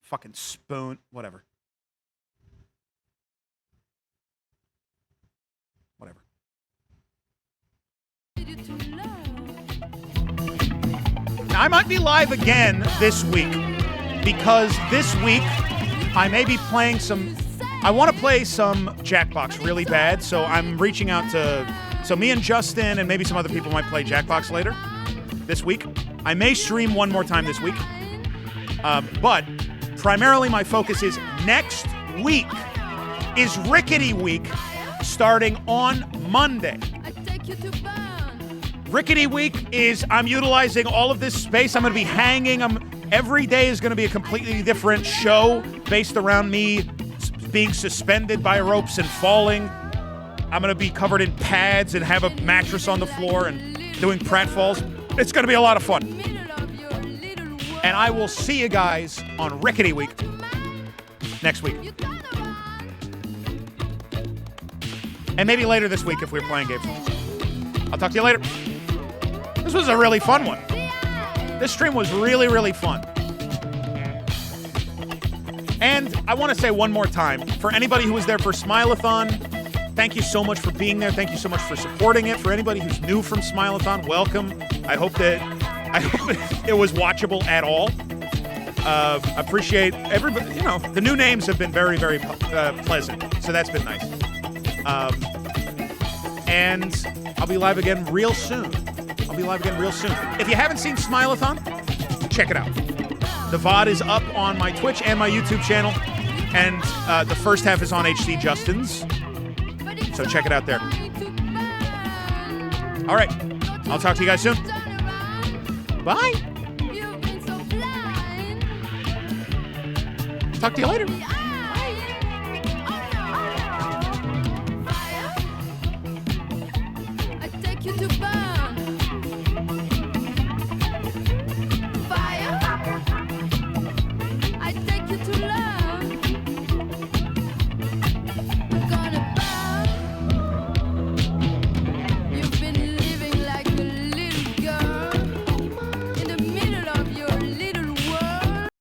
Speaker 3: Fucking spoon. Whatever. Whatever. Now, I might be live again this week because this week I may be playing some... I want to play some Jackbox really bad, so I'm reaching out to... So me and Justin and maybe some other people might play Jackbox later this week. I may stream one more time this week. But primarily my focus is next week is Rickety Week starting on Monday. Rickety Week is I'm utilizing all of this space. I'm going to be hanging. Every day is going to be a completely different show based around me being suspended by ropes and falling. I'm going to be covered in pads and have a mattress on the floor and doing pratfalls. It's going to be a lot of fun. And I will see you guys on Rickety Week next week. And maybe later this week if we're playing games. I'll talk to you later. This was a really fun one. This stream was really, really fun. And I want to say one more time, for anybody who was there for Smile-a-thon, thank you so much for being there. Thank you so much for supporting it. For anybody who's new from Smile-a-thon, welcome. I hope it was watchable at all. Appreciate everybody. You know, the new names have been very, very pleasant, so that's been nice. And I'll be live again real soon. If you haven't seen Smile-a-thon, check it out. The VOD is up on my Twitch and my YouTube channel, and the first half is on HD Justin's. So check it out there. All right. I'll talk to you guys soon. Bye. Talk to you later.